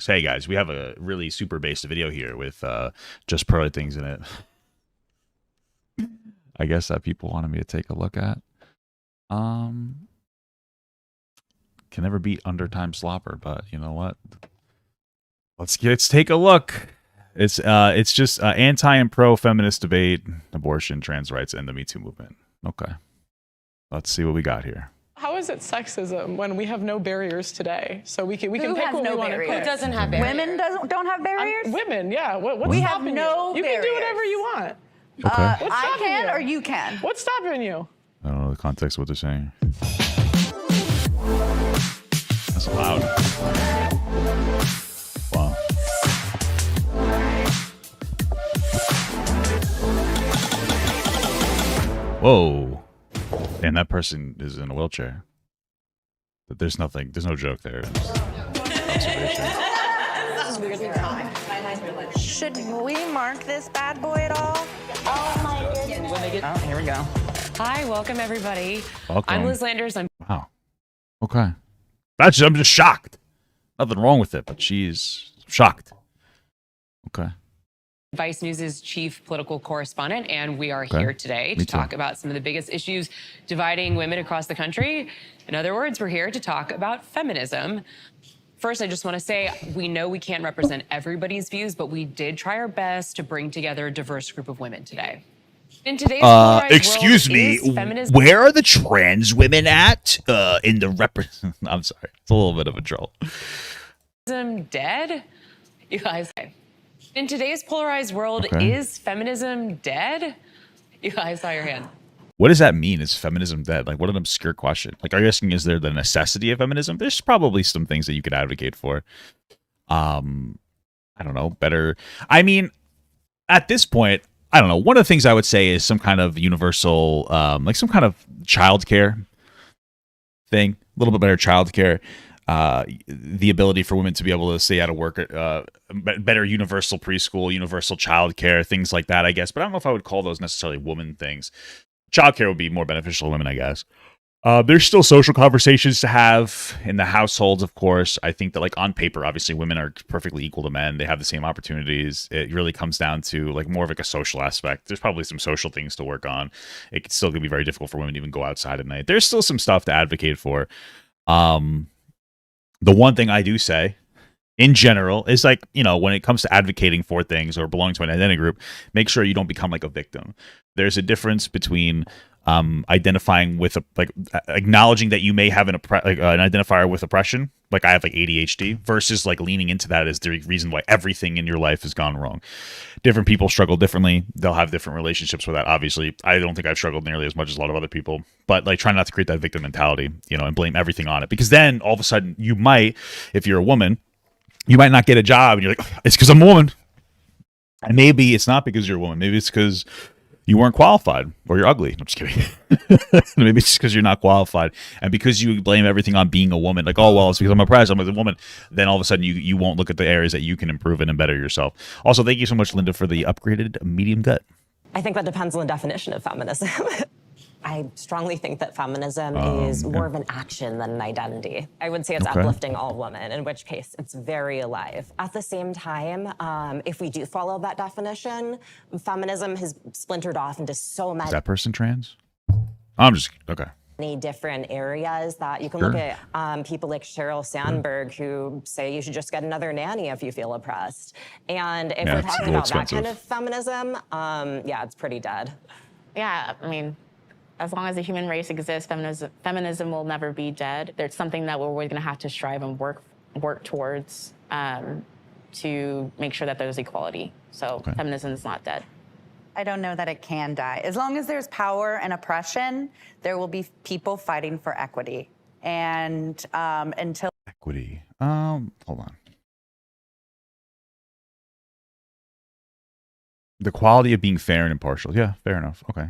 Hey guys, we have a really super based video here with just pearly things in it. I guess that people wanted me to take a look at. Can never beat undertime slopper, but you know what? Let's take a look. It's just anti and pro feminist debate, abortion, trans rights, and the Me Too movement. Okay, let's see what we got here. How is it sexism when we have no barriers today? So we can pick what we want to pick. Who doesn't have barriers? Women don't have barriers? Women, yeah. What's we have stopping no you? barriers. You can do whatever you want. Okay. I can you? or you can? What's stopping you? I don't know the context of what they're saying. That's loud. Wow. Whoa. And that person is in a wheelchair. But there's no joke there. Should we mark this bad boy at all? Oh my goodness. Oh, here we go. Hi, welcome everybody. Welcome. I'm Liz Landers. Wow. Okay. I'm just shocked. Nothing wrong with it, but she's shocked. Okay. Vice News' chief political correspondent, and we are here today to talk about some of the biggest issues dividing women across the country. In other words, we're here to talk about feminism. First, I just want to say we know we can't represent everybody's views, but we did try our best to bring together a diverse group of women today. In today's excuse me, where are the trans women at in the I'm sorry, it's a little bit of a troll. Dead? You guys. In today's polarized world, is feminism dead? You guys saw your hand. What does that mean? Is feminism dead? Like, what an obscure question. Like, are you asking, is there the necessity of feminism? There's probably some things that you could advocate for. I don't know, better. I mean, at this point, I don't know. One of the things I would say is some kind of universal, like some kind of childcare thing, a little bit better childcare. The ability for women to be able to stay out of work, better universal preschool, universal childcare, things like that, I guess. But I don't know if I would call those necessarily woman things. Childcare would be more beneficial to women, I guess. There's still social conversations to have in the households, of course. I think that, like, on paper, obviously, women are perfectly equal to men. They have the same opportunities. It really comes down to, like, more of like a social aspect. There's probably some social things to work on. It's still going to be very difficult for women to even go outside at night. There's still some stuff to advocate for. The one thing I do say, in general, is, like, you know, when it comes to advocating for things or belonging to an identity group, make sure you don't become like a victim. There's a difference between identifying with acknowledging that you may have an identifier with oppression, like I have like ADHD, versus like leaning into that as the reason why everything in your life has gone wrong. Different people struggle differently. They'll have different relationships with that. Obviously, I don't think I've struggled nearly as much as a lot of other people, but like try not to create that victim mentality, you know, and blame everything on it, because then all of a sudden you might, if you're a woman, you might not get a job and you're like, it's because I'm a woman. And maybe it's not because you're a woman. Maybe it's because you weren't qualified or you're ugly. I'm just kidding. Maybe it's just because you're not qualified. And because you blame everything on being a woman, like, oh, well, it's because I'm oppressed, I'm a woman, then all of a sudden you won't look at the areas that you can improve in and better yourself. Also, thank you so much, Linda, for the upgraded medium gut. I think that depends on the definition of feminism. I strongly think that feminism is more of an action than an identity. I would say it's uplifting all women, in which case it's very alive. At the same time, if we do follow that definition, feminism has splintered off into so many. Is that person trans? I'm just, okay. Many different areas that you can look at people like Sheryl Sandberg who say you should just get another nanny if you feel oppressed. And if we're talking about that kind of feminism, yeah, it's pretty dead. Yeah, I mean, as long as the human race exists, feminism will never be dead. There's something that we're always going to have to strive and work towards to make sure that there's equality. So feminism is not dead. I don't know that it can die. As long as there's power and oppression, there will be people fighting for equity. And until equity, hold on. The quality of being fair and impartial. Yeah, fair enough. Okay.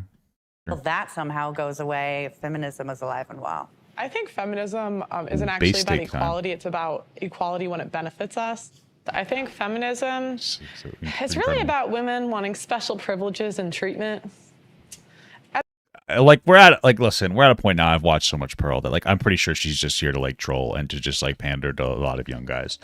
that somehow goes away, feminism is alive and well. I think feminism isn't actually about equality. It's about equality when it benefits us. I think feminism is really about women wanting special privileges and treatment. Like we're at a point now. I've watched so much Pearl that like I'm pretty sure she's just here to like troll and to just like pander to a lot of young guys.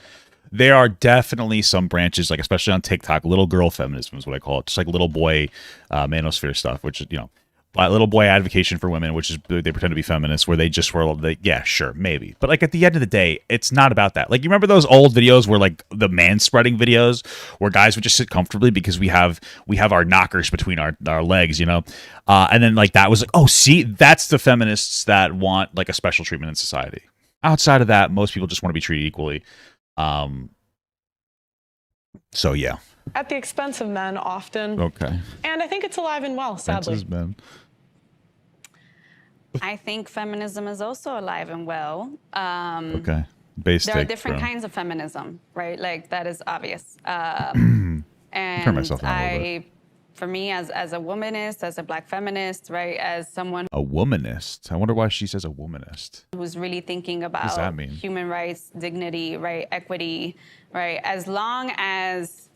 there are definitely some branches, like especially on TikTok, little girl feminism is what I call it, just like little boy manosphere stuff, which is, you know, little boy advocation for women, which is they pretend to be feminists, where they just were like, yeah, sure, maybe. But like at the end of the day, it's not about that. Like, you remember those old videos where like the man spreading videos where guys would just sit comfortably because we have our knockers between our legs, you know? And then like that was like, oh, see, that's the feminists that want like a special treatment in society. Outside of that, most people just want to be treated equally. So yeah. At the expense of men often. Okay. And I think it's alive and well, sadly. Men. I think feminism is also alive and well. Okay. There are different kinds of feminism, right? Like, that is obvious. And Turn myself on a little bit. For me, as a womanist, as a Black feminist, right, as someone a womanist. I wonder why she says a womanist. Who's really thinking about human rights, dignity, right, equity, right. As long as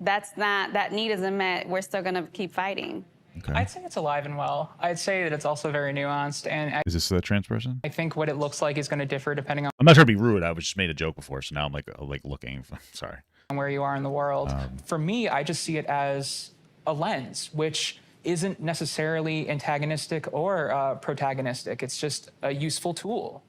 that need isn't met, we're still gonna keep fighting. Okay. I'd say it's alive and well. I'd say that it's also very nuanced. And is this a trans person? I think what it looks like is going to differ depending on. I'm not trying to be rude. I was just made a joke before, so now I'm like looking. Sorry. Where you are in the world. For me, I just see it as a lens, which isn't necessarily antagonistic or protagonistic. It's just a useful tool.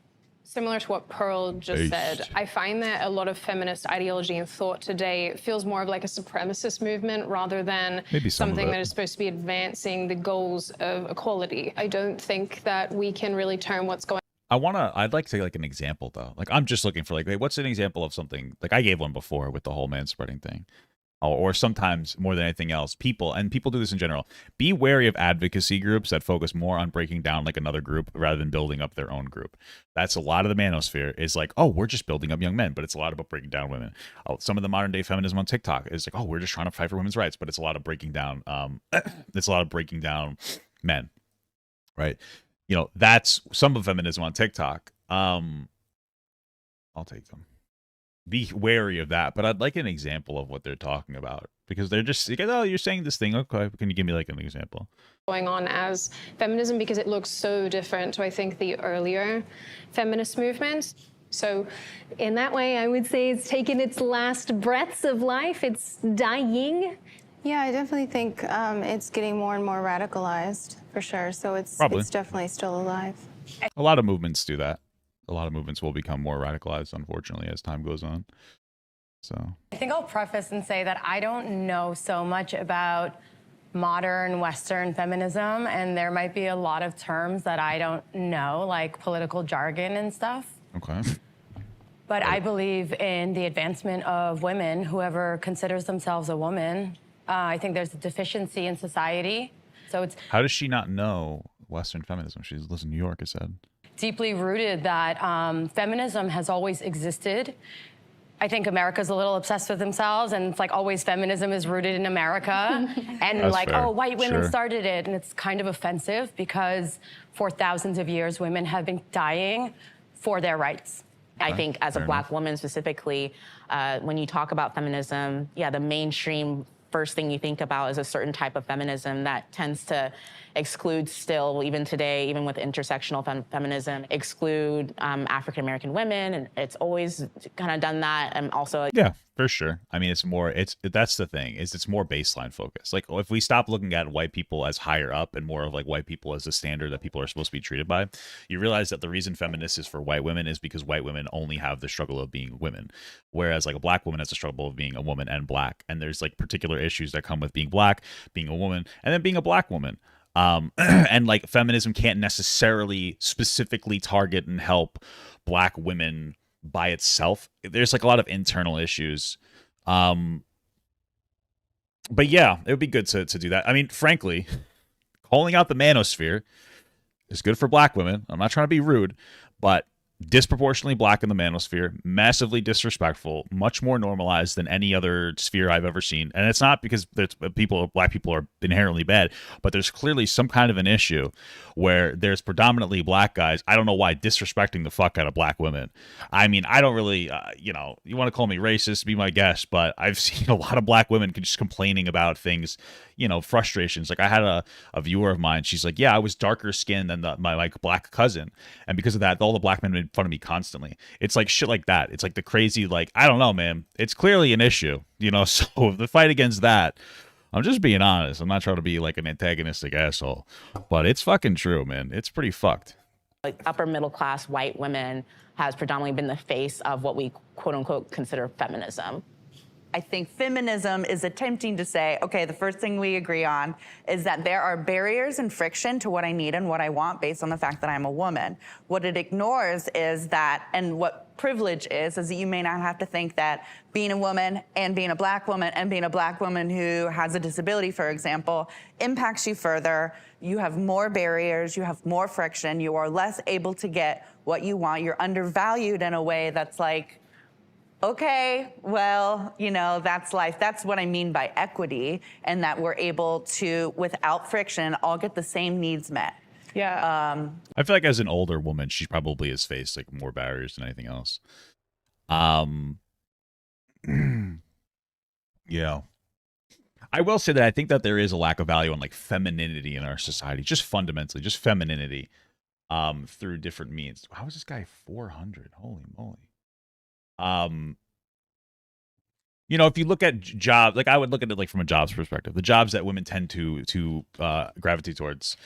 Similar to what Pearl just said, I find that a lot of feminist ideology and thought today feels more of like a supremacist movement rather than something that is supposed to be advancing the goals of equality. I don't think that we can really turn what's going I'd like to take like an example though. Like, I'm just looking for like, what's an example of something, like I gave one before with the whole man spreading thing. Or sometimes more than anything else, people do this in general, be wary of advocacy groups that focus more on breaking down like another group rather than building up their own group. That's a lot of the manosphere is like, oh, we're just building up young men, but it's a lot about breaking down women. Oh, some of the modern day feminism on TikTok is like, oh, we're just trying to fight for women's rights, but it's a lot of breaking down men, right? You know, that's some of feminism on TikTok. I'll take them. Be wary of that, but I'd like an example of what they're talking about, because they're just like, oh, you're saying this thing, okay, can you give me like an example going on as feminism, because it looks so different to, I think, the earlier feminist movements. So in that way, I would say it's taken its last breaths of life. It's dying. Yeah, I definitely think it's getting more and more radicalized, for sure. So it's definitely still alive. A lot of movements do that. A lot of movements will become more radicalized, unfortunately, as time goes on. So I think I'll preface and say that I don't know so much about modern Western feminism, and there might be a lot of terms that I don't know, like political jargon and stuff. Okay. But I believe in the advancement of women, whoever considers themselves a woman. I think there's a deficiency in society. So it's... How does she not know Western feminism? She lives in New York, it said. Deeply rooted that feminism has always existed. I think America's a little obsessed with themselves, and it's like always feminism is rooted in America. And That's like, fair. oh, white women Sure. started it. And it's kind of offensive because for thousands of years, women have been dying for their rights. I think as a Black woman specifically, when you talk about feminism, yeah, the mainstream first thing you think about is a certain type of feminism that tends to exclude still, even today, even with intersectional feminism, exclude African-American women. And it's always kind of done that. And also... Yeah, for sure. I mean, that's the thing, is it's more baseline focused. Like, if we stop looking at white people as higher up and more of like white people as a standard that people are supposed to be treated by, you realize that the reason feminist is for white women is because white women only have the struggle of being women. Whereas like a Black woman has the struggle of being a woman and Black. And there's like particular issues that come with being Black, being a woman, and then being a Black woman. And like feminism can't necessarily specifically target and help Black women by itself. There's like a lot of internal issues. But yeah, it would be good to do that. I mean, frankly, calling out the manosphere is good for Black women. I'm not trying to be rude, but disproportionately Black in the manosphere, massively disrespectful, much more normalized than any other sphere I've ever seen. And it's not because Black people are inherently bad, but there's clearly some kind of an issue where there's predominantly Black guys, I don't know why, disrespecting the fuck out of Black women. I mean, I don't really, you want to call me racist, be my guest, but I've seen a lot of Black women just complaining about things, frustrations. Like I had a viewer of mine, she's like, yeah, I was darker skinned than my Black cousin. And because of that, all the Black men made fun of me constantly. It's like shit like that. It's like the crazy, like, I don't know, man. It's clearly an issue, you know. So the fight against that, I'm just being honest. I'm not trying to be like an antagonistic asshole, but it's fucking true, man. It's pretty fucked. Like upper middle class white women has predominantly been the face of what we quote unquote consider feminism. I think feminism is attempting to say, okay, the first thing we agree on is that there are barriers and friction to what I need and what I want based on the fact that I'm a woman. What it ignores is that, and what privilege is that you may not have to think that being a woman and being a black woman and being a black woman who has a disability, for example, impacts you further. You have more barriers, you have more friction, you are less able to get what you want. You're undervalued in a way that's like, okay, well, you know, that's life. That's what I mean by equity, and that we're able to, without friction, all get the same needs met. Yeah. I feel like as an older woman, she probably has faced like more barriers than anything else. Yeah. I will say that I think that there is a lack of value on like femininity in our society, just fundamentally, just femininity, through different means. How is this guy 400? Holy moly. You know, if you look at jobs, like I would look at it like from a jobs perspective, the jobs that women tend to gravitate towards,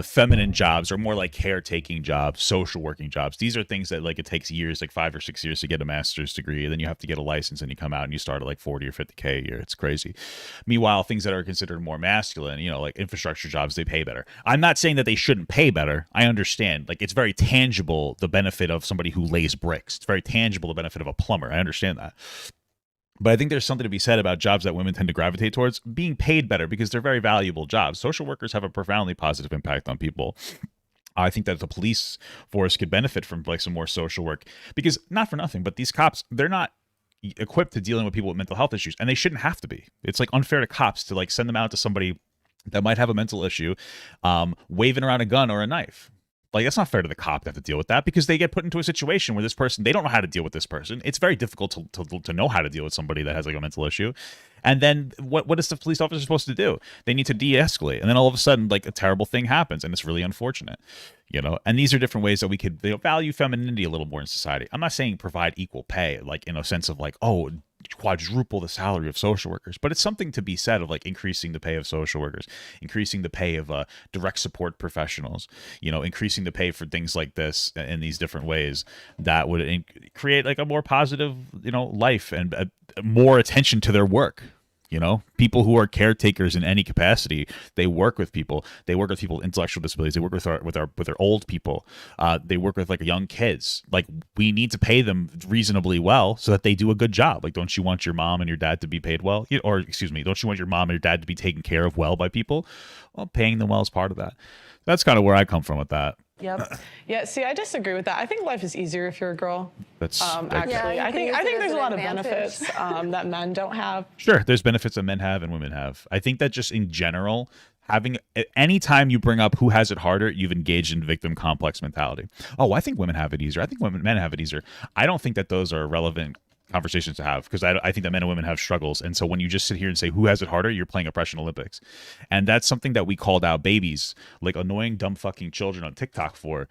feminine jobs are more like caretaking jobs, social working jobs. These are things that like it takes years, like 5 or 6 years to get a master's degree. And then you have to get a license and you come out and you start at like 40 or 50K a year. It's crazy. Meanwhile, things that are considered more masculine, you know, like infrastructure jobs, they pay better. I'm not saying that they shouldn't pay better. I understand. Like it's very tangible, the benefit of somebody who lays bricks. It's very tangible, the benefit of a plumber. I understand that. But I think there's something to be said about jobs that women tend to gravitate towards being paid better because they're very valuable jobs. Social workers have a profoundly positive impact on people. I think that the police force could benefit from like some more social work because, not for nothing, but these cops, they're not equipped to dealing with people with mental health issues, and they shouldn't have to be. It's like unfair to cops to like send them out to somebody that might have a mental issue, waving around a gun or a knife. Like, that's not fair to the cop to have to deal with that because they get put into a situation where this person, they don't know how to deal with this person. It's very difficult to know how to deal with somebody that has like a mental issue. And then what is the police officer supposed to do? They need to de-escalate. And then all of a sudden, like a terrible thing happens and it's really unfortunate, you know? And these are different ways that we could value femininity a little more in society. I'm not saying provide equal pay, like in a sense of like, oh, quadruple the salary of social workers, but it's something to be said of like increasing the pay of social workers, increasing the pay of direct support professionals, you know, increasing the pay for things like this in these different ways that would create like a more positive, you know, life and more attention to their work. You know, people who are caretakers in any capacity, they work with people. They work with people with intellectual disabilities. They work with their old people. They work with like young kids. Like, we need to pay them reasonably well so that they do a good job. Like, don't you want your mom and your dad to be paid well? Or excuse me, don't you want your mom and your dad to be taken care of well by people? Well, paying them well is part of that. That's kind of where I come from with that. Yep. Yeah. See, I disagree with that. I think life is easier if you're a girl. That's actually. Yeah, I think there's a lot of benefits that men don't have. Sure, there's benefits that men have and women have. I think that just in general, having any time you bring up who has it harder, you've engaged in victim complex mentality. Oh, I think women have it easier. I think men have it easier. I don't think that those are relevant conversations to have because I think that men and women have struggles. And so when you just sit here and say who has it harder, you're playing Oppression Olympics. And that's something that we called out babies, like annoying dumb fucking children on TikTok for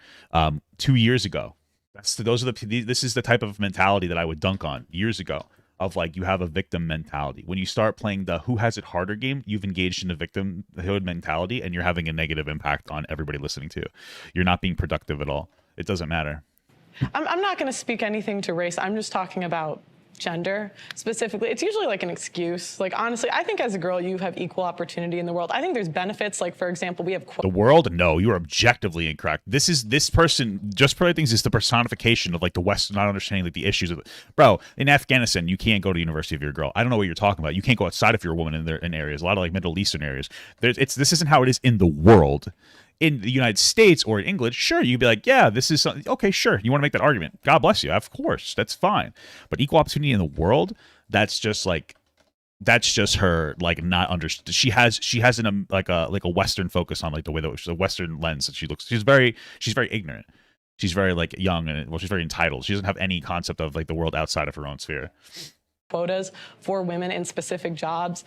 2 years ago. This is the type of mentality that I would dunk on years ago, of like, you have a victim mentality. When you start playing the who has it harder game, you've engaged in a victimhood mentality and you're having a negative impact on everybody listening to you. You're not being productive at all. It doesn't matter. I'm not going to speak anything to race. I'm just talking about gender specifically. It's usually like an excuse. Like, honestly, I think as a girl, you have equal opportunity in the world. I think there's benefits. Like, for example, we have the world. No, you are objectively incorrect. This person, JustPearlyThings, is the personification of like the West not understanding like the issues of it. Bro, in Afghanistan, you can't go to university if you're a girl. I don't know what you're talking about. You can't go outside if you're a woman in areas. A lot of like Middle Eastern areas. This isn't how it is in the world. In the United States or in England, sure, you'd be like, yeah, this is something. Okay, sure. You want to make that argument. God bless you. Of course. That's fine. But equal opportunity in the world, that's just her like not understand. She has an like a Western focus on like the way that a Western lens that she looks. She's very ignorant. She's very like young and she's very entitled. She doesn't have any concept of like the world outside of her own sphere. Quotas for women in specific jobs.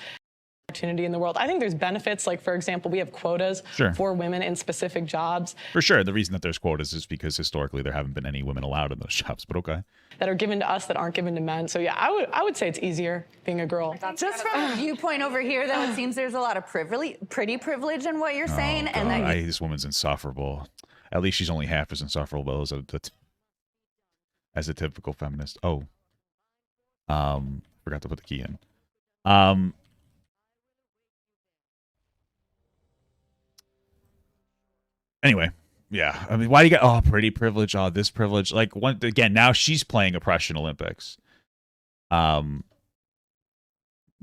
opportunity in the world. I think there's benefits, like, for example, we have quotas for women in specific jobs. For sure. The reason that there's quotas is because historically there haven't been any women allowed in those jobs, but okay. That are given to us that aren't given to men. So yeah, I would say it's easier being a girl. Just from a viewpoint over here, though, it seems there's a lot of pretty privilege in what you're saying. God, and that this woman's insufferable. At least she's only half as insufferable as a typical feminist. Oh. Forgot to put the key in. Anyway, yeah. I mean, why do you get pretty privilege? Oh, this privilege. Like, again, now she's playing oppression Olympics. You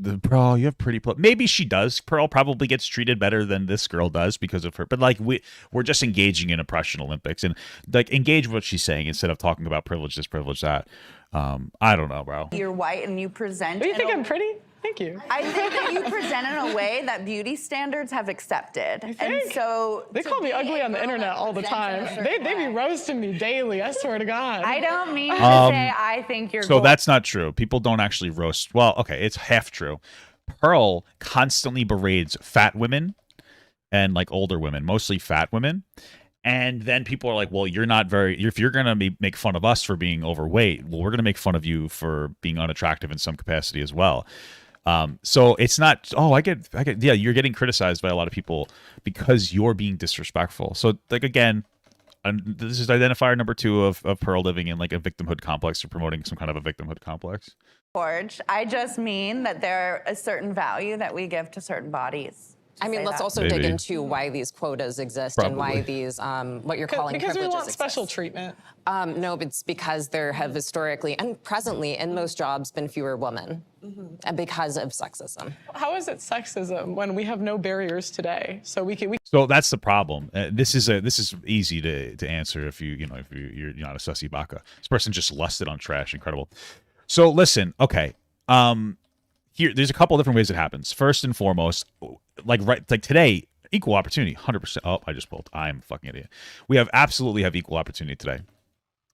have pretty. Maybe she does. Pearl probably gets treated better than this girl does because of her. But like, we're just engaging in oppression Olympics, and like engage what she's saying instead of talking about privilege this, privilege that. I don't know, bro. You're white and you present. Do you think I'm pretty? Thank you. I think that you present in a way that beauty standards have accepted. And so they call me ugly on the internet all the time. They be roasting me daily, I swear to God. I don't mean to say I think you're So that's not true. People don't actually roast. Well, okay, it's half true. Pearl constantly berates fat women and like older women, mostly fat women. And then people are like, well, you're not if you're going to make fun of us for being overweight, well, we're going to make fun of you for being unattractive in some capacity as well. So it's not, yeah, you're getting criticized by a lot of people because you're being disrespectful. So like, again, this is identifier number 2 of Pearl living in like a victimhood complex or promoting some kind of a victimhood complex. George, I just mean that there are a certain value that we give to certain bodies. I mean, let's also dig into why these quotas exist and why these, what you're calling privileges we want exist. special treatment. No, it's because there have historically and presently in most jobs been fewer women and because of sexism. How is it sexism when we have no barriers today? So So that's the problem. This is easy to answer if you're not a sussy baka. This person just lusted on trash. Incredible. So listen, okay. Here, there's a couple different ways it happens. First and foremost, like today, equal opportunity, 100%. Oh, I just pulled. I'm a fucking idiot. We absolutely have equal opportunity today.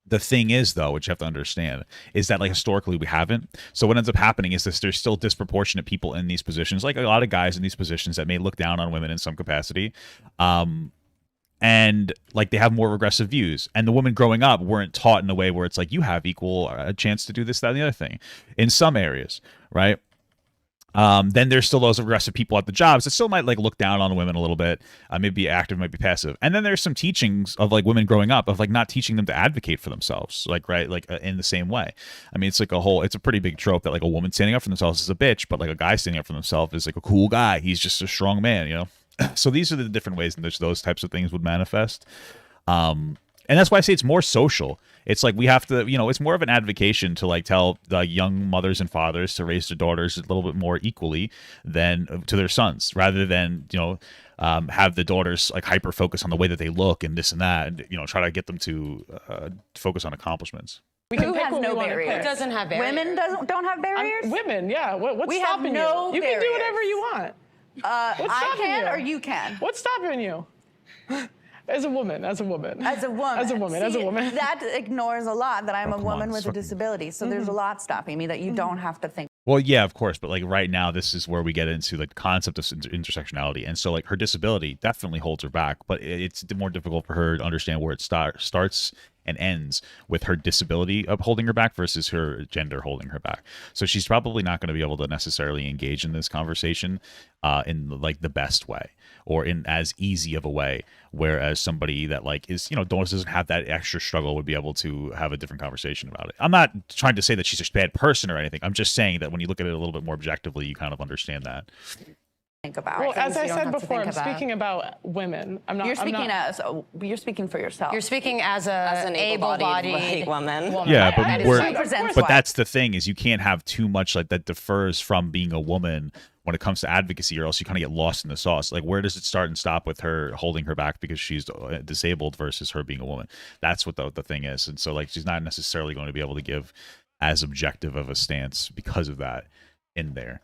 The thing is, though, which you have to understand, is that like historically we haven't. So what ends up happening is there's still disproportionate people in these positions, like a lot of guys in these positions that may look down on women in some capacity. And like they have more regressive views, and the women growing up weren't taught in a way where it's like you have equal chance to do this, that, and the other thing in some areas, right? Then there's still those aggressive people at the jobs that still might like look down on women a little bit, maybe be active, might be passive. And then there's some teachings of like women growing up of like not teaching them to advocate for themselves, like, right, like in the same way. I mean, it's like it's a pretty big trope that like a woman standing up for themselves is a bitch, but like a guy standing up for themselves is like a cool guy. He's just a strong man, you know? So these are the different ways in which those types of things would manifest. And that's why I say it's more social. It's like we have to, it's more of an advocation to like tell the young mothers and fathers to raise their daughters a little bit more equally than to their sons, rather than, have the daughters like hyper focus on the way that they look and this and that, and, try to get them to focose on accomplishants. Who has no barriers? Who doesn't have barriers? Women don't have barriers? Women, yeah. What's we stopping have no you? You can do whatever you want. I can or you can? What's stopping you? As a woman. That ignores a lot that I'm a woman with a disability. So there's a lot stopping me that you don't have to think. Well, yeah, of course. But like right now, this is where we get into like the concept of intersectionality. And so like her disability definitely holds her back, but it's more difficult for her to understand where it starts and ends with her disability holding her back versus her gender holding her back. So she's probably not going to be able to necessarily engage in this conversation in like the best way or in as easy of a way, whereas somebody that like is, doesn't have that extra struggle would be able to have a different conversation about it. I'm not trying to say that she's a bad person or anything. I'm just saying that when you look at it a little bit more objectively, you kind of understand that. About. Well, as I said before, I'm speaking about women. You're speaking for yourself. You're speaking as an able-bodied woman. Yeah, but that's the thing is you can't have too much like that differs from being a woman when it comes to advocacy, or else you kind of get lost in the sauce. Like, where does it start and stop with her holding her back because she's disabled versus her being a woman? That's what the thing is. And so, like, she's not necessarily going to be able to give as objective of a stance because of that in there,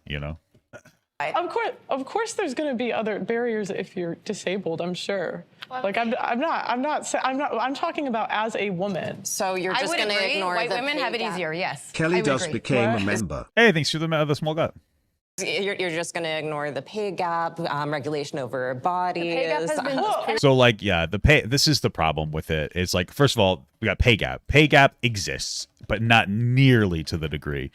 Of course, there's going to be other barriers if you're disabled. I'm sure. Like I'm talking about as a woman. So you're just going to ignore white women have it easier. Yes. Kelly does became a member. Hey, thanks for the small gut. You're just going to ignore the pay gap, regulation over bodies. The pay gap has been so like, yeah, the pay. This is the problem with it. It's like, first of all, we got pay gap. Pay gap exists, but not nearly to the degree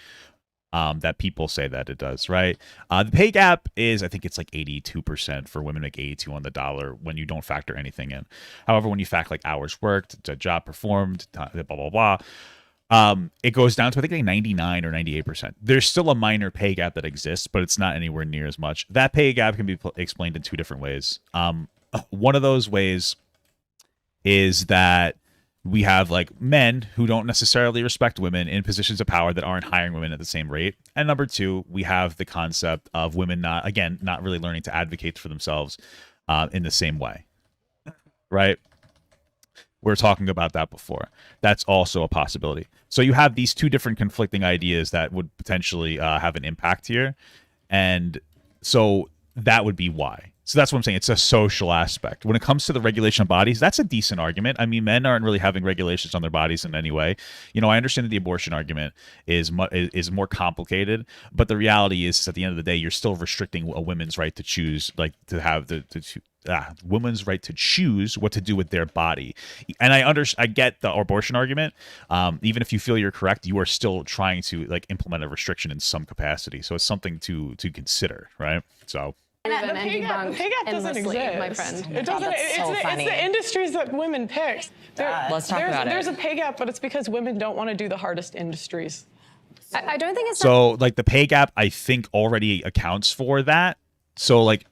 that people say that it does, right? The pay gap is, I think it's like 82% for women, make 82 on the dollar when you don't factor anything in. However, when you factor like hours worked, job performed, blah, blah, blah, it goes down to, I think, like 99 or 98%. There's still a minor pay gap that exists, but it's not anywhere near as much. That pay gap can be explained in two different ways. One of those ways is that we have like men who don't necessarily respect women in positions of power that aren't hiring women at the same rate. And number two, we have the concept of women not really learning to advocate for themselves in the same way, right? We were talking about that before. That's also a possibility. So you have these two different conflicting ideas that would potentially have an impact here. And so that would be why. So that's what I'm saying. It's a social aspect. When it comes to the regulation of bodies, that's a decent argument. I mean, men aren't really having regulations on their bodies in any way. You know, I understand that the abortion argument is more complicated, but the reality is at the end of the day, you're still restricting a woman's right to choose, like to have women's right to choose what to do with their body. And I get the abortion argument. Even if you feel you're correct, you are still trying to like implement a restriction in some capacity. So it's something to consider, right? So. The pay gap doesn't exist, my friend. It doesn't. It's the industries that women pick. Let's talk about it. There's a pay gap, but it's because women don't want to do the hardest industries. I don't think it's so like the pay gap. I think already accounts for that. So like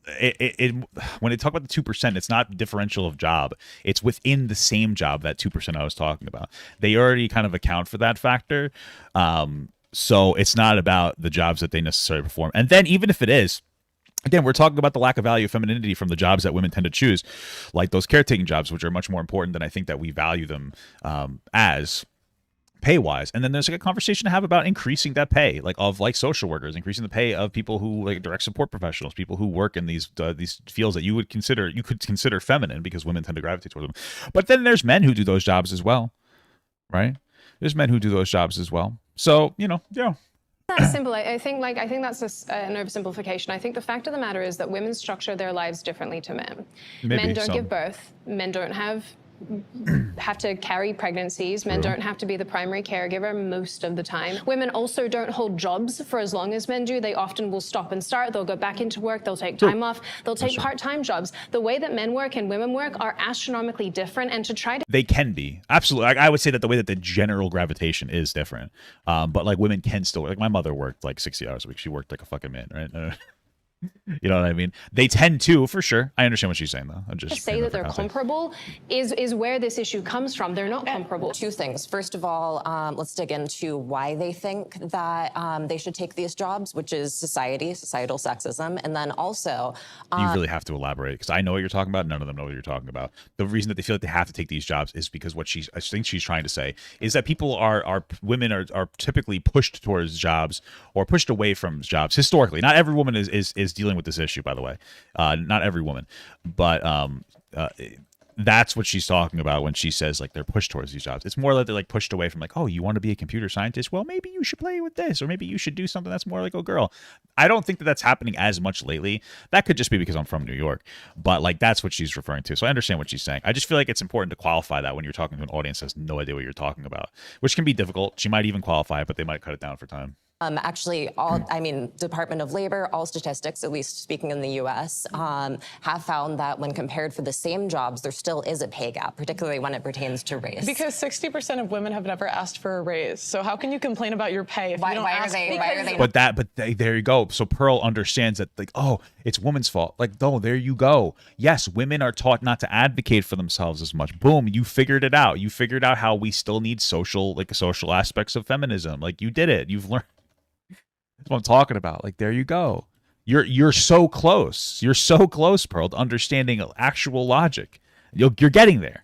it when they talk about the 2%, it's not differential of job. It's within the same job, that 2% I was talking about. They already kind of account for that factor. So it's not about the jobs that they necessarily perform. And then even if it is. Again, we're talking about the lack of value of femininity from the jobs that women tend to choose, like those caretaking jobs, which are much more important than I think that we value them as pay-wise. And then there's like a conversation to have about increasing that pay, like of like social workers, increasing the pay of people who like direct support professionals, people who work in these fields that you could consider feminine because women tend to gravitate towards them. But then there's men who do those jobs as well, right? There's men who do those jobs as well. So, you know, yeah. That's simple. I think that's an oversimplification. I think the fact of the matter is that women structure their lives differently to men. Men don't give birth. Men don't have to carry pregnancies. Men don't have to be the primary caregiver most of the time. Women also don't hold jobs for as long as men do. They often will stop and start. They'll go back into work. They'll take time off. They'll take part-time jobs. The way that men work and women work are astronomically different. And to try to... They can be. Absolutely. I would say that the way that the general gravitation is different. But like women can still work. Like my mother worked like 60 hours a week. She worked like a fucking man, right? You know what I mean? They tend to, for sure. I understand what she's saying, though. I'm just say that they're comparable is where this issue comes from. They're not comparable. Two things. First of all, let's dig into why they think that they should take these jobs, which is societal sexism. And then also... you really have to elaborate, because I know what you're talking about. None of them know what you're talking about. The reason that they feel like they have to take these jobs is because I think she's trying to say is that women are typically pushed towards jobs or pushed away from jobs historically. Not every woman is dealing with this issue, by the way. Not every woman, but that's what she's talking about when she says like they're pushed towards these jobs. It's more like they're like pushed away from like, oh, you want to be a computer scientist? Well, maybe you should play with this, or maybe you should do something that's more like a girl. I don't think that that's happening as much lately. That could just be because I'm from New York, but like that's what she's referring to. So I understand what she's saying. I just feel like it's important to qualify that when you're talking to an audience that has no idea what you're talking about, which can be difficult. She might even qualify it, but they might cut it down for time. Actually, Department of Labor, all statistics, at least speaking in the U.S., have found that when compared for the same jobs, there still is a pay gap, particularly when it pertains to race. Because 60% of women have never asked for a raise. So how can you complain about your pay if you don't ask? Why are they? But there you go. So Pearl understands that, like, oh, it's women's fault. Like, oh, there you go. Yes, women are taught not to advocate for themselves as much. Boom, you figured it out. You figured out how we still need social aspects of feminism. Like, you did it. You've learned. That's what I'm talking about. Like, there you go. You're so close. You're so close, Pearl, to understanding actual logic. You're getting there.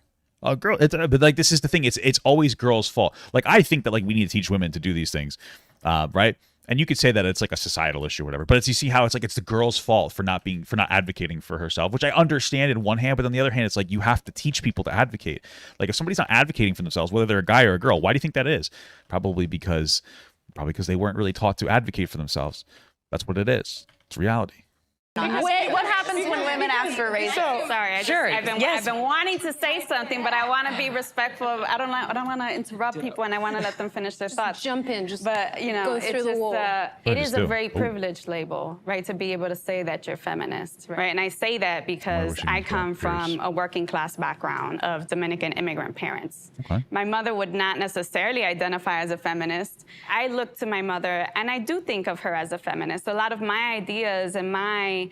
Girl, but like this is the thing. It's always girls' fault. Like I think that like we need to teach women to do these things, right? And you could say that it's like a societal issue or whatever. But you see how it's like it's the girl's fault for not advocating for herself, which I understand in one hand, but on the other hand, it's like you have to teach people to advocate. Like if somebody's not advocating for themselves, whether they're a guy or a girl, why do you think that is? Probably because they weren't really taught to advocate for themselves. That's what it is. It's reality. Wait, what happens when women ask for a raise? Sorry, I've been wanting to say something, but I want to be respectful. I don't want to interrupt people, and I want to let them finish their thoughts. Jump in, but you know, go through the wall. It is a very privileged label, right, to be able to say that you're feminist, right? And I say that because I come from a working class background of Dominican immigrant parents. Okay. My mother would not necessarily identify as a feminist. I look to my mother, and I do think of her as a feminist. A lot of my ideas and my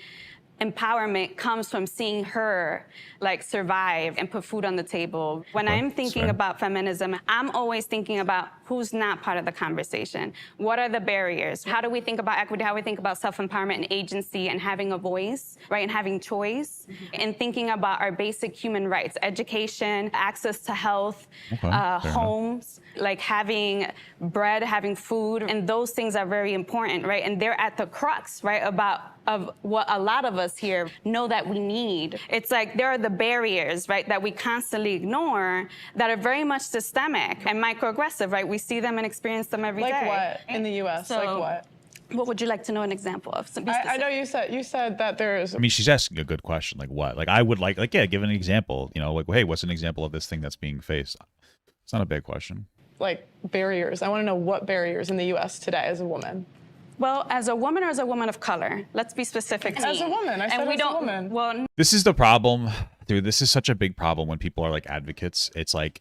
empowerment comes from seeing her like survive and put food on the table. When I'm thinking about feminism, I'm always thinking about who's not part of the conversation. What are the barriers? How do we think about equity? How do we think about self-empowerment and agency and having a voice, right? And having choice and thinking about our basic human rights, education, access to health, homes, like having bread, having food, and those things are very important, right? And they're at the crux, right, of what a lot of us here know that we need. It's like there are the barriers, right, that we constantly ignore that are very much systemic and microaggressive, right? We see them and experience them every day. Like what in the U.S.? So, like what? What would you like to know an example of? I know you said that there's. I mean, she's asking a good question. Like what? Like I would like yeah, give an example. You know, like hey, what's an example of this thing that's being faced? It's not a big question. Like barriers. I want to know what barriers in the U.S. today as a woman. Well, as a woman or as a woman of color? Let's be specific. As a woman. I said as a woman. Well, this is the problem, dude. This is such a big problem when people are like advocates. It's like,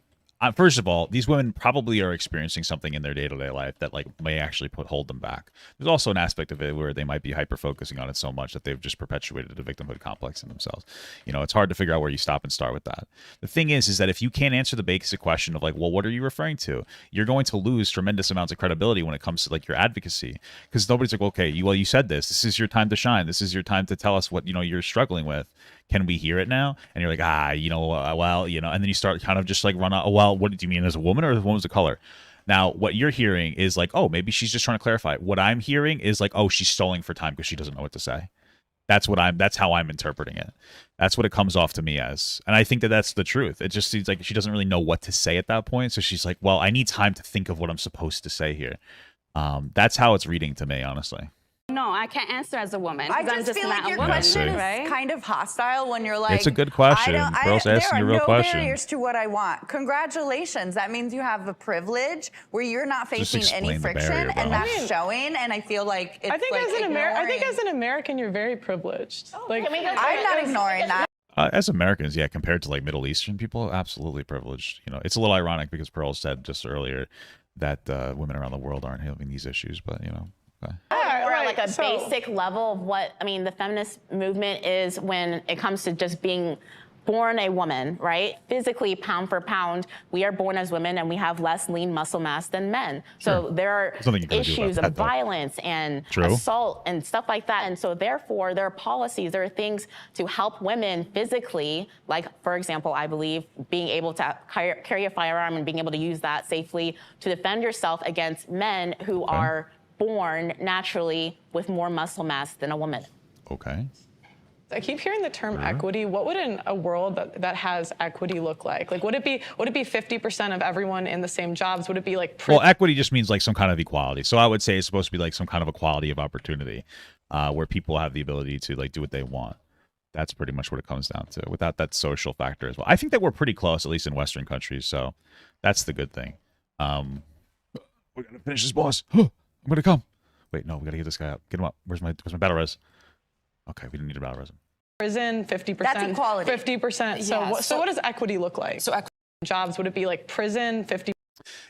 first of all, these women probably are experiencing something in their day-to-day life that like may actually hold them back. There's also an aspect of it where they might be hyper-focusing on it so much that they've just perpetuated a victimhood complex in themselves. You know, it's hard to figure out where you stop and start with that. The thing is that if you can't answer the basic question of like, well, what are you referring to? You're going to lose tremendous amounts of credibility when it comes to like your advocacy, because nobody's like, okay, you said this. This is your time to shine. This is your time to tell us what you're struggling with. Can we hear it now? And you're like, well, and then you start kind of just like run out. Well, what do you mean as a woman or as a woman of color? Now, what you're hearing is like, oh, maybe she's just trying to clarify. What I'm hearing is like, oh, she's stalling for time because she doesn't know what to say. That's how I'm interpreting it. That's what it comes off to me as. And I think that that's the truth. It just seems like she doesn't really know what to say at that point. So she's like, well, I need time to think of what I'm supposed to say here. That's how it's reading to me, honestly. No, I can't answer as a woman. I just feel like your question is kind of hostile when you're like, it's a good question. Girls asking you a real question. There are no barriers to what I want. Congratulations. That means you have a privilege where you're not facing any friction, and that's showing. And I feel like it's I think as an American, you're very privileged. I'm not ignoring that. As Americans, yeah, compared to like Middle Eastern people, absolutely privileged. You know, it's a little ironic because Pearl said just earlier that women around the world aren't having these issues, but Okay. Or like a basic level of what, I mean, the feminist movement is when it comes to just being born a woman, right? Physically, pound for pound, we are born as women and we have less lean muscle mass than men. So there are issues of violence and assault and stuff like that. And so therefore, there are policies, there are things to help women physically, like, for example, I believe being able to carry a firearm and being able to use that safely to defend yourself against men who are born naturally with more muscle mass than a woman. Okay. I keep hearing the term equity. What would a world that has equity look like? Like, would it be 50% of everyone in the same jobs? Would it be like? Well, equity just means like some kind of equality. So I would say it's supposed to be like some kind of equality of opportunity, where people have the ability to like do what they want. That's pretty much what it comes down to, without that social factor as well. I think that we're pretty close, at least in Western countries. So that's the good thing. We're gonna finish this, boss. I'm gonna come. Wait, no, we gotta get this guy up. Get him up. Where's my battle res? Okay, we didn't need a battle res. Prison, 50%. That's equality. 50%. So what does equity look like? So jobs, would it be like prison, 50%?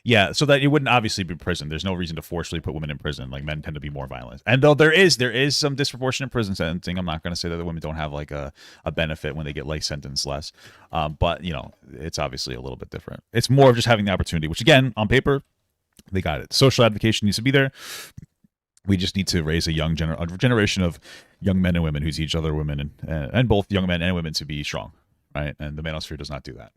Yeah, so that it wouldn't obviously be prison. There's no reason to forcefully put women in prison. Like, men tend to be more violent. And though there is some disproportionate prison sentencing, I'm not going to say that the women don't have like a benefit when they get life sentenced less. But it's obviously a little bit different. It's more of just having the opportunity, which again, on paper, they got it. Social advocacy needs to be there. We just need to raise a generation of young men and women who teach other women and both young men and women to be strong, right? And the manosphere does not do that.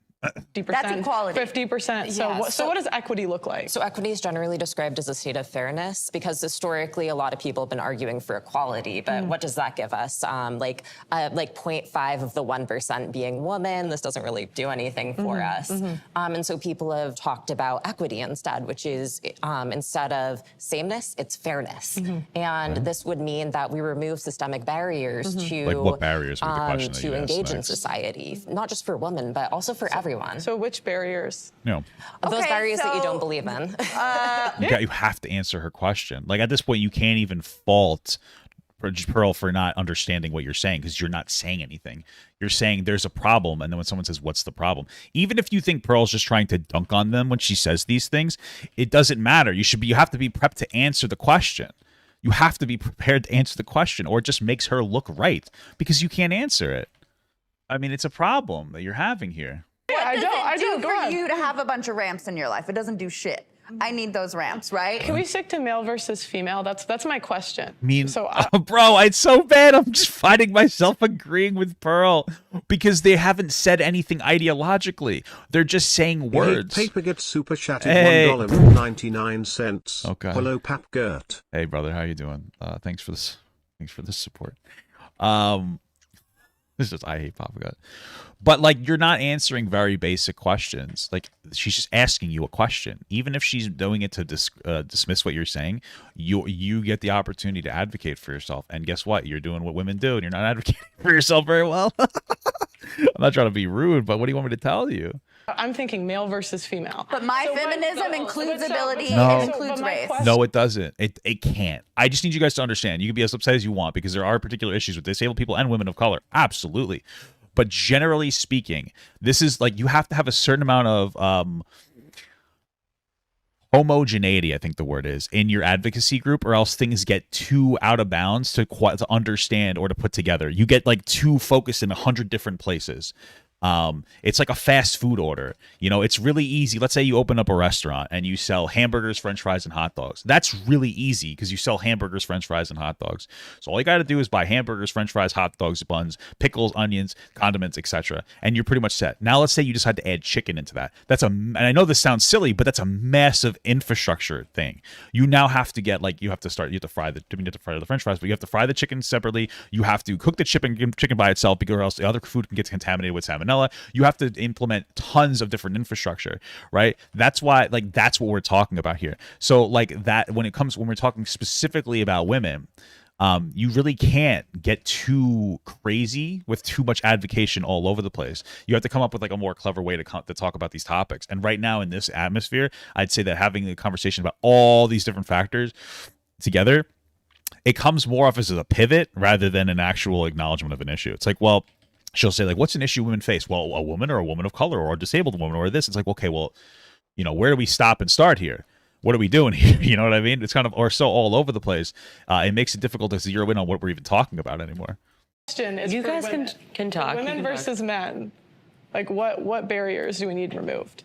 50%, That's equality. 50%. So what does equity look like? So equity is generally described as a state of fairness because historically a lot of people have been arguing for equality, but what does that give us? Like 0.5 of the 1% being women. This doesn't really do anything for us. And so people have talked about equity instead, which is instead of sameness, it's fairness. And this would mean that we remove systemic barriers to like what barriers would be the question to engage in society, not just for women, but also for everyone. So which barriers? No. Those barriers that you don't believe in. You have to answer her question. Like at this point, you can't even fault Pearl for not understanding what you're saying because you're not saying anything. You're saying there's a problem, and then when someone says, "What's the problem?" Even if you think Pearl's just trying to dunk on them when she says these things, it doesn't matter. You have to be prepped to answer the question. You have to be prepared to answer the question, or it just makes her look right because you can't answer it. I mean, it's a problem that you're having here. What does it do for you to have a bunch of ramps in your life? It doesn't do shit. I need those ramps, right? Can we stick to male versus female? That's my question. Bro, it's so bad. I'm just finding myself agreeing with Pearl because they haven't said anything ideologically. They're just saying words. Paper gets super chatted $1.99. Okay. Hello, Pap Gert. Hey, brother, how you doing? Thanks for this. Thanks for this support. This is I hate Papa God. But like you're not answering very basic questions. Like she's just asking you a question. Even if she's doing it to dismiss what you're saying, you get the opportunity to advocate for yourself. And guess what? You're doing what women do, and you're not advocating for yourself very well. I'm not trying to be rude, but what do you want me to tell you? I'm thinking male versus female. But my feminism includes ability and includes race. No, it doesn't. It can't. I just need you guys to understand. You can be as upset as you want because there are particular issues with disabled people and women of color. Absolutely. But generally speaking, this is like you have to have a certain amount of homogeneity, I think the word is, in your advocacy group, or else things get too out of bounds to understand or to put together. You get like too focused in 100 different places. It's like a fast food order. You know, it's really easy. Let's say you open up a restaurant and you sell hamburgers, french fries, and hot dogs. That's really easy because you sell hamburgers, french fries, and hot dogs. So all you got to do is buy hamburgers, french fries, hot dogs, buns, pickles, onions, condiments, etc. And you're pretty much set. Now let's say you decide to add chicken into that. And I know this sounds silly, but that's a massive infrastructure thing. You now have to get you have to fry the french fries, but you have to fry the chicken separately. You have to cook the chicken by itself because or else the other food can get contaminated with salmonella. You have to implement tons of different infrastructure, right? That's why, that's what we're talking about here. So, when we're talking specifically about women, you really can't get too crazy with too much advocation all over the place. You have to come up with a more clever way to talk about these topics. And right now in this atmosphere, I'd say that having a conversation about all these different factors together, it comes more off as a pivot rather than an actual acknowledgement of an issue. It's like, well, she'll say what's an issue women face? Well, a woman or a woman of color or a disabled woman or this. It's like, okay, well, where do we stop and start here? What are we doing here? You know what I mean? It's kind of so all over the place. It makes it difficult to zero in on what we're even talking about anymore. Question is you guys can talk. Women versus men. What barriers do we need removed?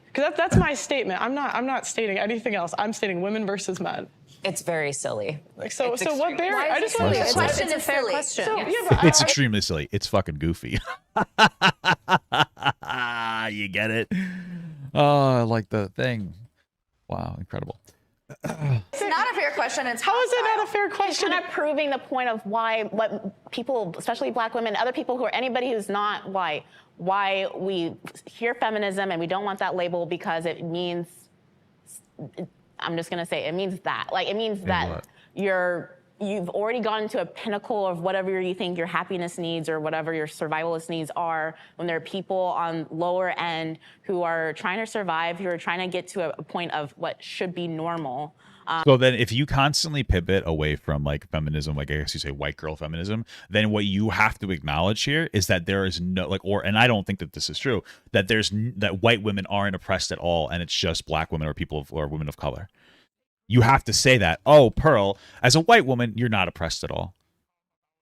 Because that's my statement. I'm not stating anything else. I'm stating women versus men. It's very silly. So what barrier? I just want the question is fair question. So, it's extremely silly. It's fucking goofy. You get it? Oh, I like the thing. Wow, incredible. It's not a fair question. It's how is it not a fair question? It's kind of proving the point of what people, especially Black women, other people anybody who's not white, why we hear feminism and we don't want that label because it means. I'm just gonna say it means that. It means that you've already gotten to a pinnacle of whatever you think your happiness needs or whatever your survivalist needs are when there are people on lower end who are trying to survive, who are trying to get to a point of what should be normal. So then if you constantly pivot away from feminism, I guess you say white girl feminism, then what you have to acknowledge here is that there is no and I don't think that this is true, that that white women aren't oppressed at all and it's just Black women or or women of color. You have to say that, oh, Pearl, as a white woman, you're not oppressed at all.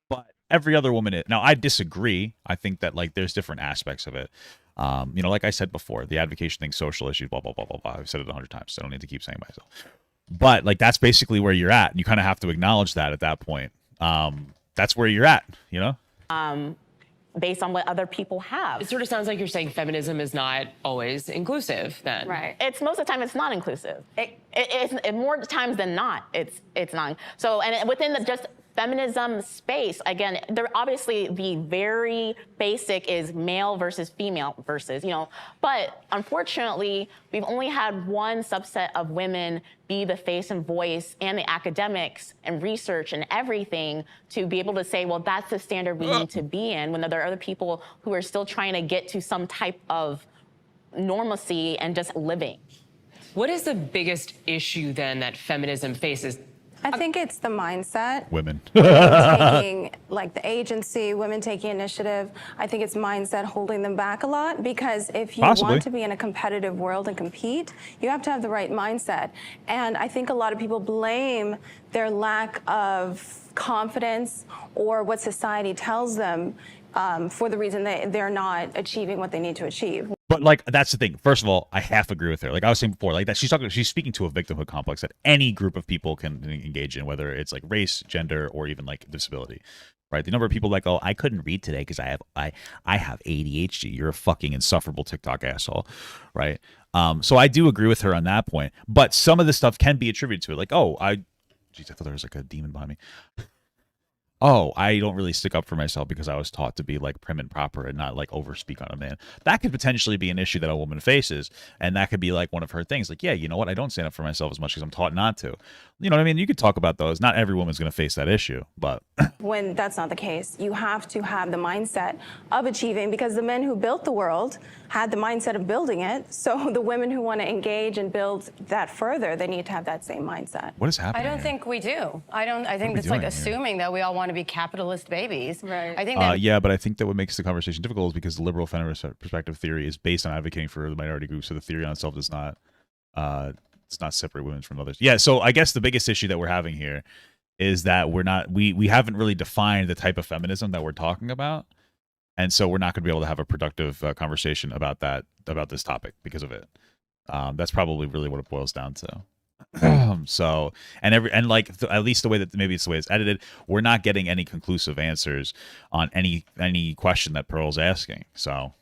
But every other woman is. Now, I disagree. I think that there's different aspects of it. Like I said before, the advocation thing, social issues, blah, blah, blah, blah, blah. I've said it 100 times, so I don't need to keep saying myself. But that's basically where you're at. And you kind of have to acknowledge that at that point. That's where you're at, based on what other people have. It sort of sounds like you're saying feminism is not always inclusive then. Right. It's most of the time it's not inclusive. It's more times than not, it's not. So, and within the just feminism space, again, there obviously the very basic is male versus female versus, but unfortunately, we've only had one subset of women be the face and voice and the academics and research and everything to be able to say, well, that's the standard we need to be in, when there are other people who are still trying to get to some type of normalcy and just living. What is the biggest issue then that feminism faces? I think it's the mindset. Women. Taking like the agency, women taking initiative. I think it's mindset holding them back a lot, because if you want to be in a competitive world and compete, you have to have the right mindset. And I think a lot of people blame their lack of confidence or what society tells them for the reason they're not achieving what they need to achieve. But like, that's the thing. First of all, I half agree with her. Like I was saying before, like that she's speaking to a victimhood complex that any group of people can engage in, whether it's like race, gender, or even like disability. Right? The number of people like, oh, I couldn't read today because I have ADHD. You're a fucking insufferable TikTok asshole, right? So I do agree with her on that point. But some of the stuff can be attributed to it. Like, oh, geez, I thought there was like a demon behind me. Oh, I don't really stick up for myself because I was taught to be like prim and proper and not like overspeak on a man. That could potentially be an issue that a woman faces. And that could be like one of her things. Like, yeah, you know what? I don't stand up for myself as much because I'm taught not to. You know what I mean? You could talk about those. Not every woman's going to face that issue, but. When that's not the case, you have to have the mindset of achieving, because the men who built the world had the mindset of building it. So the women who want to engage and build that further, they need to have that same mindset. What is happening? I don't think we do. I think it's like assuming that we all want to be capitalist babies. Right. I think that yeah, but I think that what makes the conversation difficult is because the liberal feminist perspective theory is based on advocating for the minority group. So the theory on itself does not, it's not separate women from others. Yeah. So I guess the biggest issue that we're having here is that we haven't really defined the type of feminism that we're talking about. And so we're not going to be able to have a productive conversation about this topic because of it. That's probably really what it boils down to. So, and like at least the way that maybe it's the way it's edited, we're not getting any conclusive answers on any question that Pearl's asking. So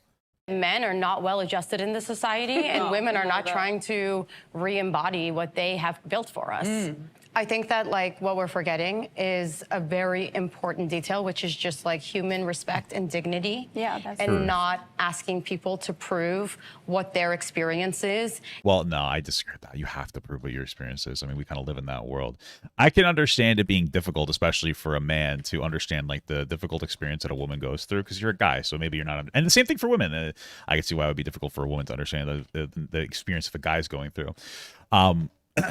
men are not well adjusted in the society, and women are not trying to re-embody what they have built for us. I think that like what we're forgetting is a very important detail, which is just like human respect and dignity. Yeah, that's and not asking people to prove what their experience is. Well, no, I disagree with that. You have to prove what your experience is. I mean, we kind of live in that world. I can understand it being difficult, especially for a man to understand like the difficult experience that a woman goes through, because you're a guy, so maybe you're not. And the same thing for women. I can see why it would be difficult for a woman to understand the experience of a guy's going through.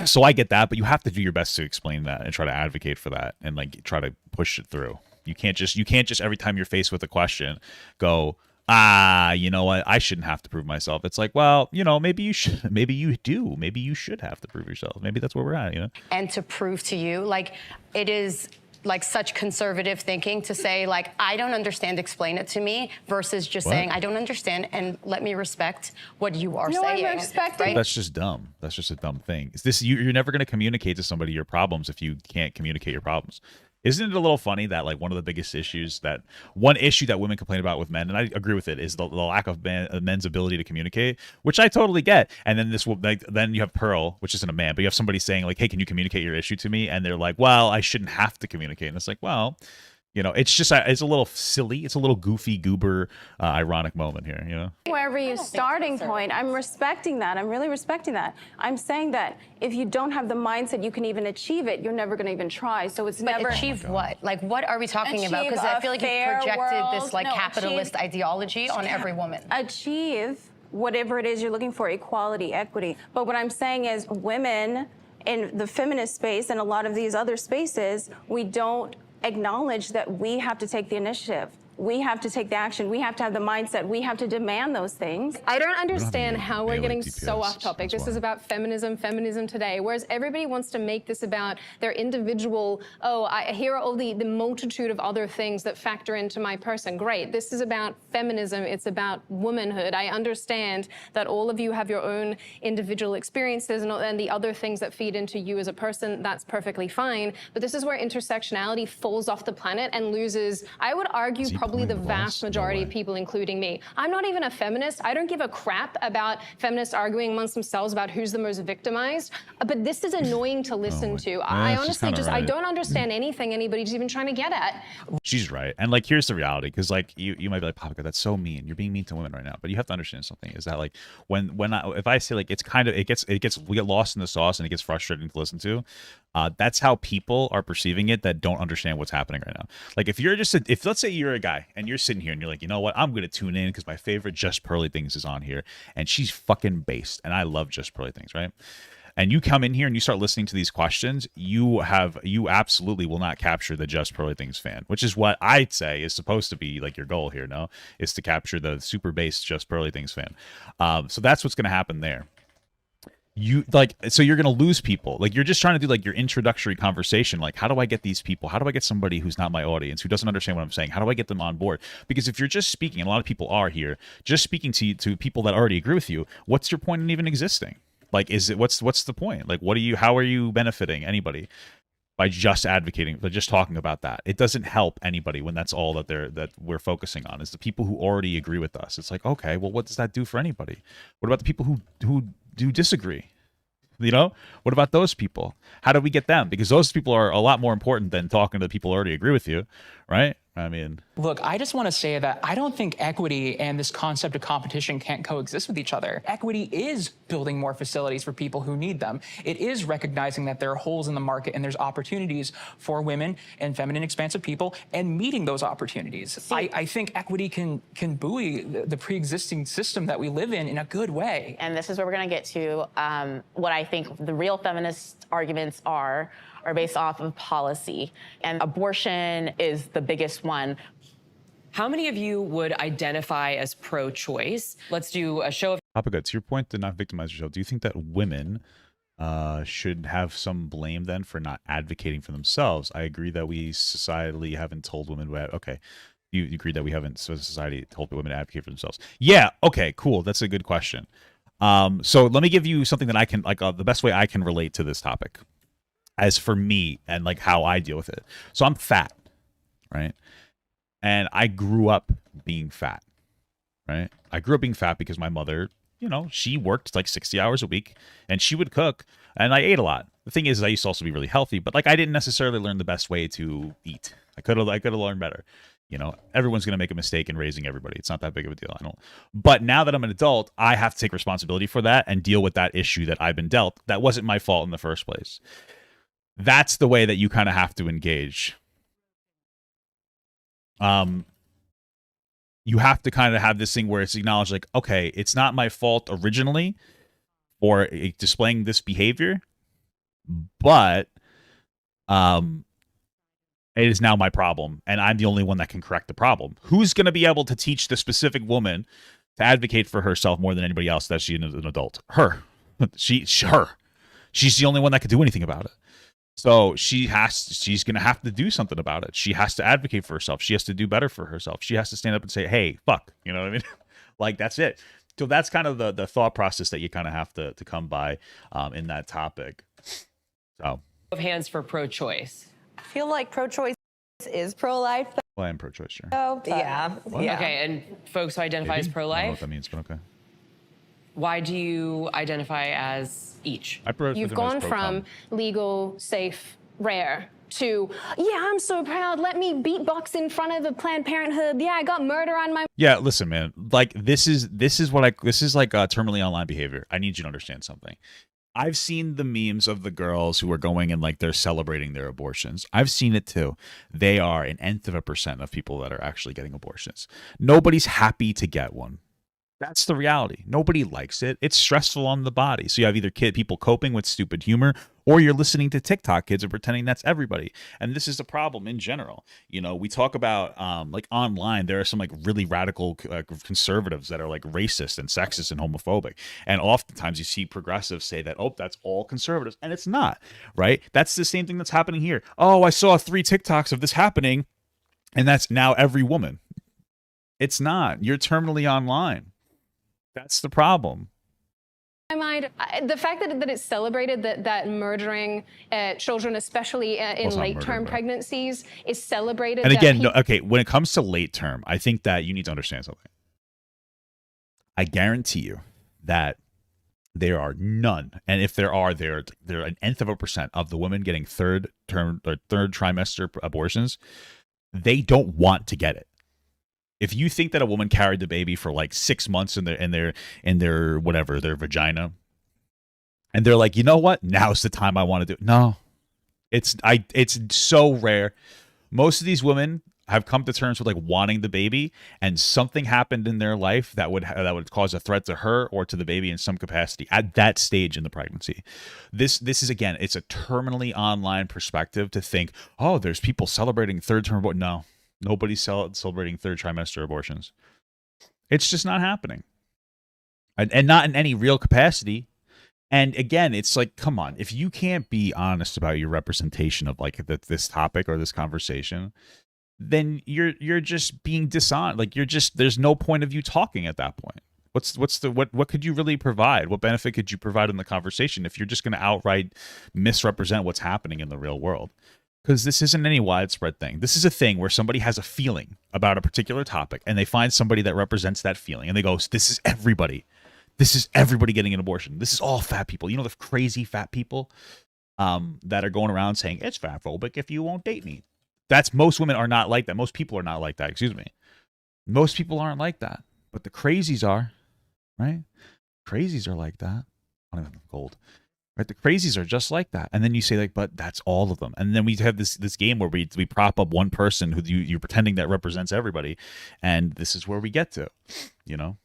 So I get that, but you have to do your best to explain that and try to advocate for that and like try to push it through. You can't just every time you're faced with a question go, you know what, I shouldn't have to prove myself. It's like, well, you know, maybe you should, maybe you do, maybe you should have to prove yourself. Maybe that's where we're at, you know. And to prove to you, like, it is like such conservative thinking to say like, I don't understand, explain it to me, versus just saying I don't understand and let me respect what you are saying. I'm respecting. Right? That's just dumb. That's just a dumb thing. Is this you're never going to communicate to somebody your problems if you can't communicate your problems. Isn't it a little funny that like one of the biggest issues one issue that women complain about with men, and I agree with it, is the lack of men's ability to communicate, which I totally get. And then then you have Pearl, which isn't a man, but you have somebody saying like, hey, can you communicate your issue to me? And they're like, well, I shouldn't have to communicate. And it's like, well, you know, it's just, it's a little silly. It's a little goofy, goober, ironic moment here, you know? Wherever your starting point, I'm respecting that. I'm really respecting that. I'm saying that if you don't have the mindset you can even achieve it, you're never going to even try. So it's never. Achieve what? Like, what are we talking about? Because I feel like you've projected this like capitalist ideology on every woman. Achieve whatever it is you're looking for, equality, equity. But what I'm saying is women in the feminist space and a lot of these other spaces, we don't acknowledge that we have to take the initiative. We have to take the action. We have to have the mindset. We have to demand those things. I don't understand how we're getting so off topic. This is about feminism today, whereas everybody wants to make this about their individual, here are all the multitude of other things that factor into my person. Great. This is about feminism. It's about womanhood. I understand that all of you have your own individual experiences and the other things that feed into you as a person. That's perfectly fine. But this is where intersectionality falls off the planet and loses, I would argue, probably the vast majority of people, including me. I'm not even a feminist. I don't give a crap about feminists arguing amongst themselves about who's the most victimized. But this is annoying to listen to. I honestly just, I don't understand anything anybody's even trying to get at. She's right. And like, here's the reality. Because like, you might be like, Papa, that's so mean. You're being mean to women right now. But you have to understand something is that like, if I say like, it's kind of, we get lost in the sauce and it gets frustrating to listen to. That's how people are perceiving it that don't understand what's happening right now. Like if you're just, if let's say you're a guy and you're sitting here and you're like, you know what, I'm going to tune in because my favorite Just Pearly Things is on here and she's fucking based and I love Just Pearly Things, right? And you come in here and you start listening to these questions, you absolutely will not capture the Just Pearly Things fan, which is what I'd say is supposed to be like your goal here, no? Is to capture the super based Just Pearly Things fan. So that's what's going to happen there. So you're going to lose people. Like you're just trying to do like your introductory conversation. Like, how do I get these people? How do I get somebody who's not my audience, who doesn't understand what I'm saying? How do I get them on board? Because if you're just speaking, and a lot of people are here, just speaking to people that already agree with you, what's your point in even existing? Like, what's the point? Like, how are you benefiting anybody by just advocating, by just talking about that? It doesn't help anybody when that's all that we're focusing on is the people who already agree with us. It's like, okay, well, what does that do for anybody? What about the people who do disagree? You know, what about those people? How do we get them? Because those people are a lot more important than talking to the people who already agree with you, right? I mean, look, I just want to say that I don't think equity and this concept of competition can't coexist with each other. Equity is building more facilities for people who need them. It is recognizing that there are holes in the market and there's opportunities for women and feminine, expansive people and meeting those opportunities. I think equity can buoy the pre-existing system that we live in a good way. And this is where we're going to get to what I think the real feminist arguments are based off of policy. And abortion is the biggest one. How many of you would identify as pro-choice? Let's do a show of... Papa, to your point to not victimize yourself, do you think that women should have some blame then for not advocating for themselves? I agree that we societally haven't told women... Okay, you agree that we haven't, so society told women to advocate for themselves. Yeah, okay, cool. That's a good question. So let me give you something that I can, like the best way I can relate to this topic. As for me and like how I deal with it. So I'm fat, right? And I grew up being fat, right? I grew up being fat because my mother, you know, she worked like 60 hours a week and she would cook and I ate a lot. The thing is I used to also be really healthy, but like I didn't necessarily learn the best way to eat. I could have learned better. You know, everyone's going to make a mistake in raising everybody. It's not that big of a deal. I don't. But now that I'm an adult, I have to take responsibility for that and deal with that issue that I've been dealt. That wasn't my fault in the first place. That's the way that you kind of have to engage. You have to kind of have this thing where it's acknowledged like, okay, it's not my fault originally for displaying this behavior, but it is now my problem, and I'm the only one that can correct the problem. Who's going to be able to teach the specific woman to advocate for herself more than anybody else that she's an adult? Her. She's the only one that could do anything about it. So she's going to have to do something about it. She has to advocate for herself. She has to do better for herself. She has to stand up and say, hey, fuck. You know what I mean? Like, that's it. So that's kind of the thought process that you kind of have to come by in that topic. So. Of hands for pro-choice. I feel like pro-choice is pro-life. Well, I am pro-choice, sure. Yeah. Okay, and folks who identify as pro-life? I don't know what that means, but okay. Why do you identify as each? You've gone from legal, safe, rare to, yeah, I'm so proud. Let me beatbox in front of the Planned Parenthood. Yeah, I got murder on my... Yeah, listen, man. Like, this is like terminally online behavior. I need you to understand something. I've seen the memes of the girls who are going and like they're celebrating their abortions. I've seen it too. They are an nth of a % of people that are actually getting abortions. Nobody's happy to get one. That's the reality. Nobody likes it. It's stressful on the body. So you have either people coping with stupid humor, or you're listening to TikTok kids and pretending that's everybody. And this is a problem in general. You know, we talk about like online, there are some like really radical conservatives that are like racist and sexist and homophobic. And oftentimes you see progressives say that, oh, that's all conservatives. And it's not, right? That's the same thing that's happening here. Oh, I saw 3 TikToks of this happening, and that's now every woman. It's not. You're terminally online. That's the problem. my mind, the fact that it's celebrated that murdering children, especially in late-term pregnancies, is celebrated. And again, okay, when it comes to late term, I think that you need to understand something. I guarantee you that there are none, and if there are, they're an nth of a percent of the women getting third trimester abortions. They don't want to get it. If you think that a woman carried the baby for like 6 months in their whatever, their vagina, and they're like, you know what, now's the time I want to do it. No, it's so rare. Most of these women have come to terms with like wanting the baby, and something happened in their life that would cause a threat to her or to the baby in some capacity at that stage in the pregnancy. This is, again, it's a terminally online perspective to think, oh, there's people celebrating third term abortion. No, nobody's celebrating third trimester abortions. It's just not happening, and not in any real capacity. And again, it's like, come on, if you can't be honest about your representation of like this topic or this conversation, then you're just being dishonest. Like there's no point of you talking at that point. What could you really provide? What benefit could you provide in the conversation if you're just going to outright misrepresent what's happening in the real world? Because this isn't any widespread thing. This is a thing where somebody has a feeling about a particular topic, and they find somebody that represents that feeling, and they go, this is everybody. This is everybody getting an abortion. This is all fat people. You know, the crazy fat people that are going around saying, it's fatphobic if you won't date me. Most women are not like that. Most people are not like that. Excuse me. Most people aren't like that. But the crazies are, right? Crazies are like that. I don't even have gold. Right? The crazies are just like that. And then you say, like, but that's all of them. And then we have this game where we prop up one person who you're pretending that represents everybody. And this is where we get to, you know?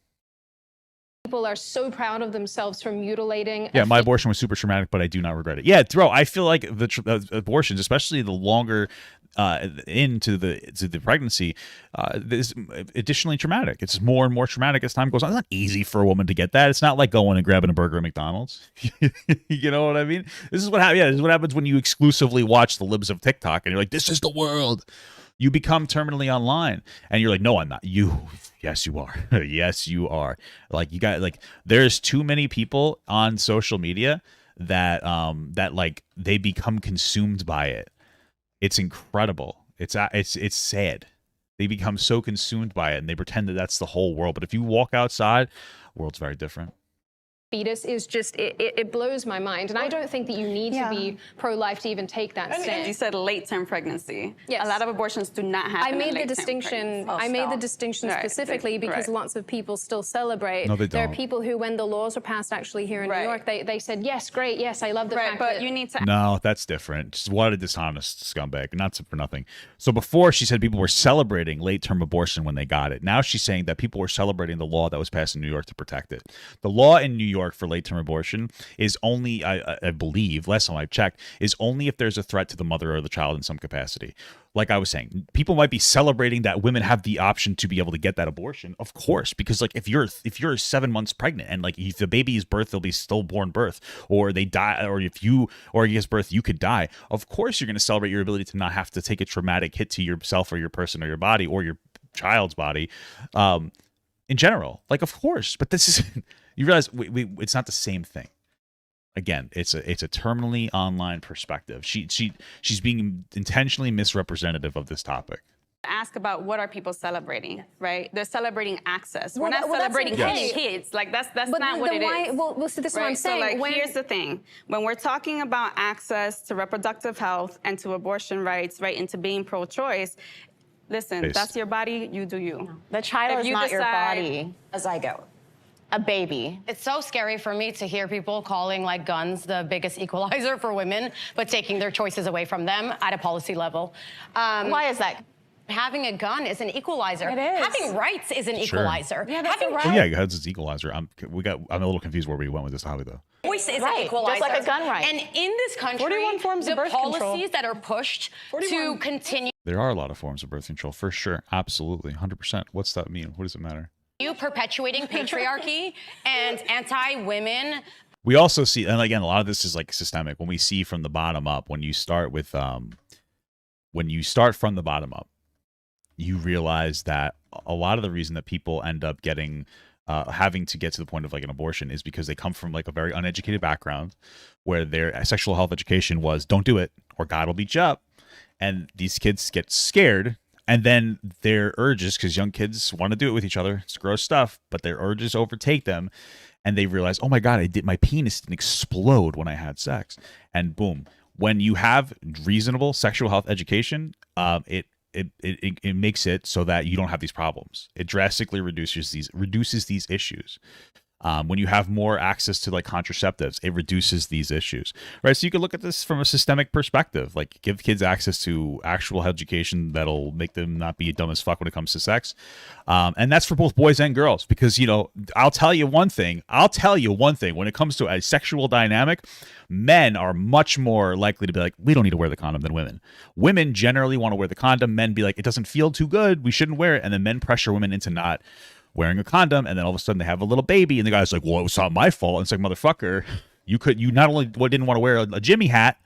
People are so proud of themselves for mutilating. Yeah, my abortion was super traumatic, but I do not regret it. Yeah, bro, I feel like the abortions, especially the longer into the pregnancy, is additionally traumatic. It's more and more traumatic as time goes on. It's not easy for a woman to get that. It's not like going and grabbing a burger at McDonald's. You know what I mean? This is what happens. Yeah, this is what happens when you exclusively watch the libs of TikTok and you're like, this is the world. You become terminally online, and you're like, no, I'm not. Yes, you are. Yes, you are. Like, you got, like, there's too many people on social media that like they become consumed by it. It's incredible. It's sad. They become so consumed by it, and they pretend that that's the whole world. But if you walk outside, the world's very different. Fetus is just, it blows my mind. And I don't think that you need to be pro-life to even take that stance. You said late-term pregnancy. Yes. A lot of abortions do not happen. I made the distinction specifically because lots of people still celebrate. No, they don't. There are people who, when the laws were passed actually here in New York, they said, yes, great, yes, I love the fact but that... you need to... No, that's different. Just what a dishonest scumbag. Not for nothing. So before, she said people were celebrating late-term abortion when they got it. Now she's saying that people were celebrating the law that was passed in New York to protect it. The law in New York for late-term abortion is only, I believe, last time I checked, is only if there's a threat to the mother or the child in some capacity. Like I was saying, people might be celebrating that women have the option to be able to get that abortion, of course, because like if you're 7 months pregnant and like if the baby is birth, they'll be stillborn birth, or they die, or if you gives birth, you could die. Of course, you're going to celebrate your ability to not have to take a traumatic hit to yourself or your person or your body or your child's body, in general. Like, of course, but this is you realize it's not the same thing. Again, it's a terminally online perspective. She's being intentionally misrepresentative of this topic. Ask about what are people celebrating, right? They're celebrating access. We're not celebrating kids. Like that's not what it is. Well, so this is what I'm saying. So like, here's the thing: when we're talking about access to reproductive health and to abortion rights, right, and to being pro-choice, listen, that's your body. You do you. The child is not your body. As I go. A baby. It's so scary for me to hear people calling like guns the biggest equalizer for women, but taking their choices away from them at a policy level. Why is that? Having a gun is an equalizer. It is. Having rights is an equalizer. Yeah, that's Having right. Well, yeah, guns is equalizer. I'm a little confused where we went with this topic though. Voice is an equalizer. Just like a gun right. And in this country, 41 forms of the birth control. policies that are pushed to continue. There are a lot of forms of birth control, for sure. Absolutely, 100%. What's that mean? What does it matter? You perpetuating patriarchy and anti-women. We also see, and again, a lot of this is like systemic. When we see from the bottom up, when you start from the bottom up, you realize that a lot of the reason that people end up getting having to get to the point of like an abortion is because they come from like a very uneducated background where their sexual health education was don't do it or God will beat you up. And these kids get scared, and then their urges, because young kids want to do it with each other, it's gross stuff, but their urges overtake them, and they realize, oh my God, my penis didn't explode when I had sex. And boom, when you have reasonable sexual health education, it makes it so that you don't have these problems. It drastically reduces these issues. When you have more access to like contraceptives, it reduces these issues, right? So you can look at this from a systemic perspective, like give kids access to actual education that'll make them not be dumb as fuck when it comes to sex. And that's for both boys and girls, because, you know, I'll tell you one thing, when it comes to a sexual dynamic, men are much more likely to be like, we don't need to wear the condom than women. Women generally want to wear the condom. Men be like, it doesn't feel too good, we shouldn't wear it. And then men pressure women into not wearing a condom, and then all of a sudden they have a little baby, and the guy's like, well, it was not my fault. And it's like, motherfucker, you not only didn't want to wear a Jimmy hat,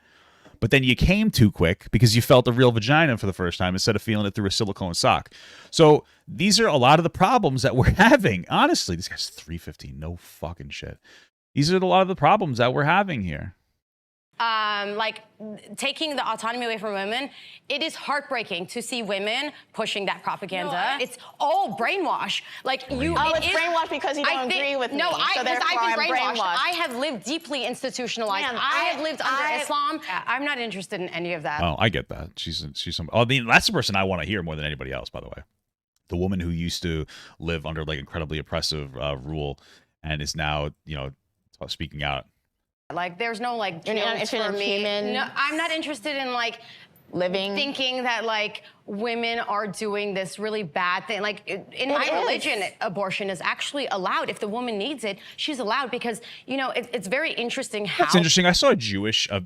but then you came too quick because you felt a real vagina for the first time instead of feeling it through a silicone sock. So these are a lot of the problems that we're having. Honestly, this guy's 350, no fucking shit. These are a lot of the problems that we're having here. Like taking the autonomy away from women, it is heartbreaking to see women pushing that propaganda. No, it's all brainwash. Like you, it's brainwash because you don't agree with me. No, so therefore I've been brainwashed. I have lived deeply institutionalized. Man, I have lived under Islam. I'm not interested in any of that. Oh, I get that. She's some. I mean, that's the person I want to hear more than anybody else. By the way, the woman who used to live under like incredibly oppressive rule and is now, you know, speaking out. Like, there's no like jokes for me. No, I'm not interested in like thinking that like women are doing this really bad thing. Like in my religion, abortion is actually allowed. If the woman needs it, she's allowed, because, you know, it's very interesting how. That's interesting. I saw a Jewish, a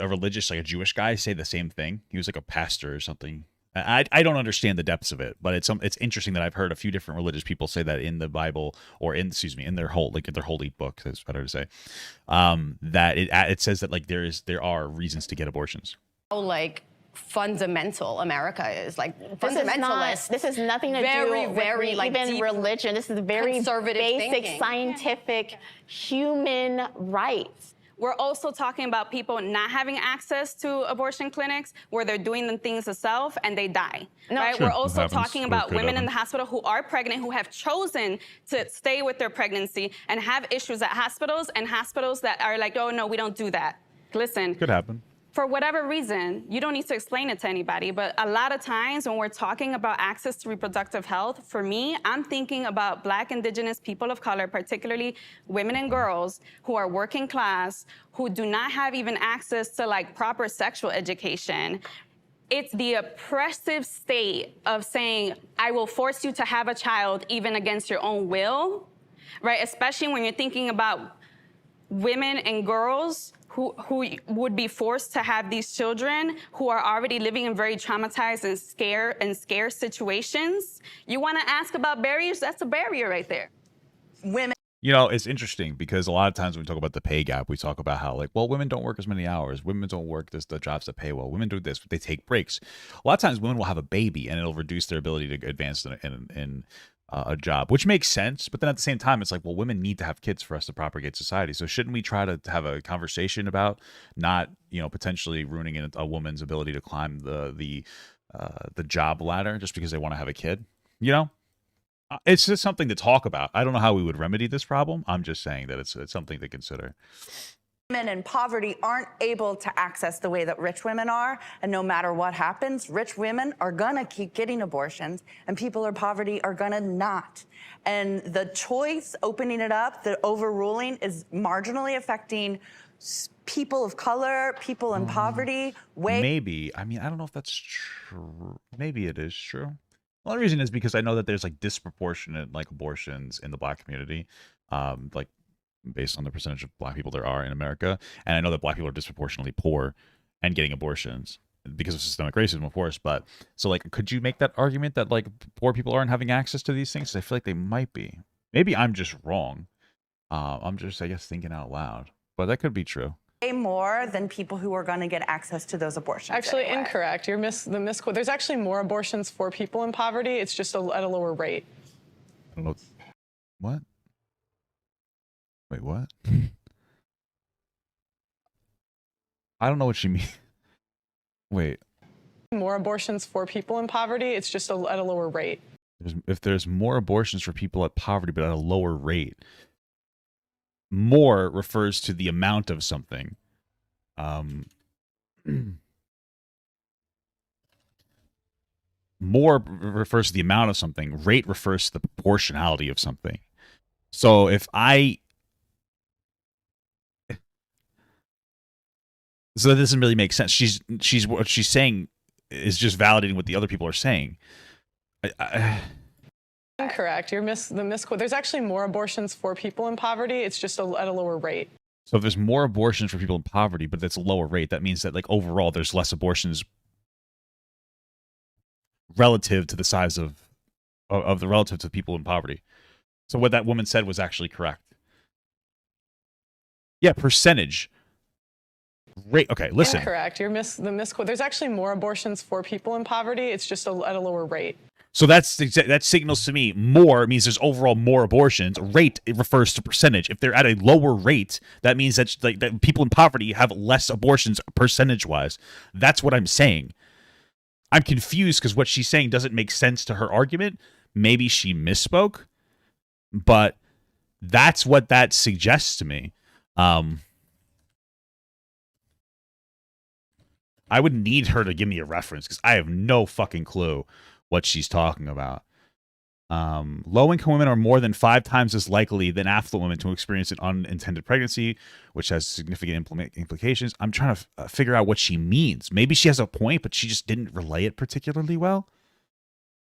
religious, like a Jewish guy say the same thing. He was like a pastor or something. I don't understand the depths of it, but it's interesting that I've heard a few different religious people say that in the Bible, or in their holy book, that's better to say, that it says that like there are reasons to get abortions. Like fundamental America is, like fundamentalist. This is nothing to do with like even religion. This is very basic, thinking. Scientific, human rights. We're also talking about people not having access to abortion clinics where they're doing the things themselves and they die, right? Sure. We're also talking about women in the hospital who are pregnant, who have chosen to stay with their pregnancy and have issues at hospitals, and hospitals that are like, oh, no, we don't do that. Listen. Could happen. For whatever reason, you don't need to explain it to anybody, but a lot of times when we're talking about access to reproductive health, for me, I'm thinking about Black, Indigenous, people of color, particularly women and girls who are working class, who do not have even access to like proper sexual education. It's the oppressive state of saying, I will force you to have a child even against your own will, right? Especially when you're thinking about women and girls who would be forced to have these children, who are already living in very traumatized and scarce situations. You want to ask about barriers? That's a barrier right there. Women. You know, it's interesting because a lot of times when we talk about the pay gap, we talk about how like, well, women don't work as many hours. Women don't work the jobs that pay well. Women do this, they take breaks. A lot of times women will have a baby and it'll reduce their ability to advance in a job, which makes sense. But then at the same time, it's like, well, women need to have kids for us to propagate society. So shouldn't we try to have a conversation about not, you know, potentially ruining a woman's ability to climb the job ladder just because they want to have a kid? You know, it's just something to talk about. I don't know how we would remedy this problem. I'm just saying that it's something to consider. Women in poverty aren't able to access the way that rich women are, and no matter what happens, rich women are gonna keep getting abortions, and people in poverty are gonna not. And the choice, opening it up, the overruling, is marginally affecting people of color, people in poverty. Maybe. I mean, I don't know if that's true. Maybe it is true. The only reason is because I know that there's like disproportionate like abortions in the Black community, like based on the percentage of Black people there are in America. And I know that Black people are disproportionately poor and getting abortions because of systemic racism, of course. But so like, could you make that argument that like poor people aren't having access to these things? I feel like they might be. Maybe I'm just wrong. I'm just, I guess, thinking out loud, but that could be true. More than people who are going to get access to those abortions. Actually, incorrect. You're the misquote. There's actually more abortions for people in poverty. It's just at a lower rate. I don't know. What? Wait, what? I don't know what she means. Wait. More abortions for people in poverty, it's just at a lower rate. If there's more abortions for people at poverty, but at a lower rate, more refers to the amount of something. More refers to the amount of something. Rate refers to the proportionality of something. So if so that doesn't really make sense. She's what she's saying is just validating what the other people are saying. Incorrect. You're the misquote. There's actually more abortions for people in poverty. It's just at a lower rate. So if there's more abortions for people in poverty, but that's a lower rate, that means that like overall there's less abortions relative to the size of the relative to people in poverty. So what that woman said was actually correct. Yeah, percentage. Rate. Okay, listen. Incorrect. You're the misquote. There's actually more abortions for people in poverty. It's just at a lower rate. So that signals to me more means there's overall more abortions. Rate, it refers to percentage. If they're at a lower rate, that means that people in poverty have less abortions percentage-wise. That's what I'm saying. I'm confused because what she's saying doesn't make sense to her argument. Maybe she misspoke, but that's what that suggests to me. I would need her to give me a reference because I have no fucking clue what she's talking about. Low-income women are more than 5 times as likely than affluent women to experience an unintended pregnancy, which has significant implications. I'm trying to figure out what she means. Maybe she has a point, but she just didn't relay it particularly well.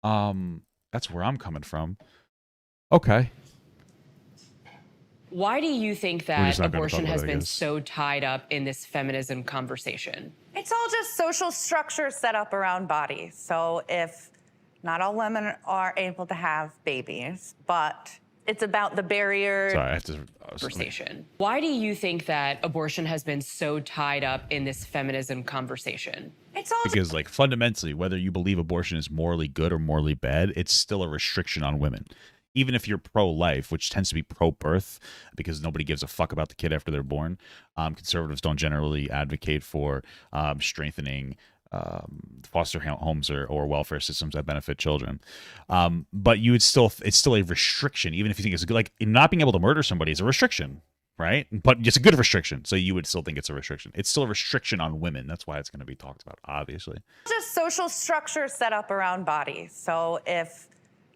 That's where I'm coming from. Okay. Why do you think that abortion has been so tied up in this feminism conversation? It's all just social structure set up around bodies. So if not all women are able to have babies, but it's about the barrier. Sorry, I have to. Conversation. Why do you think that abortion has been so tied up in this feminism conversation? It's all because, like, fundamentally, whether you believe abortion is morally good or morally bad, it's still a restriction on women. Even if you're pro-life, which tends to be pro-birth, because nobody gives a fuck about the kid after they're born, conservatives don't generally advocate for strengthening foster homes or welfare systems that benefit children. But you would it's still a restriction, even if you think it's good. Like, not being able to murder somebody is a restriction, right? But it's a good restriction, so you would still think it's a restriction. It's still a restriction on women. That's why it's going to be talked about, obviously. Just social structure set up around bodies. So if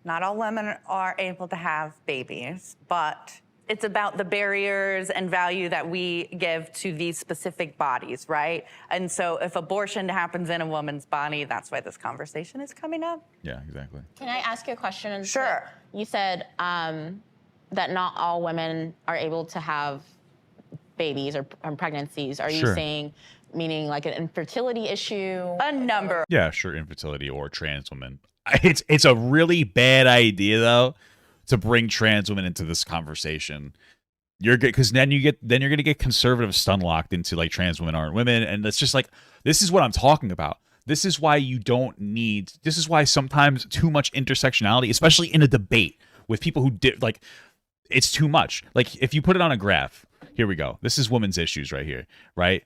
not all women are able to have babies, but it's about the barriers and value that we give to these specific bodies, right? And so if abortion happens in a woman's body, that's why this conversation is coming up. Yeah, exactly. Can I ask you a question? Sure. You said that not all women are able to have babies or pregnancies. Are you saying, meaning like an infertility issue? A number. Yeah, sure, infertility or trans women. It's a really bad idea though to bring trans women into this conversation. You're good because then you're gonna get conservative stun locked into like trans women aren't women, and that's just like, this is what I'm talking about. This is why you don't need. This is why sometimes too much intersectionality, especially in a debate with people who did like, it's too much. Like if you put it on a graph, here we go. This is women's issues right here, right?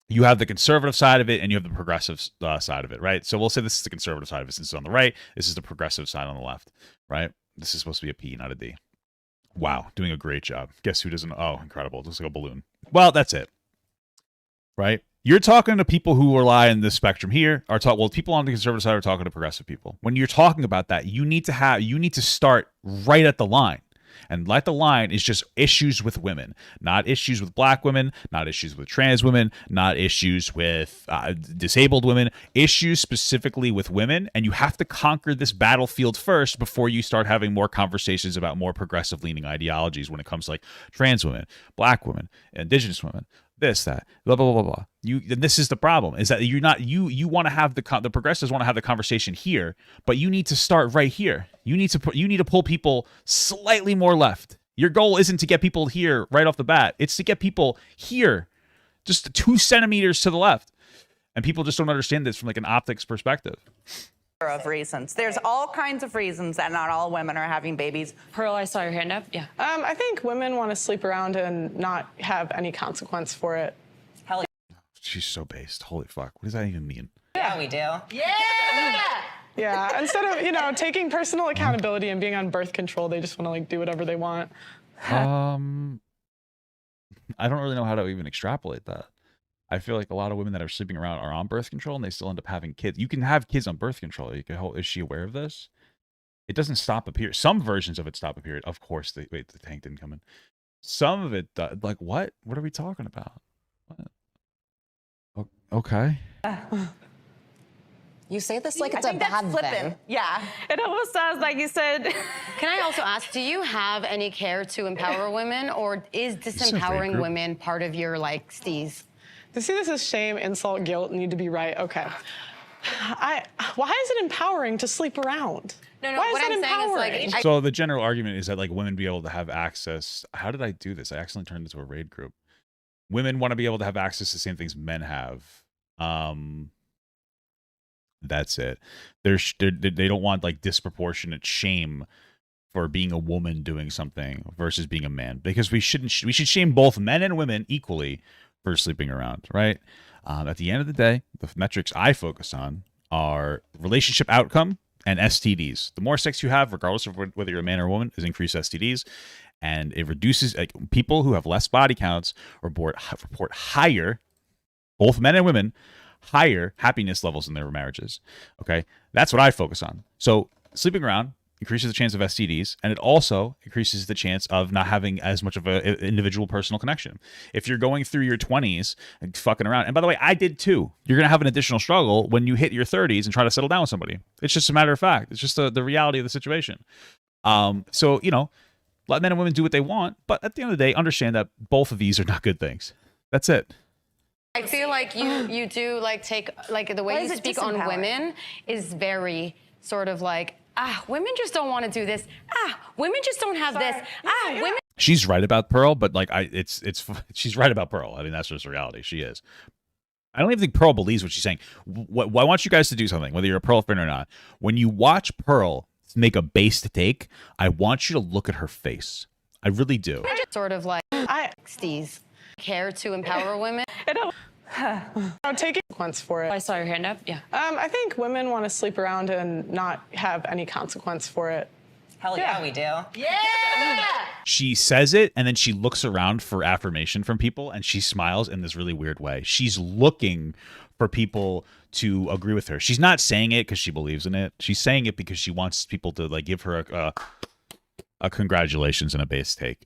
You have the conservative side of it and you have the progressive side of it, right? So we'll say this is the conservative side of it since it's on the right. This is the progressive side on the left, right? This is supposed to be a P, not a D. Wow, doing a great job. Guess who doesn't? Oh, incredible. It looks like a balloon. Well, that's it, right? You're talking to people who lie in this spectrum here. People on the conservative side are talking to progressive people. When you're talking about that, you need to start right at the line. And like the line is just issues with women, not issues with black women, not issues with trans women, not issues with disabled women, issues specifically with women. And you have to conquer this battlefield first before you start having more conversations about more progressive leaning ideologies when it comes to like trans women, black women, indigenous women, this, that, blah, blah, blah, blah. And this is the problem, is that you want to have the progressives want to have the conversation here, but you need to start right here. You need to pull people slightly more left. Your goal isn't to get people here right off the bat. It's to get people here, just 2 centimeters to the left. And people just don't understand this from like an optics perspective. of reasons. There's all kinds of reasons that not all women are having babies. Pearl, I saw your hand up. Yeah. I think women want to sleep around and not have any consequence for it. Hell yeah. She's so based. Holy fuck. What does that even mean? Yeah, we do. Yeah! Yeah, instead of, you know, taking personal accountability and being on birth control, they just want to, like, do whatever they want. I don't really know how to even extrapolate that. I feel like a lot of women that are sleeping around are on birth control and they still end up having kids. You can have kids on birth control. You can is she aware of this? It doesn't stop a period. Some versions of it stop a period. Of course, wait, the tank didn't come in. Some of it, like, what? What are we talking about? What? Okay. You say this like it's a bad thing. Yeah. It almost sounds like you said. Can I also ask, do you have any care to empower women, or is disempowering women part of your, like, steez? To see this as shame, insult, guilt, need to be right. Okay. Why is it empowering to sleep around? No, why what is I'm empowering? saying is, like, So the general argument is that, like, women be able to have access. How did I do this? I accidentally turned into a raid group. Women want to be able to have access to the same things men have. That's it. They don't want, like, disproportionate shame for being a woman doing something versus being a man, because we should shame both men and women equally for sleeping around, right? At the end of the day, the metrics I focus on are relationship outcome and STDs. The more sex you have, regardless of whether you're a man or a woman, is increased STDs, and it reduces, like, people who have less body counts report higher, both men and women, higher happiness levels in their marriages. Okay, that's what I focus on. So sleeping around increases the chance of STDs, and it also increases the chance of not having as much of an individual personal connection. If you're going through your 20s and fucking around, and by the way, I did too, you're going to have an additional struggle when you hit your 30s and try to settle down with somebody. It's just a matter of fact. It's just the reality of the situation. So, you know, let men and women do what they want, but at the end of the day, understand that both of these are not good things. That's it. I feel like you do, like, take, like, the way you speak on women is very sort of like, women just don't want to do this. Women just don't have this. Women. She's right about Pearl, but, like, she's right about Pearl. I mean, that's just reality. She is. I don't even think Pearl believes what she's saying. I want you guys to do something, whether you're a Pearl fan or not. When you watch Pearl make a based take, I want you to look at her face. I really do. Sort of like, steez. Care to empower women. Taking consequence for it. I saw your hand up. Yeah. I think women want to sleep around and not have any consequence for it. Hell yeah, we do. Yeah. She says it, and then she looks around for affirmation from people, and she smiles in this really weird way. She's looking for people to agree with her. She's not saying it because she believes in it. She's saying it because she wants people to, like, give her a congratulations and a base take.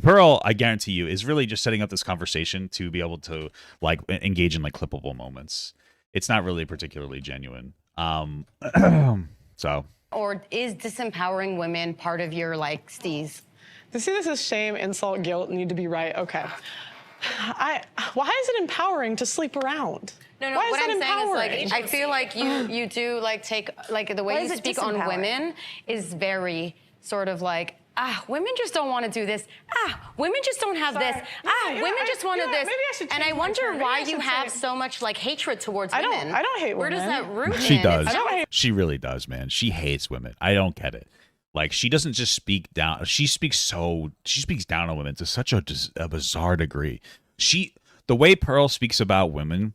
Pearl, I guarantee you, is really just setting up this conversation to be able to, like, engage in, like, clippable moments. It's not really particularly genuine. So. Or is disempowering women part of your, like, steez? To see this as shame, insult, guilt, need to be right. Okay. Why is it empowering to sleep around? No, why what is I'm saying empowering? is, like, I feel like you do, like, take, like, the way you speak on women is very sort of like, women just don't want to do this. Women just don't have this. Women just want this. Maybe I should and I wonder why you have so much, like, hatred towards women. I don't hate women. Where does that root in? She does. She really does, man. She hates women. I don't get it. Like, she doesn't just speak down. She speaks down on women to such a bizarre degree. The way Pearl speaks about women,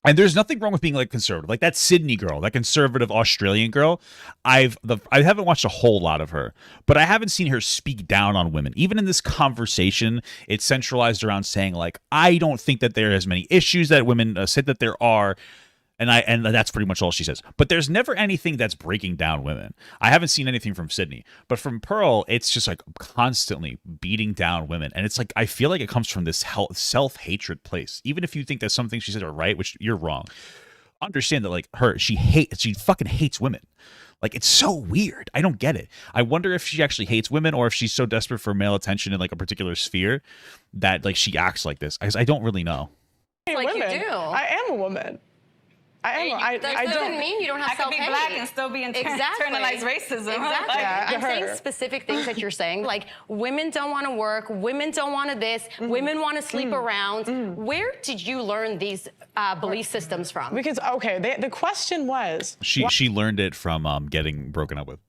and there's nothing wrong with being, like, conservative. Like that Sydney girl, that conservative Australian girl. I haven't watched a whole lot of her, but I haven't seen her speak down on women. Even in this conversation, it's centralized around saying, like, I don't think that there are as many issues that women said that there are. And that's pretty much all she says. But there's never anything that's breaking down women. I haven't seen anything from Sydney. But from Pearl, it's just, like, constantly beating down women. And it's like, I feel like it comes from this self-hatred place. Even if you think that some things she said are right, which you're wrong, understand that, like, she fucking hates women. Like, it's so weird. I don't get it. I wonder if she actually hates women, or if she's so desperate for male attention in, like, a particular sphere that, like, she acts like this. I don't really know. Like, you do. I am a woman. That doesn't mean you don't have self-hate. I could be black and still be internalized racism. Exactly. Yeah, I'm saying specific things that you're saying, like women don't want to work, women don't want to this, women want to sleep around. Where did you learn these belief systems from? Because, okay, the question was... She learned it from getting broken up with.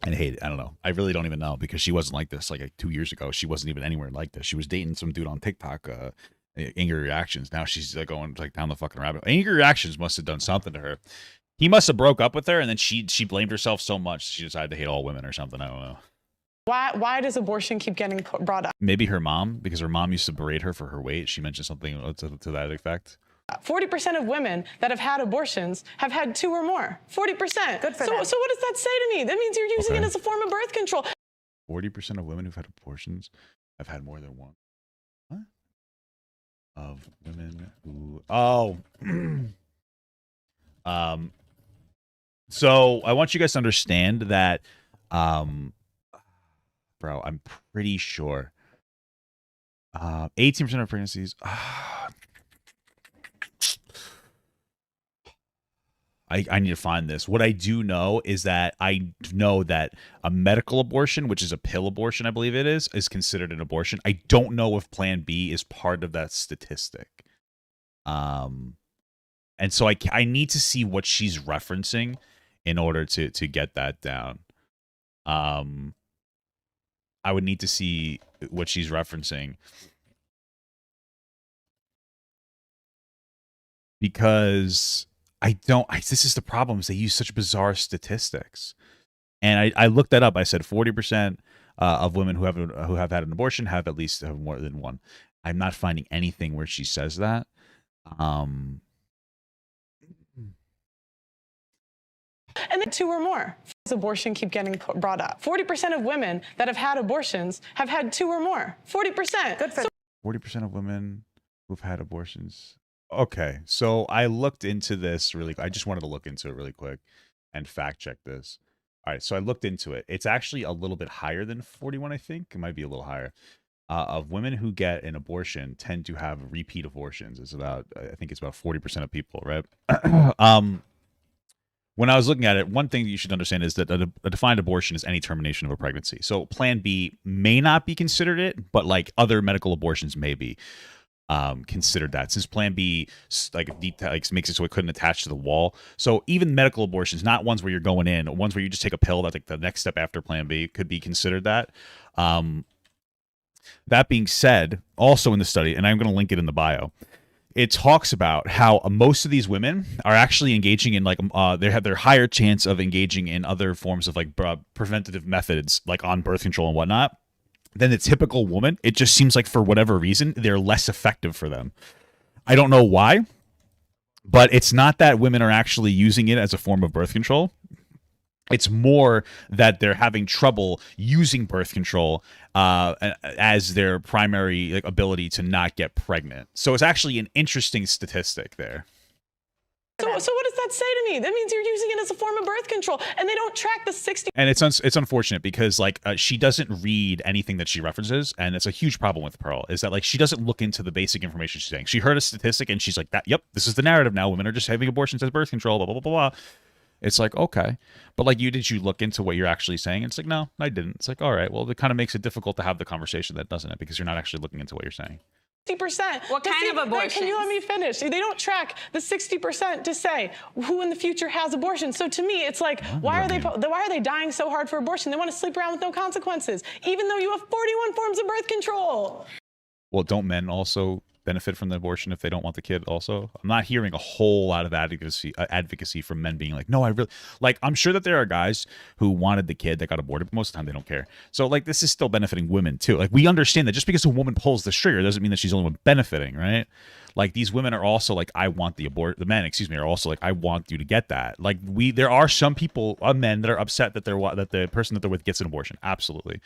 And hate it. I don't know. I really don't even know, because she wasn't like this like 2 years ago. She wasn't even anywhere like this. She was dating some dude on TikTok, Angry Reactions. Now she's like going like down the fucking rabbit. Angry Reactions must have done something to her. He must have broke up with her, and then she blamed herself so much she decided to hate all women or something. I don't know. Why does abortion keep getting brought up? Maybe her mom, because her mom used to berate her for her weight. She mentioned something to that effect. 40% of women that have had abortions have had 2 or more. 40%. Good for them. So what does that say to me? That means you're using it as a form of birth control. 40% of women who've had abortions have had more than one. What? Of women who... Oh. So I want you guys to understand that, bro, I'm pretty sure 18% of pregnancies... I need to find this. What I do know is that I know that a medical abortion, which is a pill abortion, I believe it is considered an abortion. I don't know if Plan B is part of that statistic. And so I need to see what she's referencing in order to get that down. I would need to see what she's referencing. Because... this is the problem, is they use such bizarre statistics. And I looked that up. I said 40% of women who have had an abortion have at least more than one. I'm not finding anything where she says that. And then 2 or more. Does abortion keep getting brought up? 40% of women that have had abortions have had 2 or more. 40%. Good for 40% of women who've had abortions... Okay, so I looked into this I just wanted to look into it really quick and fact check this. All right, so I looked into it. It's actually a little bit higher than 41, I think. It might be a little higher. Of women who get an abortion tend to have repeat abortions. I think it's about 40% of people, right? When I was looking at it, one thing you should understand is that a defined abortion is any termination of a pregnancy. So Plan B may not be considered it, but like other medical abortions may be. Considered that, since Plan B makes it so it couldn't attach to the wall. So even medical abortions, not ones where you're going in, ones where you just take a pill, that's like the next step after Plan B, could be considered that. That being said, also in the study, and I'm going to link it in the bio, it talks about how most of these women are actually engaging in they have their higher chance of engaging in other forms of preventative methods, like on birth control and whatnot, than the typical woman. It just seems like for whatever reason, they're less effective for them. I don't know why, but it's not that women are actually using it as a form of birth control. It's more that they're having trouble using birth control as their primary ability to not get pregnant. So it's actually an interesting statistic there. So what does that say to me? That means you're using it as a form of birth control, and they don't track the 60. And it's unfortunate because she doesn't read anything that she references, and it's a huge problem with Pearl, is that she doesn't look into the basic information she's saying. She heard a statistic and she's like, "That, yep, this is the narrative now. Women are just having abortions as birth control, blah blah blah blah." It's like, okay, but did you look into what you're actually saying? It's like, no, I didn't. It's like, all right, well, it kind of makes it difficult to have the conversation, that doesn't it? Because you're not actually looking into what you're saying. 60%. What kind of abortion? Can you let me finish? They don't track the 60% to say who in the future has abortion. So to me, it's like, why are they dying so hard for abortion? They want to sleep around with no consequences, even though you have 41 forms of birth control. Well, don't men also benefit from the abortion if they don't want the kid also? I'm not hearing a whole lot of advocacy from men being like, no, I really, I'm sure that there are guys who wanted the kid that got aborted, but most of the time they don't care. So this is still benefiting women too. We understand that just because a woman pulls the trigger doesn't mean that she's the only one benefiting, right? These women are also I want the men, are also I want you to get that. There are some people, men that are upset that the person that they're with gets an abortion. Absolutely.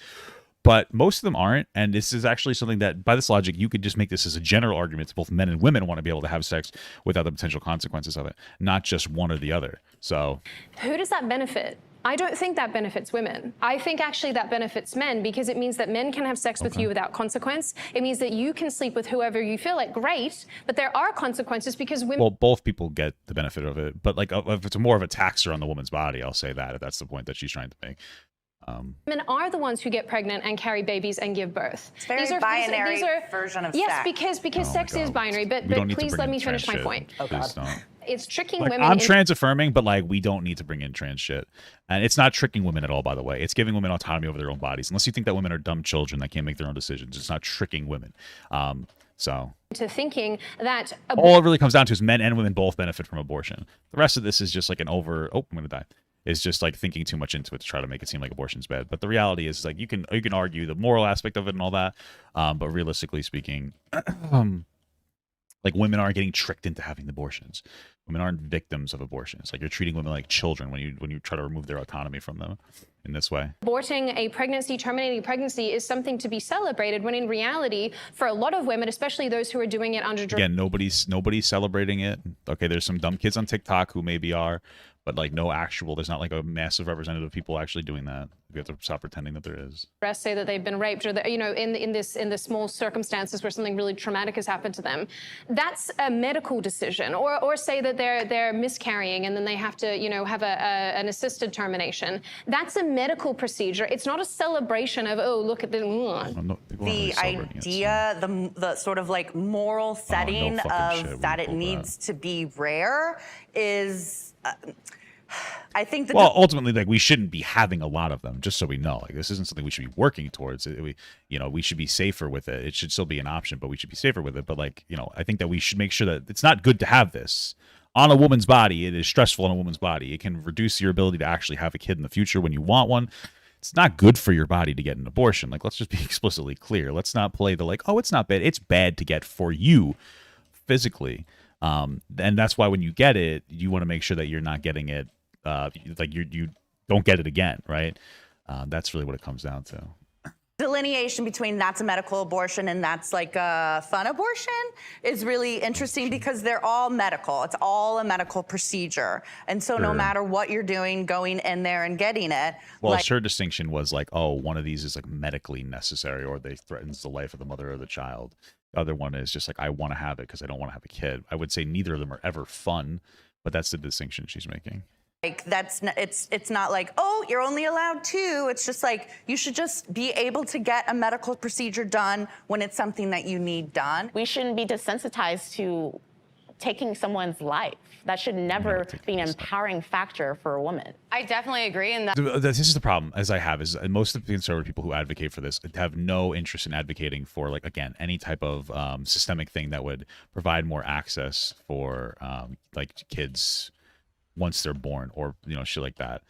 But most of them aren't, and this is actually something that, by this logic, you could just make this as a general argument that both men and women want to be able to have sex without the potential consequences of it, not just one or the other. So, who does that benefit? I don't think that benefits women. I think actually that benefits men because it means that men can have sex with you without consequence. It means that you can sleep with whoever you feel like, great, but there are consequences because women... Well, both people get the benefit of it, but like if it's more of a taxer on the woman's body, I'll say that, if that's the point that she's trying to make. Women are the ones who get pregnant and carry babies and give birth. It's very binary version of yes, sex. because sex is binary, but please let me finish my point. Please don't. It's tricking like, women. I'm trans affirming, but like we don't need to bring in trans shit. And it's not tricking women at all, by the way. It's giving women autonomy over their own bodies. Unless you think that women are dumb children that can't make their own decisions. It's not tricking women. So to thinking that all it really comes down to is men and women both benefit from abortion. The rest of this is just like an I'm gonna die. Is just like thinking too much into it to try to make it seem like abortion's bad. But the reality is like you can argue the moral aspect of it and all that. But realistically speaking, like women aren't getting tricked into having abortions. Women aren't victims of abortions. Like you're treating women like children when you try to remove their autonomy from them in this way. Aborting a pregnancy, terminating pregnancy is something to be celebrated when in reality, for a lot of women, especially those who are doing it under... Again, nobody's celebrating it. Okay, there's some dumb kids on TikTok who maybe are, but like there's not like a massive representative of people actually doing that. We have to stop pretending that there is. Rest say that they've been raped or that, in the small circumstances where something really traumatic has happened to them. That's a medical decision. Or say that they're miscarrying and then they have to, have an assisted termination. That's a medical procedure. It's not a celebration of, oh, look at the... The idea, the sort of like moral setting of that it needs to be rare is... I think that ultimately, like we shouldn't be having a lot of them. Just so we know, like this isn't something we should be working towards. We should be safer with it. It should still be an option, but we should be safer with it. But like, I think that we should make sure that it's not good to have this on a woman's body. It is stressful on a woman's body. It can reduce your ability to actually have a kid in the future when you want one. It's not good for your body to get an abortion. Like, let's just be explicitly clear. Let's not play the like, oh, it's not bad. It's bad to get for you physically. And that's why when you get it, you want to make sure that you're not getting it. Like you don't get it again, right? That's really what it comes down to. Delineation between that's a medical abortion and that's like a fun abortion is really interesting because they're all medical. It's all a medical procedure. And so no matter what you're doing, going in there and getting it. Well, her distinction was like, oh, one of these is like medically necessary or they threatens the life of the mother or the child. The other one is just like, I want to have it because I don't want to have a kid. I would say neither of them are ever fun, but that's the distinction she's making. Like it's not like, oh, you're only allowed two. It's just like you should just be able to get a medical procedure done when it's something that you need done. We shouldn't be desensitized to taking someone's life. That should never be an empowering factor for a woman. I definitely agree in that. This is the problem, as I have, is most of the conservative people who advocate for this have no interest in advocating for, like, again, any type of systemic thing that would provide more access for, like, kids once they're born or, shit like that.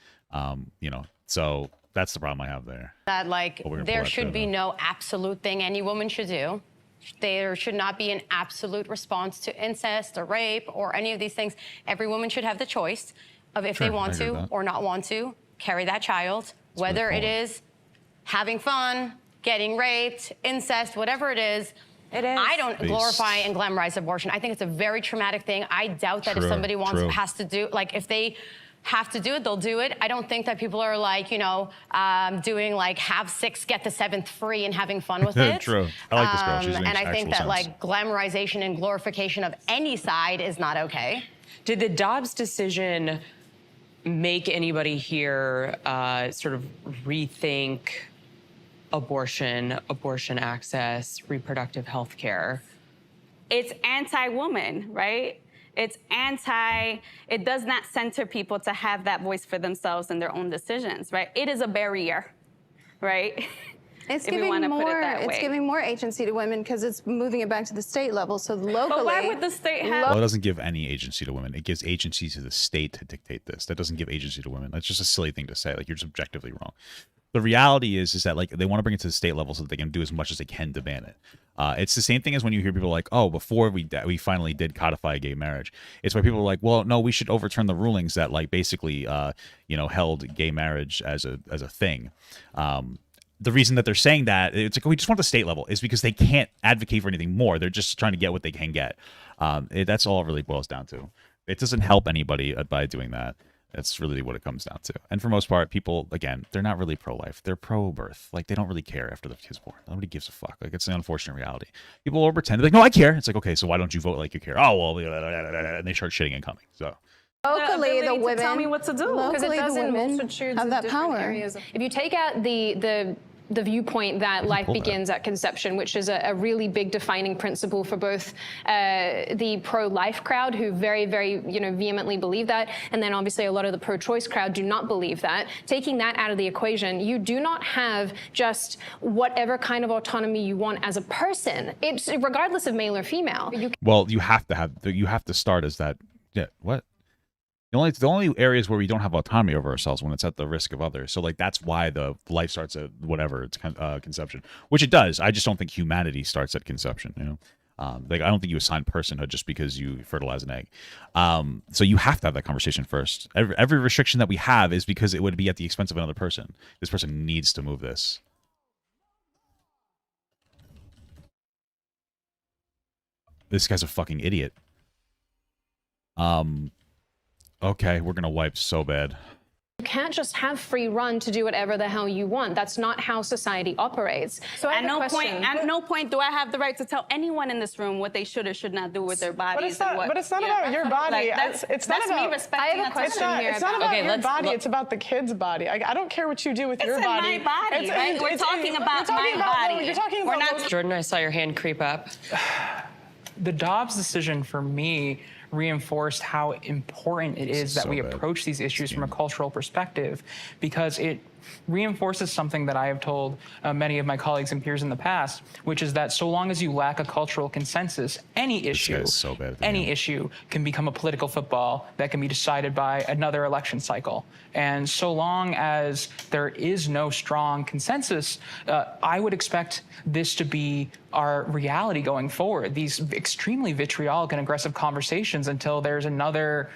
So that's the problem I have there. That, like, there should be no absolute thing any woman should do. There should not be an absolute response to incest or rape or any of these things. Every woman should have the choice of if they want to or not want to carry that child, whether it is having fun, getting raped, incest, whatever it is. It is. I don't glorify and glamorize abortion. I think it's a very traumatic thing. I doubt that if somebody has to do, like, if they have to do it, they'll do it. I don't think that people are like, doing like have 6, get the 7th free and having fun with it. True. I like this girl. She's and I think that sense. Like glamorization and glorification of any side is not okay. Did the Dobbs decision make anybody here sort of rethink abortion access, reproductive health care? It's anti-woman, right? It's it does not center people to have that voice for themselves and their own decisions, right? It is a barrier, right? It's giving more agency to women because it's moving it back to the state level. So locally, but why would the state have? Well, it doesn't give any agency to women. It gives agency to the state to dictate this. That doesn't give agency to women. That's just a silly thing to say. Like, you're just objectively wrong. The reality is that, like, they want to bring it to the state level so that they can do as much as they can to ban it. It's the same thing as when you hear people like, oh, before we finally did codify gay marriage. It's why people are like, well, no, we should overturn the rulings that, like, basically, held gay marriage as a thing. The reason that they're saying that, it's like, we just want the state level, is because they can't advocate for anything more. They're just trying to get what they can get. That's all it really boils down to. It doesn't help anybody by doing that. That's really what it comes down to. And for most part, people, again, they're not really pro-life. They're pro-birth. Like, they don't really care after the kid's born. Nobody gives a fuck. Like, it's the unfortunate reality. People will pretend, like, no, I care. It's like, okay, so why don't you vote like you care? Oh, well, and they start shitting and coming. So Locally, the women tell me what to do. Because it doesn't have that power. If you take out the viewpoint that life begins at conception, which is a really big defining principle for both the pro-life crowd, who very, very, vehemently believe that, and then obviously a lot of the pro-choice crowd do not believe that. Taking that out of the equation, you do not have just whatever kind of autonomy you want as a person. It's regardless of male or female. Well, you have to start as that. Yeah, what? The only areas where we don't have autonomy over ourselves when it's at the risk of others. So like that's why the life starts at whatever it's conception, which it does. I just don't think humanity starts at conception. Like I don't think you assign personhood just because you fertilize an egg. So you have to have that conversation first. Every restriction that we have is because it would be at the expense of another person. This person needs to move this. This guy's a fucking idiot. Okay, we're gonna wipe so bad. You can't just have free run to do whatever the hell you want. That's not how society operates. So at no point do I have the right to tell anyone in this room what they should or should not do with their bodies. But it's not about your body. Like, it's not about me respecting a question here. It's not about your body. It's about the kid's body. I don't care what you do with your body. It's my body, right? We're talking about my body. You're talking about. Jordan, I saw your hand creep up. The Dobbs decision for me reinforced how important it is that we approach these issues from a cultural perspective, because it reinforces something that I have told many of my colleagues and peers in the past, which is that so long as you lack a cultural consensus, any issue can become a political football that can be decided by another election cycle. And so long as there is no strong consensus, I would expect this to be our reality going forward, these extremely vitriolic and aggressive conversations until there's another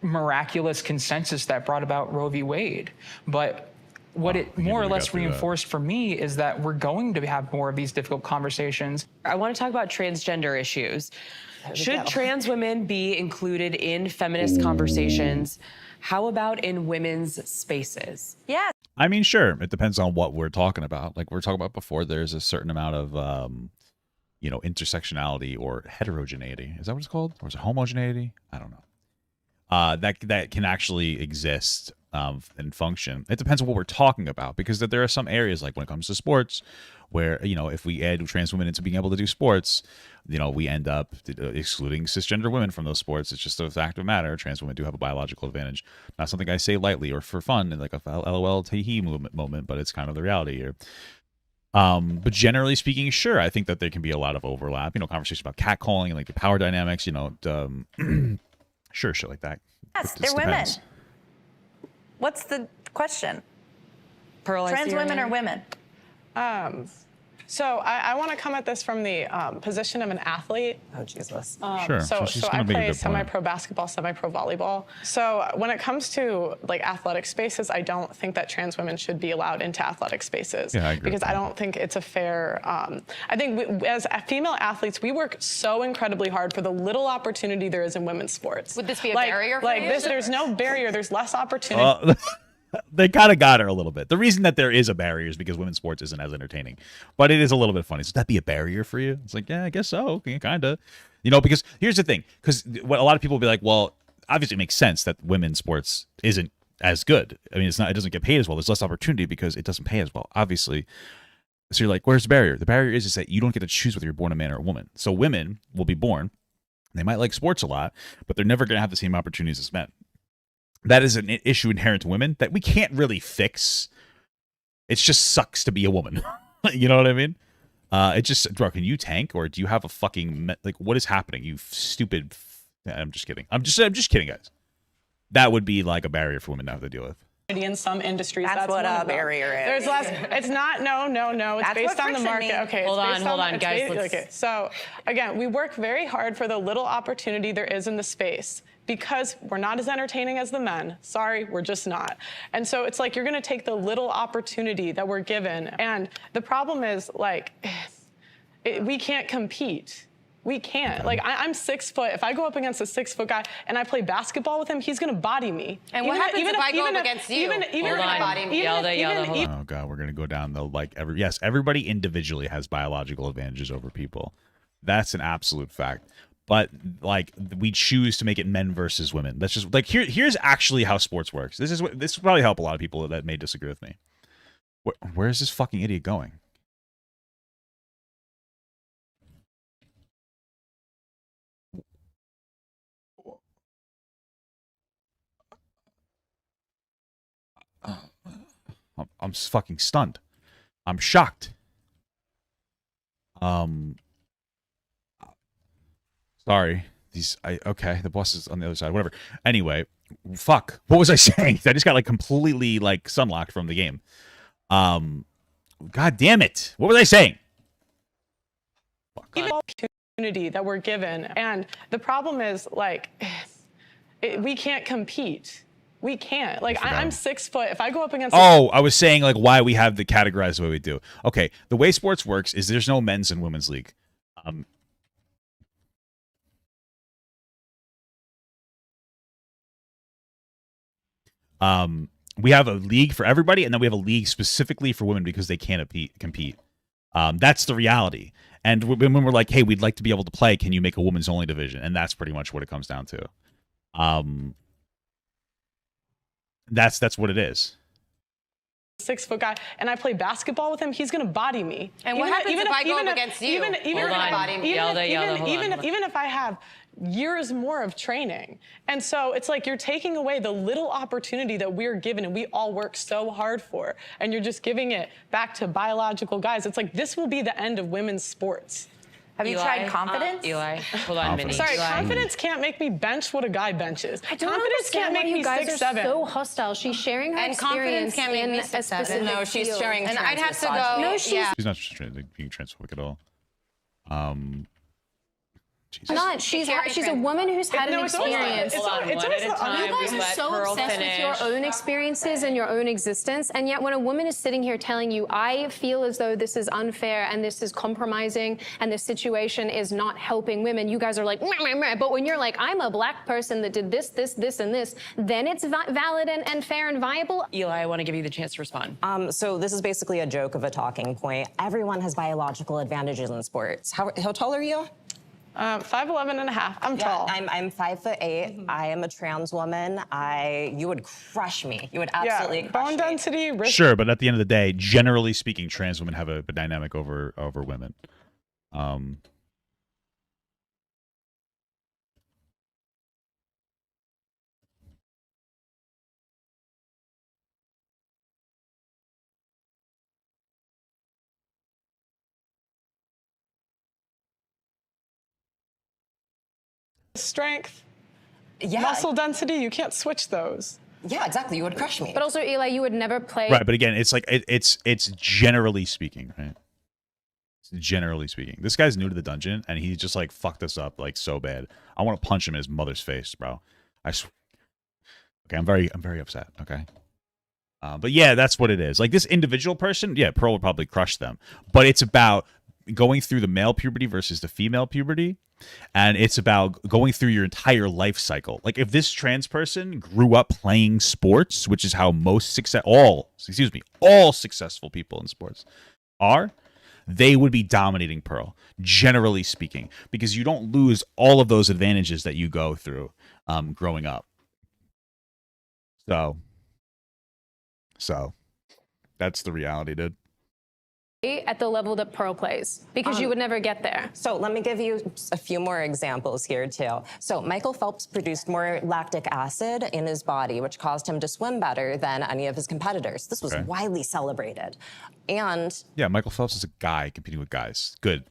miraculous consensus that brought about Roe v. Wade. But what it more or less reinforced for me is that we're going to have more of these difficult conversations. I want to talk about transgender issues. Should trans women be included in feminist conversations? How about in women's spaces? Yeah. I mean, sure. It depends on what we're talking about. Like we were talking about before, there's a certain amount of, intersectionality or heterogeneity. Is that what it's called? Or is it homogeneity? I don't know. That can actually exist and function. It depends on what we're talking about, because there are some areas, like when it comes to sports, where if we add trans women into being able to do sports, we end up excluding cisgender women from those sports. It's just a fact of matter. Trans women do have a biological advantage. Not something I say lightly or for fun, like a LOL tee moment, but it's kind of the reality here. But generally speaking, sure, I think that there can be a lot of overlap. Conversation about catcalling and like the power dynamics. Sure, shit like that. Yes, they're women. What's the question? Pearl, trans women or women? So I want to come at this from the position of an athlete. Oh, Jesus. Sure. So I play semi-pro basketball, semi-pro volleyball. So when it comes to like athletic spaces, I don't think that trans women should be allowed into athletic spaces. Yeah, I agree because I don't think it's a fair. I think as female athletes, we work so incredibly hard for the little opportunity there is in women's sports. Would this be a barrier for you? There's no barrier. There's less opportunity. They kind of got her a little bit. The reason that there is a barrier is because women's sports isn't as entertaining, but it is a little bit funny. So would that be a barrier for you? It's like, yeah, I guess so. Kind of, because here's the thing. Because what a lot of people will be like, well, obviously it makes sense that women's sports isn't as good. I mean, it doesn't get paid as well. There's less opportunity because it doesn't pay as well, obviously. So you're like, where's the barrier? The barrier is that you don't get to choose whether you're born a man or a woman. So women will be born. They might like sports a lot, but they're never going to have the same opportunities as men. That is an issue inherent to women that we can't really fix. It just sucks to be a woman. You know what I mean? It just, bro, can you tank, or do you have a fucking, what is happening? You stupid. I'm just kidding. I'm just kidding, guys. That would be like a barrier for women to have to deal with. In some industries, that's what a barrier is. There's less. It's not. No. It's based on the market. Okay. Hold on, guys. Okay. So again, we work very hard for the little opportunity there is in the space, because we're not as entertaining as the men. Sorry, we're just not. And so it's like you're going to take the little opportunity that we're given, and the problem is we can't compete. We can't. Like, I'm 6 foot. If I go up against a 6 foot guy and I play basketball with him, he's going to body me. And what happens if I go up against you? You're going to body me. Oh, God, we're going to go down the, like, everybody individually has biological advantages over people. That's an absolute fact. But, like, we choose to make it men versus women. That's just, like, here's actually how sports works. This will probably help a lot of people that may disagree with me. Where is this fucking idiot going? I'm fucking stunned. I'm shocked. Sorry. Okay, the boss is on the other side. Whatever. Anyway, fuck. What was I saying? I just got like completely like sunlocked from the game. God damn it. What was I saying? Even opportunity that we're given, and the problem is like we can't compete. We can't. Like, I'm 6 foot. If I go up against... Oh, I was saying, like, why we have the categorized the way we do. Okay, the way sports works is there's no men's and women's league. We have a league for everybody, and then we have a league specifically for women because they can't compete. That's the reality. And when we're like, hey, we'd like to be able to play, can you make a women's only division? And that's pretty much what it comes down to. That's what it is. 6 foot guy, and I play basketball with him, he's going to body me. And what happens if I go up against you? You're going to body me. Even if I have years more of training. And so it's like you're taking away the little opportunity that we're given and we all work so hard for, and you're just giving it back to biological guys. It's like this will be the end of women's sports. Have you tried confidence? Eli, hold on, Minnie. Sorry, Eli. confidence can't make me bench what a guy benches. I don't confidence can't make me 6'7". So hostile. She's sharing her experience can't make me in a specific No, she's field. sharing. And I'd have to go. No, she's not being transphobic at all. Jesus. Not. She's a woman who's had an experience. You guys are so obsessed with your own experiences and your own existence, and yet when a woman is sitting here telling you, I feel as though this is unfair and this is compromising and this situation is not helping women, you guys are like, meh, meh, meh. But when you're like, I'm a black person that did this, this, this, and this, then it's valid and fair and viable. Eli, I want to give you the chance to respond. So this is basically a joke of a talking point. Everyone has biological advantages in sports. How tall are you? 5'11" and a half. I'm tall. I'm 5'8". I am a trans woman. You would crush me. You would absolutely crush bone me. density. Sure, but at the end of the day, generally speaking, trans women have a dynamic over women. Strength, muscle density, you can't switch those. Yeah, exactly. You would crush me. But also, Eli, you would never play. Right, but again, it's like it's generally speaking, right? It's generally speaking. This guy's new to the dungeon, and he just like fucked us up like so bad. I want to punch him in his mother's face, bro. Okay, I'm very upset. Okay. But yeah, that's what it is. Like this individual person, yeah, Pearl would probably crush them. But it's about going through the male puberty versus the female puberty. And it's about going through your entire life cycle. Like if this trans person grew up playing sports, which is how all successful people in sports are, they would be dominating Pearl, generally speaking, because you don't lose all of those advantages that you go through growing up. So that's the reality, dude. At the level that Pearl plays, because you would never get there. So let me give you a few more examples here too. So Michael Phelps produced more lactic acid in his body, which caused him to swim better than any of his competitors. This was widely celebrated. And yeah, Michael Phelps is a guy competing with guys. Good.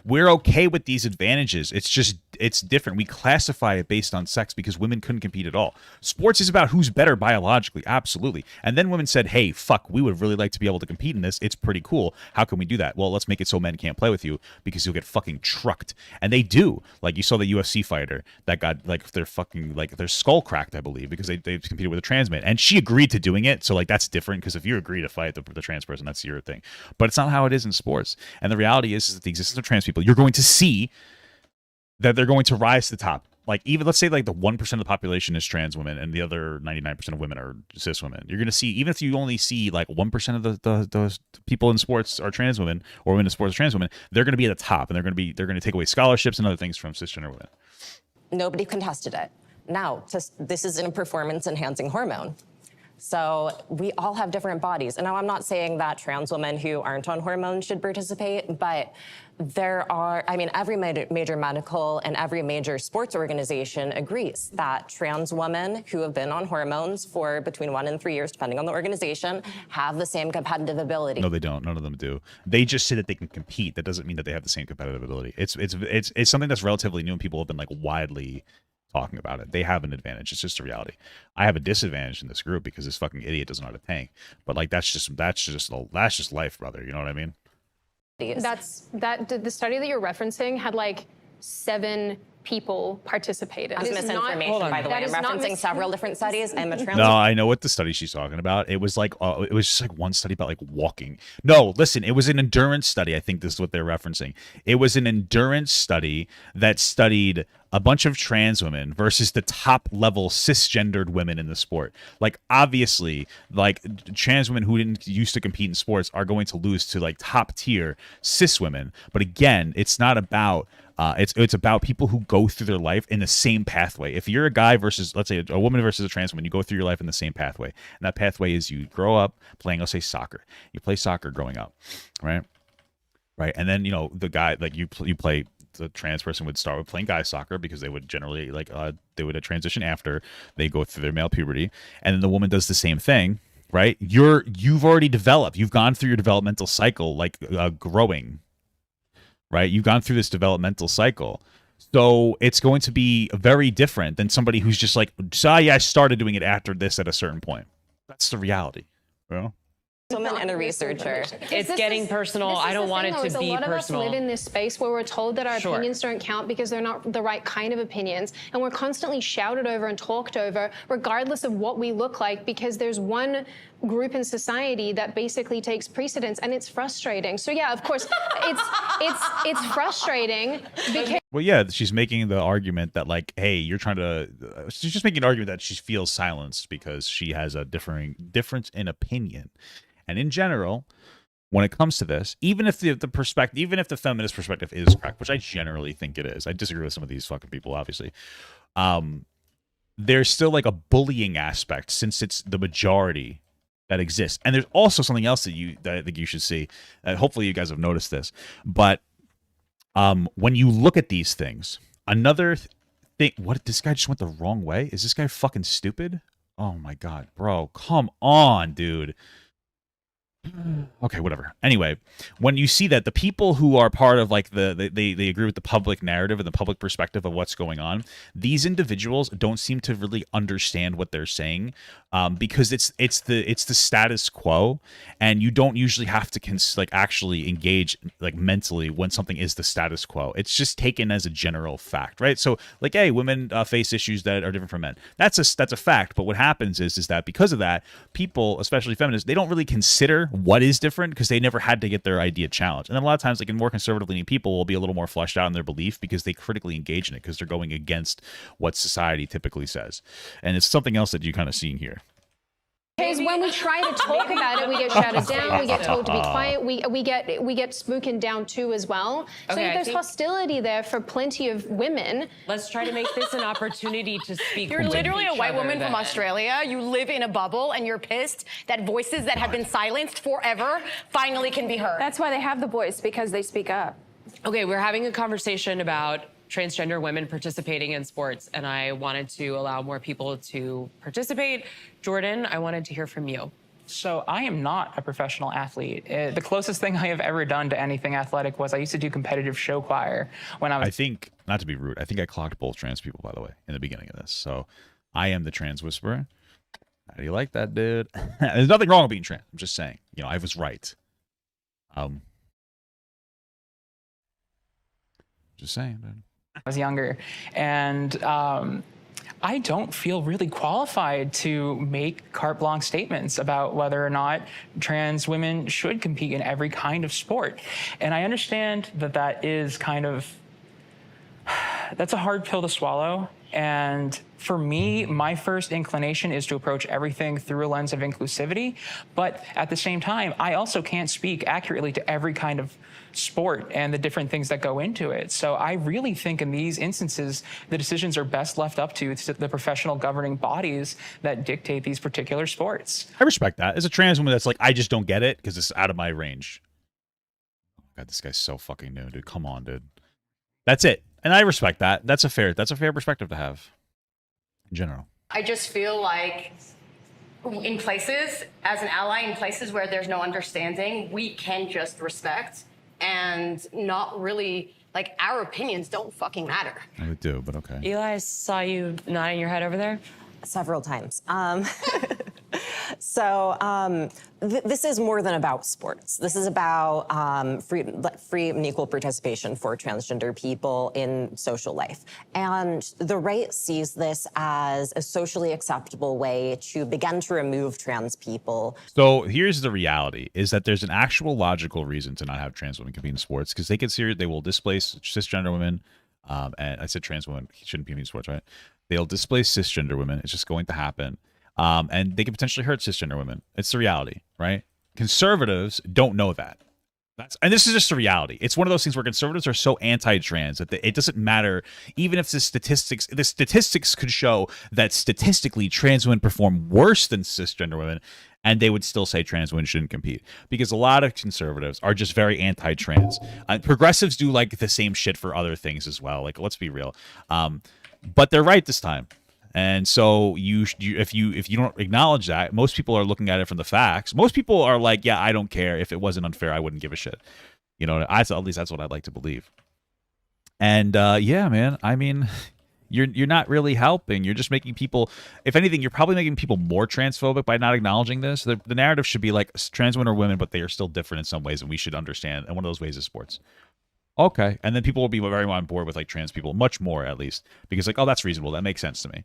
We're okay with these advantages. It's just it's different. We classify it based on sex because women couldn't compete at all. Sports is about who's better biologically, absolutely. And then women said, hey, fuck, we would really like to be able to compete in this. It's pretty cool. How can we do that? Well, let's make it so men can't play with you because you'll get fucking trucked. And they do. Like you saw the UFC fighter that got like their skull cracked, I believe, because they competed with a trans man. And she agreed to doing it. So like that's different because if you agree to fight the trans person, that's your thing. But it's not how it is in sports. And the reality is that the existence of trans people, you're going to see that they're going to rise to the top. Like, even let's say like the 1% of the population is trans women and the other 99% of women are cis women. You're going to see, even if you only see like 1% of the people in sports are trans women, or women in sports are trans women, they're going to be at the top, and they're going to take away scholarships and other things from cisgender women. Nobody contested it. Now, this is a performance-enhancing hormone. So we all have different bodies. And now I'm not saying that trans women who aren't on hormones should participate, but there are, I mean, every major medical and every major sports organization agrees that trans women who have been on hormones for between 1 and 3 years, depending on the organization, have the same competitive ability. No, they don't. None of them do. They just say that they can compete. That doesn't mean that they have the same competitive ability. It's something that's relatively new, and people have been like widely talking about it. They have an advantage. It's just a reality. I have a disadvantage in this group because this fucking idiot doesn't know how to tank. But like that's just life, brother. You know what I mean? The study that you're referencing had like 7 people participated. That's misinformation, by the way. I'm referencing several different studies. I'm a trans. No, I know what the study she's talking about. It was like it was just like one study about like walking. No, listen, it was an endurance study. I think this is what they're referencing. It was an endurance study that studied a bunch of trans women versus the top level cisgendered women in the sport. Like, obviously, like trans women who didn't used to compete in sports are going to lose to like top tier cis women. But again, it's not about it's about people who go through their life in the same pathway. If you're a guy versus, let's say, a woman versus a trans woman, you go through your life in the same pathway. And that pathway is you grow up playing, let's say, soccer. You play soccer growing up, right? Right. And then, you know, the guy, like you play, the trans person would start with playing guy soccer because they would generally like they would transition after they go through their male puberty. And then the woman does the same thing, right? You've already developed. You've gone through your developmental cycle, like growing. Right? You've gone through this developmental cycle. So it's going to be very different than somebody who's just like, yeah, I started doing it after this at a certain point. That's the reality. You know? Woman and a researcher. It's getting personal. I don't want it to be personal. A lot of us live in this space where we're told that our opinions don't count because they're not the right kind of opinions, and we're constantly shouted over and talked over regardless of what we look like, because there's one group in society that basically takes precedence, and it's frustrating. So yeah, of course, it's frustrating because. Well, yeah, she's making the argument that like, hey, you're trying to. She's just making an argument that she feels silenced because she has a difference in opinion. And in general, when it comes to this, even if the perspective, even if the feminist perspective is correct, which I generally think it is, I disagree with some of these fucking people, obviously. There's still like a bullying aspect since it's the majority that exists, and there's also something else that I think you should see. Hopefully, you guys have noticed this, but when you look at these things, another thing. What? This guy just went the wrong way. Is this guy fucking stupid? Oh my god, bro, come on, dude. Okay, whatever. Anyway, when you see that the people who are part of like they agree with the public narrative and the public perspective of what's going on, these individuals don't seem to really understand what they're saying, because it's the status quo, and you don't usually have to actually engage like mentally when something is the status quo. It's just taken as a general fact, right? So like, hey, women face issues that are different from men. That's a fact. But what happens is that because of that, people, especially feminists, they don't really consider what is different because they never had to get their idea challenged. And then a lot of times, like in more conservative leaning people will be a little more fleshed out in their belief because they critically engage in it because they're going against what society typically says. And it's something else that you're kind of seeing here. Because when we try to talk about it, we get shouted down, we get told to be quiet, we get spoken down too as well. So there's hostility there for plenty of women. Let's try to make this an opportunity to speak. You're literally a white woman from Australia. You live in a bubble and you're pissed that voices that have been silenced forever finally can be heard. That's why they have the voice, because they speak up. Okay, we're having a conversation about transgender women participating in sports, and I wanted to allow more people to participate. Jordan, I wanted to hear from you. So I am not a professional athlete. The closest thing I have ever done to anything athletic was I used to do competitive show choir when I was... I think, not to be rude, I think I clocked both trans people, by the way, in the beginning of this. So I am the trans whisperer. How do you like that, dude? There's nothing wrong with being trans. I'm just saying, you know, I was right. Just saying, dude. I was younger, and I don't feel really qualified to make carte blanche statements about whether or not trans women should compete in every kind of sport. And I understand that that is kind of That's a hard pill to swallow. And for me, my first inclination is to approach everything through a lens of inclusivity. But at the same time, I also can't speak accurately to every kind of sport and the different things that go into it. So I really think in these instances, the decisions are best left up to the professional governing bodies that dictate these particular sports. I respect that. As a trans woman that's like, I just don't get it because it's out of my range. God, this guy's so fucking new, dude. Come on, dude. That's it. And I respect that. That's a fair perspective to have in general. I just feel like in places, as an ally, in places where there's no understanding, we can just respect and not really, like, our opinions don't fucking matter. They do, but okay. Eli, I saw you nodding your head over there. Several times. This is more than about sports. This is about free and equal participation for transgender people in social life. And the right sees this as a socially acceptable way to begin to remove trans people. So here's the reality, is that there's an actual logical reason to not have trans women compete in sports, because they will displace cisgender women. And I said trans women shouldn't compete in sports, right? They'll displace cisgender women. It's just going to happen. And they can potentially hurt cisgender women. It's the reality, right? Conservatives don't know that. And this is just the reality. It's one of those things where conservatives are so anti-trans that it doesn't matter, even if the statistics could show that statistically trans women perform worse than cisgender women, and they would still say trans women shouldn't compete, because a lot of conservatives are just very anti-trans. Progressives do like the same shit for other things as well. Like, let's be real. But they're right this time. And so if you don't acknowledge that, most people are looking at it from the facts. Most people are like, yeah, I don't care. If it wasn't unfair, I wouldn't give a shit. You know, at least that's what I'd like to believe. And yeah, man, I mean, you're not really helping. You're just making people, if anything, you're probably making people more transphobic by not acknowledging this. The narrative should be like, trans women are women, but they are still different in some ways, and we should understand. And one of those ways is sports. Okay. And then people will be very on board with like trans people, much more at least, because like, oh, that's reasonable. That makes sense to me.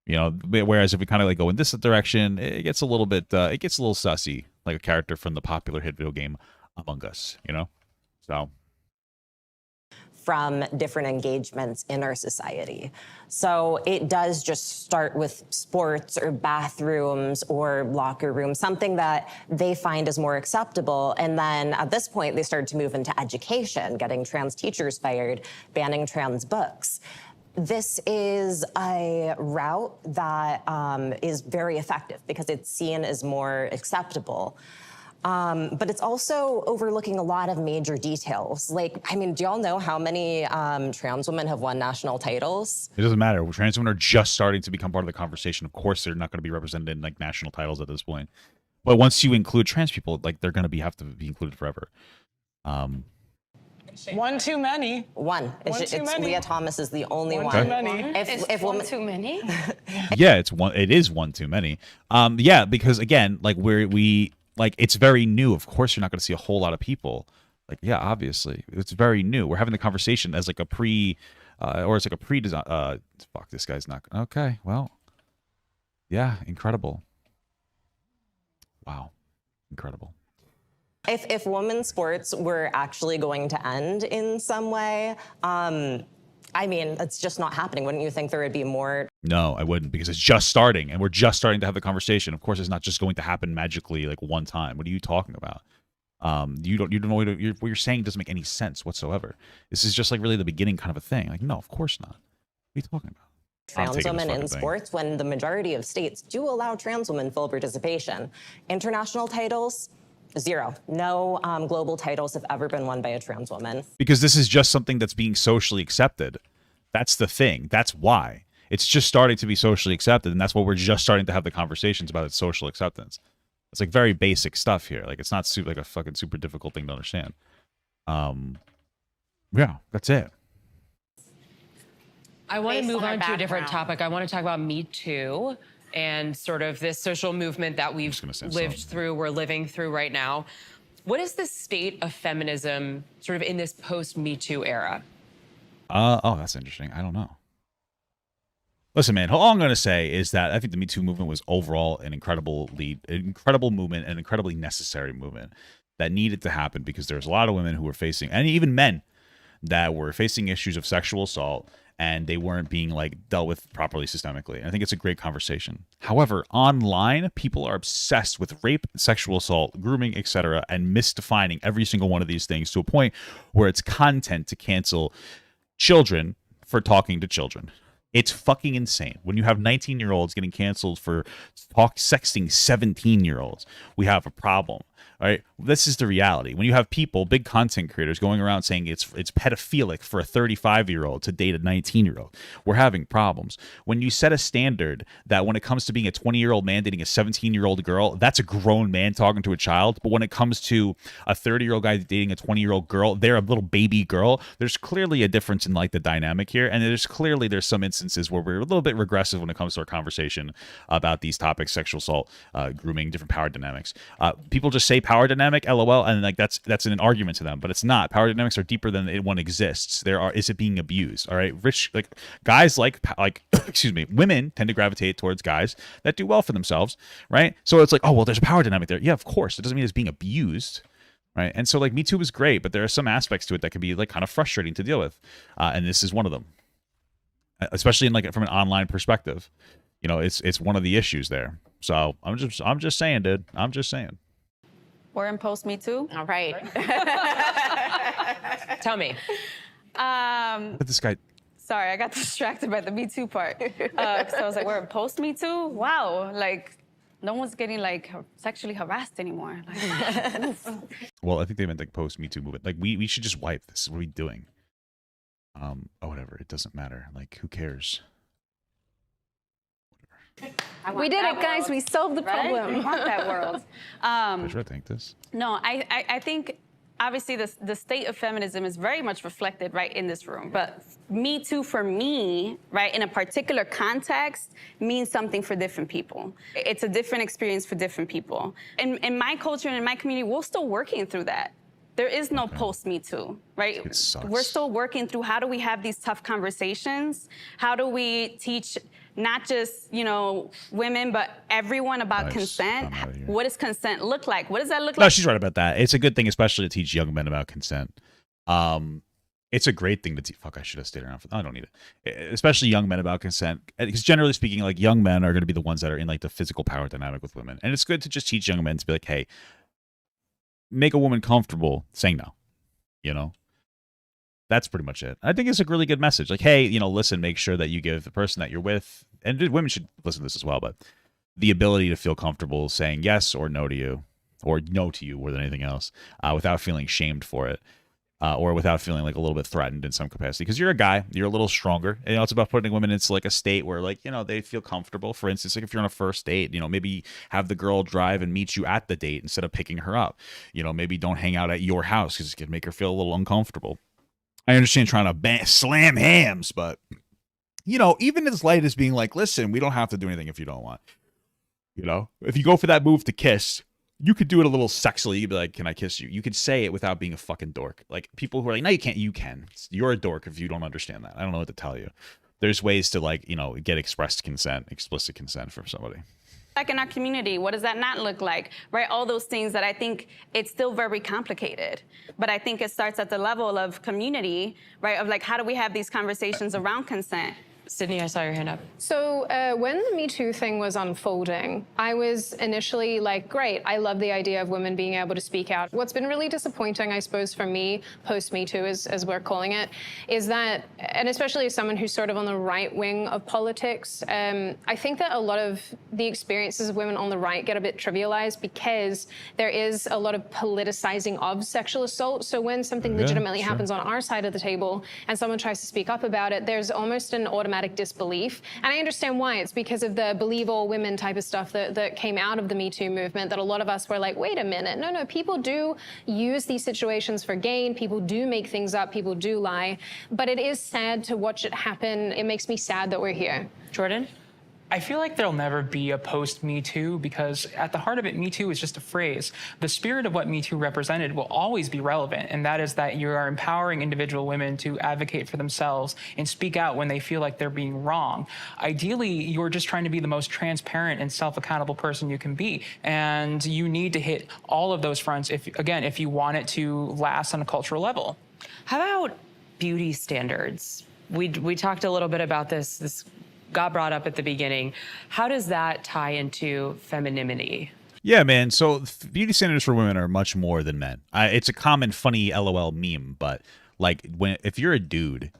You know, whereas if we kind of like go in this direction, it gets a little bit, it gets a little sussy, like a character from the popular hit video game Among Us, you know? So. From different engagements in our society. So it does just start with sports or bathrooms or locker rooms, something that they find is more acceptable. And then at this point, they started to move into education, getting trans teachers fired, banning trans books. This is a route that is very effective because it's seen as more acceptable. But it's also overlooking a lot of major details. Like, I mean, do y'all know how many trans women have won national titles? It doesn't matter. Trans women are just starting to become part of the conversation. Of course, they're not going to be represented in like national titles at this point. But once you include trans people, like they're going to have to be included forever. One too many. One. Leah Thomas is the only one. Too many. If one too many? Yeah, it is one too many. Yeah, because again, like like it's very new. Of course, you're not going to see a whole lot of people. Like, yeah, obviously, it's very new. We're having the conversation as like a or it's like a pre-design. Fuck, this guy's not okay. Well, yeah, incredible. Wow, incredible. If women's sports were actually going to end in some way, I mean, it's just not happening. Wouldn't you think there would be more? No, I wouldn't, because it's just starting, and we're just starting to have the conversation. Of course, it's not just going to happen magically like one time. What are you talking about? You don't know what you're saying doesn't make any sense whatsoever. This is just like really the beginning kind of a thing. Like, no, of course not. What are you talking about? Trans women in sports when the majority of states do allow trans women full participation. International titles, zero. No global titles have ever been won by a trans woman. Because this is just something that's being socially accepted. That's the thing. That's why. It's just starting to be socially accepted, and that's what we're just starting to have the conversations about, its social acceptance. It's like very basic stuff here. Like, it's not like a fucking super difficult thing to understand. Yeah, that's it. I want to move on to a different topic. I want to talk about Me Too and sort of this social movement that we've we're living through right now. What is the state of feminism sort of in this post-Me Too era? Oh, that's interesting. I don't know. Listen, man, all I'm going to say is that I think the Me Too movement was overall an incredible movement, an incredibly necessary movement that needed to happen, because there's a lot of women who were facing, and even men, that were facing issues of sexual assault and they weren't being like dealt with properly systemically. And I think it's a great conversation. However, online, people are obsessed with rape, sexual assault, grooming, etc., and misdefining every single one of these things to a point where it's content to cancel children for talking to children. It's fucking insane. When you have 19-year-olds getting canceled for sexting 17-year-olds, we have a problem. All right, this is the reality. When you have people, big content creators, going around saying it's pedophilic for a 35-year-old to date a 19-year-old, we're having problems. When you set a standard that when it comes to being a 20-year-old man dating a 17-year-old girl, that's a grown man talking to a child. But when it comes to a 30-year-old guy dating a 20-year-old girl, they're a little baby girl. There's clearly a difference in like the dynamic here, and there's some instances where we're a little bit regressive when it comes to our conversation about these topics: sexual assault, grooming, different power dynamics. People just say power dynamic, lol, and like that's an argument to them, but it's not. Power dynamics are deeper than one exists. Is it being abused? All right, rich like guys like excuse me, women tend to gravitate towards guys that do well for themselves, right? So it's like, oh well, there's a power dynamic there. Yeah, of course. It doesn't mean it's being abused, right? And so like Me Too is great, but there are some aspects to it that can be like kind of frustrating to deal with, and this is one of them, especially in like from an online perspective. You know, it's one of the issues there. So I'm just saying, dude. I'm just saying. We're in post Me Too. All right. Tell me. But this guy. Sorry, I got distracted by the Me Too part. Because I was like, we're in post Me Too? Wow. Like, no one's getting like sexually harassed anymore. Like, well, I think they meant like post Me Too movement. Like we should just wipe this. What are we doing? Whatever. It doesn't matter. Like, who cares? We did it, guys. We solved the problem. We want that world. Should I think this? No, I think obviously the state of feminism is very much reflected right in this room. But Me Too for me, right, in a particular context, means something for different people. It's a different experience for different people. In my culture and in my community, we're still working through that. There is no post Me Too, right? It sucks. We're still working through how do we have these tough conversations? How do we teach not just, women, but everyone about consent? What does consent look like? What does that look like? No, she's right about that. It's a good thing, especially to teach young men about consent. It's a great thing to teach. Fuck, I should have stayed around for I don't need it. Especially young men about consent. Because generally speaking, like young men are going to be the ones that are in like the physical power dynamic with women. And it's good to just teach young men to be like, hey, make a woman comfortable saying no, that's pretty much it. I think it's a really good message. Like, hey, listen, make sure that you give the person that you're with, and women should listen to this as well, but the ability to feel comfortable saying yes or no to you, or no to you more than anything else, without feeling shamed for it, or without feeling like a little bit threatened in some capacity. Because you're a guy, you're a little stronger. And it's about putting women into like a state where like, they feel comfortable. For instance, like if you're on a first date, maybe have the girl drive and meet you at the date instead of picking her up. Maybe don't hang out at your house because it can make her feel a little uncomfortable. I understand trying to slam hams, but even as light as being like, listen, we don't have to do anything if you don't want. If you go for that move to kiss, you could do it a little sexily. You'd be like, can I kiss you? You could say it without being a fucking dork. Like people who are like, no, you can't. You can. You're a dork if you don't understand that. I don't know what to tell you. There's ways to like, get explicit consent from somebody. Like in our community, what does that not look like, right? All those things that I think it's still very complicated. But I think it starts at the level of community, right? Of like, how do we have these conversations around consent? Sydney, I saw your hand up. So when the Me Too thing was unfolding, I was initially like, great, I love the idea of women being able to speak out. What's been really disappointing, I suppose, for me, post-Me Too, as we're calling it, is that, and especially as someone who's sort of on the right wing of politics, I think that a lot of the experiences of women on the right get a bit trivialized because there is a lot of politicizing of sexual assault. So when something legitimately happens on our side of the table and someone tries to speak up about it, there's almost an automatic disbelief. And I understand why. It's because of the believe all women type of stuff that came out of the Me Too movement, that a lot of us were like, wait a minute, no, people do use these situations for gain. People do make things up. People do lie. But it is sad to watch it happen. It makes me sad that we're here. Jordan? I feel like there'll never be a post-Me Too because at the heart of it, Me Too is just a phrase. The spirit of what Me Too represented will always be relevant, and that is that you are empowering individual women to advocate for themselves and speak out when they feel like they're being wrong. Ideally, you're just trying to be the most transparent and self-accountable person you can be, and you need to hit all of those fronts if you want it to last on a cultural level. How about beauty standards. We talked a little bit about this. This got brought up at the beginning. How does that tie into femininity? Yeah, man. So beauty standards for women are much more than men. It's a common funny LOL meme, but like if you're a dude,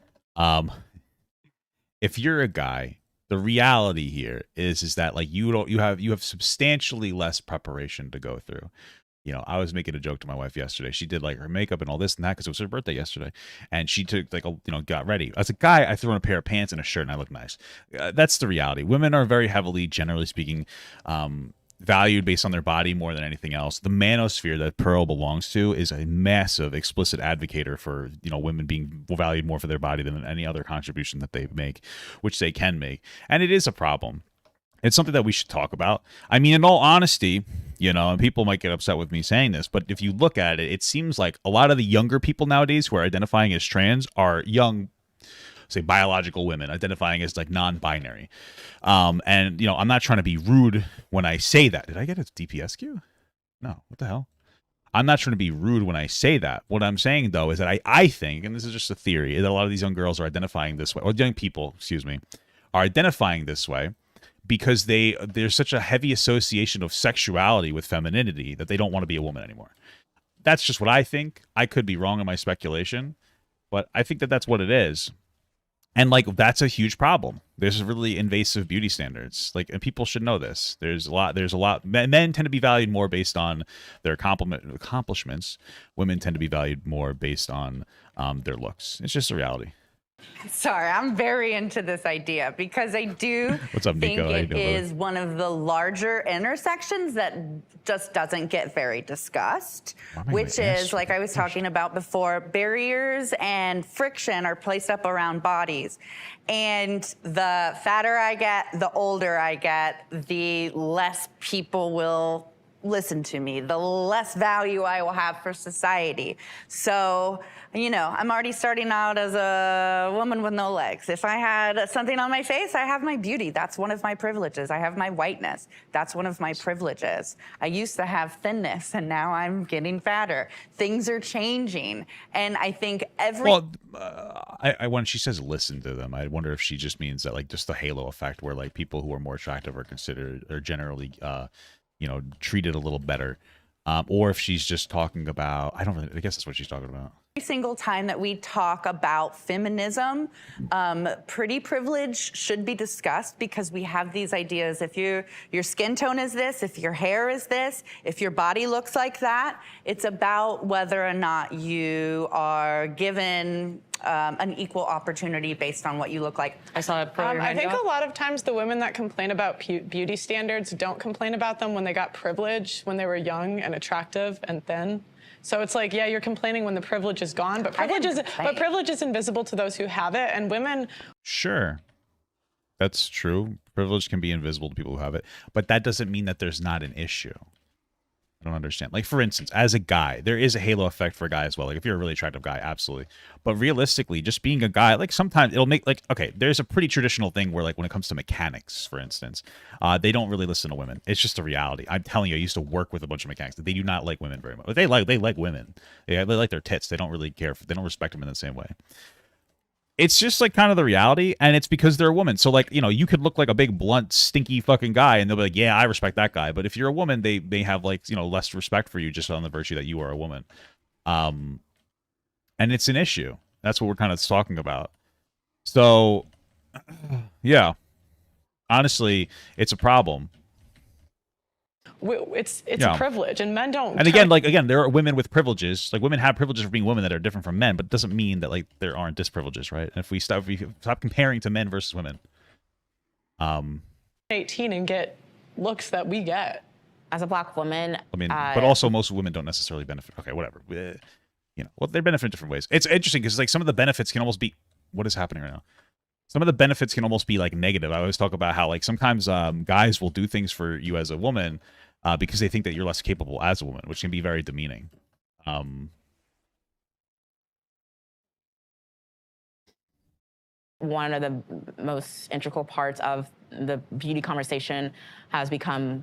if you're a guy, the reality here is that like you have substantially less preparation to go through. You know, I was making a joke to my wife yesterday. She did like her makeup and all this and that because it was her birthday yesterday, and she took like got ready. As a guy, I threw on a pair of pants and a shirt and I look nice. That's the reality. Women are very heavily, generally speaking, valued based on their body more than anything else. The manosphere that Pearl belongs to is a massive, explicit advocator for women being valued more for their body than any other contribution that they make, which they can make, and it is a problem. It's something that we should talk about. I mean, in all honesty, and people might get upset with me saying this, but if you look at it, it seems like a lot of the younger people nowadays who are identifying as trans are young, say, biological women identifying as like non-binary. And, I'm not trying to be rude when I say that. Did I get a DPS queue? No. What the hell? I'm not trying to be rude when I say that. What I'm saying, though, is that I think, and this is just a theory, that a lot of these young girls are identifying this way, or young people, excuse me, are identifying this way because there's such a heavy association of sexuality with femininity that they don't want to be a woman anymore. That's just what I think. I could be wrong in my speculation, but I think that that's what it is. And like that's a huge problem. There's really invasive beauty standards. Like, and people should know this. There's a lot. Men tend to be valued more based on their accomplishments. Women tend to be valued more based on their looks. It's just a reality. Sorry, I'm very into this idea because I do What's up, think Nico? it is one of the larger intersections that just doesn't get very discussed, which is, like I was talking about before, barriers and friction are placed up around bodies. And the fatter I get, the older I get, the less people will listen to me, the less value I will have for society. So, I'm already starting out as a woman with no legs. If I had something on my face, I have my beauty. That's one of my privileges. I have my whiteness. That's one of my privileges. I used to have thinness, and now I'm getting fatter. Things are changing. And I think when she says listen to them, I wonder if she just means that, like, just the halo effect where, like, people who are more attractive are generally treated a little better, or if she's just talking about, I guess that's what she's talking about. Every single time that we talk about feminism, pretty privilege should be discussed because we have these ideas. If your skin tone is this, if your hair is this, if your body looks like that, it's about whether or not you are given an equal opportunity based on what you look like. I saw it. I think a lot of times the women that complain about beauty standards don't complain about them when they got privilege, when they were young and attractive and thin. So it's like, yeah, you're complaining when the privilege is gone, but privilege is invisible to those who have it, and women. Sure, that's true. Privilege can be invisible to people who have it, but that doesn't mean that there's not an issue. I don't understand. Like, for instance, as a guy, there is a halo effect for a guy as well. Like, if you're a really attractive guy, absolutely. But realistically, just being a guy, like, sometimes it'll make, like, okay, there's a pretty traditional thing where, like, when it comes to mechanics, for instance, they don't really listen to women. It's just a reality. I'm telling you, I used to work with a bunch of mechanics. They do not like women very much. They like women. They like their tits. They don't really care. They don't respect them in the same way. It's just like kind of the reality, and it's because they're a woman. So, like, you could look like a big, blunt, stinky fucking guy, and they'll be like, yeah, I respect that guy. But if you're a woman, they have, like, less respect for you just on the virtue that you are a woman. And it's an issue. That's what we're kind of talking about. So, yeah. Honestly, it's a problem. It's a privilege, and men don't. And again, there are women with privileges. Like, women have privileges for being women that are different from men, but it doesn't mean that, like, there aren't disprivileges, right? And if we stop comparing to men versus women, 18 and get looks that we get as a Black woman. I mean, but also most women don't necessarily benefit. Okay, whatever. Well, they benefit in different ways. It's interesting because, like, some of the benefits can almost be what is happening right now. Some of the benefits can almost be, like, negative. I always talk about how, like, sometimes guys will do things for you as a woman because they think that you're less capable as a woman, which can be very demeaning. One of the most integral parts of the beauty conversation has been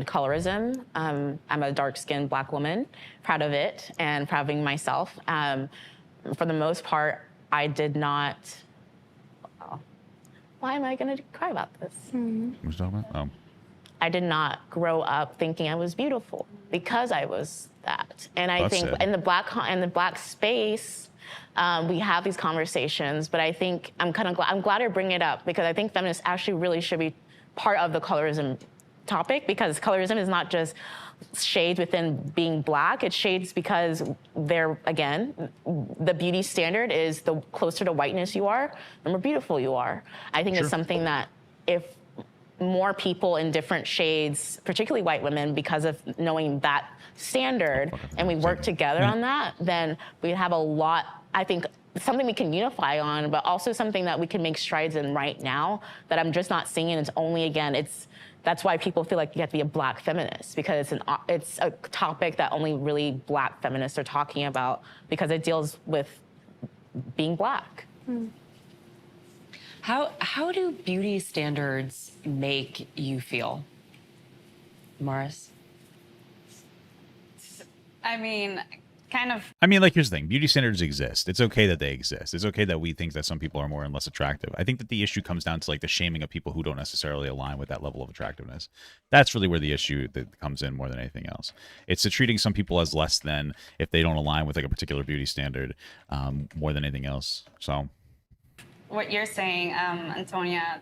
colorism. I'm a dark-skinned Black woman, proud of it and proud of being myself. for the most part, I did not. Why am I going to cry about this? What's talking about? Oh. I did not grow up thinking I was beautiful because I was that. And I think in the black space, we have these conversations, but I think I'm glad to bring it up because I think feminists actually really should be part of the colorism topic because colorism is not just shades within being black, it's shades because the beauty standard is the closer to whiteness you are, the more beautiful you are. I think it's something that if more people in different shades, particularly white women, because of knowing that standard, and we work together on that, then we have a lot, I think, something we can unify on, but also something that we can make strides in right now that I'm just not seeing. And it's only, again, that's why people feel like you have to be a black feminist, because it's a topic that only really black feminists are talking about because it deals with being black. How do beauty standards make you feel, Morris? I mean, like, here's the thing. Beauty standards exist. It's okay that they exist. It's okay that we think that some people are more and less attractive. I think that the issue comes down to, like, the shaming of people who don't necessarily align with that level of attractiveness. That's really where the issue that comes in more than anything else. It's treating some people as less than if they don't align with, like, a particular beauty standard more than anything else. So what you're saying, Antonia,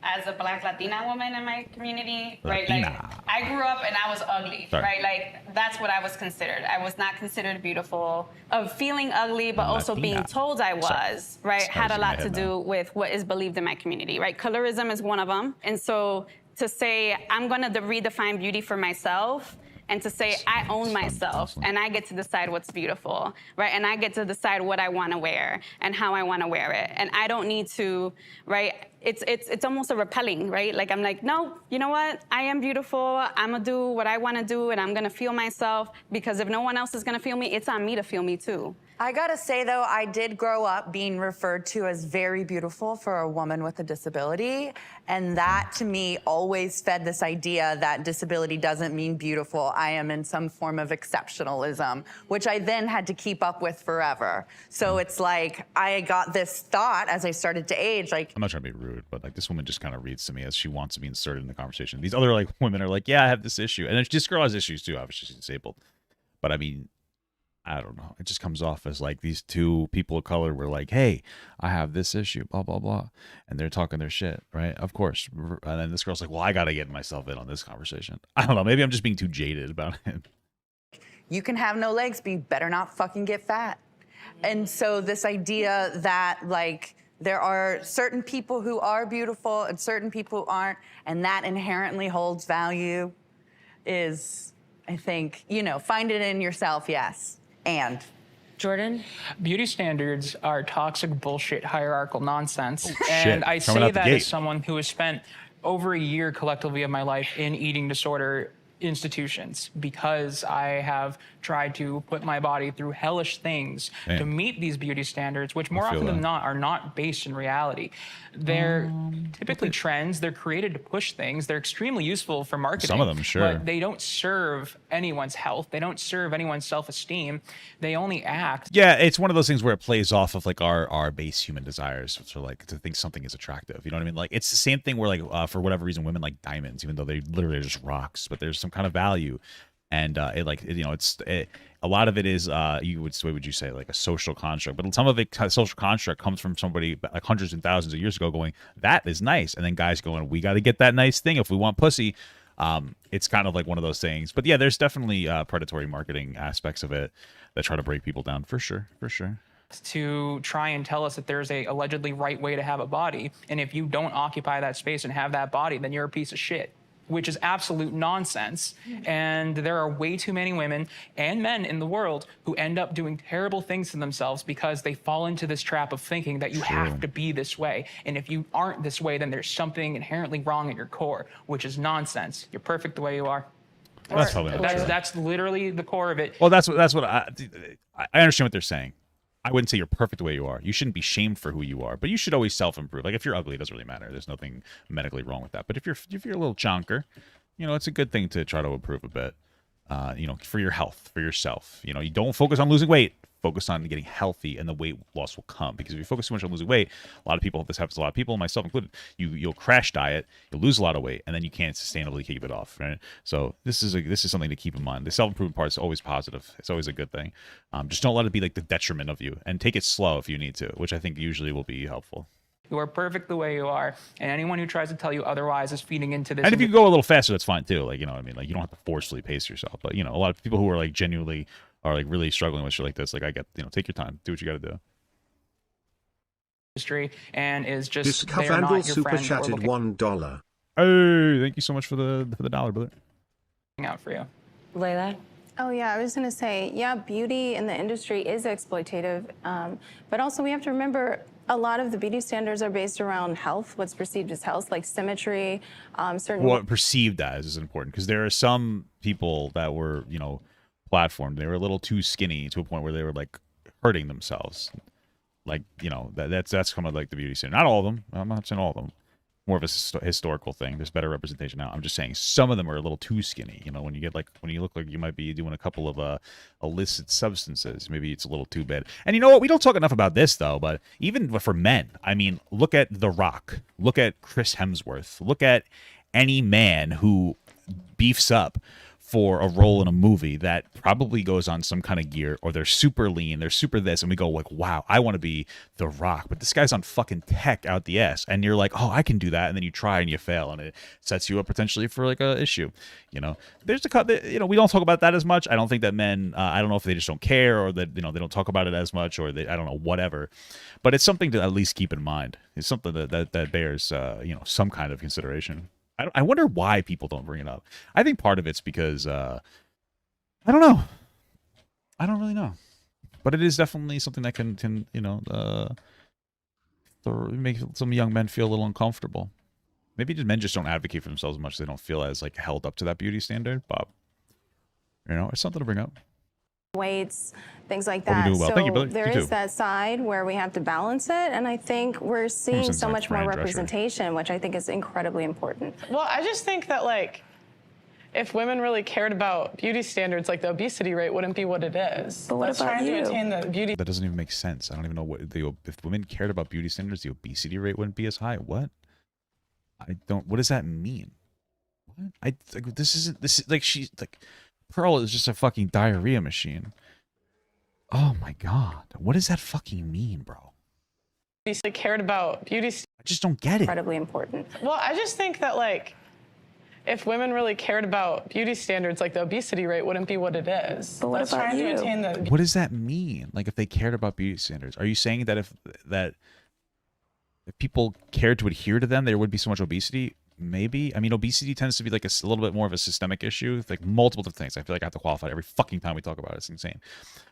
as a Black Latina woman in my community, right? Like, I grew up and I was ugly, right? Like, that's what I was considered. I was not considered beautiful. Of feeling ugly, but also being told I was, right? Had a lot to do with what is believed in my community, right? Colorism is one of them. And so to say, I'm gonna redefine beauty for myself, and to say I own myself and I get to decide what's beautiful, right? And I get to decide what I want to wear and how I want to wear it. And I don't need to, right? It's almost a repelling, right? Like, I'm like, no, you know what? I am beautiful. I'm gonna do what I want to do, and I'm gonna feel myself, because if no one else is gonna feel me, it's on me to feel me too. I gotta say, though, I did grow up being referred to as very beautiful for a woman with a disability. And that, to me, always fed this idea that disability doesn't mean beautiful. I am in some form of exceptionalism, which I then had to keep up with forever. So it's like, I got this thought as I started to age, like... I'm not trying to be rude, but, like, this woman just kind of reads to me as she wants to be inserted in the conversation. These other, like, women are like, yeah, I have this issue. And this girl has issues, too. Obviously, she's disabled. But, I mean... I don't know. It just comes off as like these two people of color were like, hey, I have this issue, blah, blah, blah. And they're talking their shit, right? Of course. And then this girl's like, well, I got to get myself in on this conversation. I don't know. Maybe I'm just being too jaded about it. You can have no legs, but you better not fucking get fat. And so this idea that, like, there are certain people who are beautiful and certain people who aren't, and that inherently holds value is, I think, you know, find it in yourself, yes. And Jordan? Beauty standards are toxic bullshit hierarchical nonsense. And I say that as someone who has spent over a year collectively of my life in eating disorder institutions, because I have tried to put my body through hellish things to meet these beauty standards, which more often than not are not based in reality. They're typically trends. They're created to push things. They're extremely useful for marketing. Some of them, sure. But they don't serve anyone's health. They don't serve anyone's self-esteem. They only act. Yeah, it's one of those things where it plays off of like our base human desires, so like to think something is attractive. You know what I mean? Like, it's the same thing where, like, for whatever reason, women like diamonds, even though they literally are just rocks, but there's some kind of value. And a lot of it is, what would you say, like a social construct, but some of it, social construct, comes from somebody like hundreds and thousands of years ago going, that is nice. And then guys going, we got to get that nice thing if we want pussy. It's kind of like one of those things. But yeah, there's definitely predatory marketing aspects of it that try to break people down, for sure, for sure. To try and tell us that there's a allegedly right way to have a body. And if you don't occupy that space and have that body, then you're a piece of shit, which is absolute nonsense. And there are way too many women and men in the world who end up doing terrible things to themselves because they fall into this trap of thinking that you have to be this way. And if you aren't this way, then there's something inherently wrong at your core, which is nonsense. You're perfect the way you are. That's probably not true. That's literally the core of it. Well, that's what I understand what they're saying. I wouldn't say you're perfect the way you are. You shouldn't be shamed for who you are, but you should always self-improve. Like, if you're ugly, it doesn't really matter. There's nothing medically wrong with that. But if you're a little chonker, you know, it's a good thing to try to improve a bit. You know, for your health, for yourself. You know, you don't focus on losing weight. focus on getting healthy, and the weight loss will come. Because if you focus too much on losing weight, a lot of people, this happens to a lot of people, myself included, you'll crash diet, you'll lose a lot of weight, and then you can't sustainably keep it off, right? So this is something to keep in mind. The self-improvement part is always positive. It's always a good thing. Just don't let it be like the detriment of you, and take it slow if you need to, which I think usually will be helpful. You are perfect the way you are, and anyone who tries to tell you otherwise is feeding into this. And if you go a little faster, that's fine too. Like, you know what I mean? Like, you don't have to forcefully pace yourself. But, you know, a lot of people who are like genuinely are like really struggling with shit like this, like, I get, you know, take your time, do what you got to do. Industry and is just this Cuffhandle super chatted $1. Hey, thank you so much for the dollar, brother. Out for you, Layla. Oh yeah, I was gonna say, yeah, beauty in the industry is exploitative, but also we have to remember a lot of the beauty standards are based around health, what's perceived as health, like symmetry, certain. What perceived as is important, because there are some people that were, you know, platformed. They were a little too skinny to a point where they were like hurting themselves. Like, you know, that's kind of like the beauty standard. Not all of them. I'm not saying all of them. More of a historical thing. There's better representation now. I'm just saying some of them are a little too skinny. You know, when you look like you might be doing a couple of illicit substances, maybe it's a little too bad. And you know what? We don't talk enough about this though. But even for men, I mean, look at The Rock. Look at Chris Hemsworth. Look at any man who beefs up for a role in a movie that probably goes on some kind of gear, or they're super lean, they're super this, and we go like, wow, I want to be The Rock, but this guy's on fucking tech out the ass, and you're like, oh, I can do that, and then you try and you fail, and it sets you up potentially for like a issue. You know, there's you know, we don't talk about that as much. I don't think that men, I don't know if they just don't care, or that, you know, they don't talk about it as much, or they, I don't know, whatever, but it's something to at least keep in mind. It's something that bears, you know, some kind of consideration. I wonder why people don't bring it up. I think part of it's because, I don't know. I don't really know. But it is definitely something that can you know, make some young men feel a little uncomfortable. Maybe men just don't advocate for themselves as much. They don't feel as like held up to that beauty standard. But, you know, it's something to bring up. Weights, things like that. Well. So there is that side where we have to balance it, and I think we're seeing so much more representation, which I think is incredibly important. Well, I just think that, like, if women really cared about beauty standards, like, the obesity rate wouldn't be what it is. But what about you? To attain the beauty. That doesn't even make sense. I don't even know what if women cared about beauty standards, the obesity rate wouldn't be as high. What? I don't. What does that mean? What? This is like, she's like, Pearl is just a fucking diarrhea machine. Oh my god. What does that fucking mean, bro? Cared about beauty. I just don't get it. Incredibly important. Well, I just think that, like, if women really cared about beauty standards, like, the obesity rate wouldn't be what it is. But what about you? What does that mean? Like, if they cared about beauty standards, are you saying that if people cared to adhere to them, there would be so much obesity? Maybe. I mean, obesity tends to be like a little bit more of a systemic issue. It's like multiple different things. I feel like I have to qualify every fucking time we talk about it. It's insane.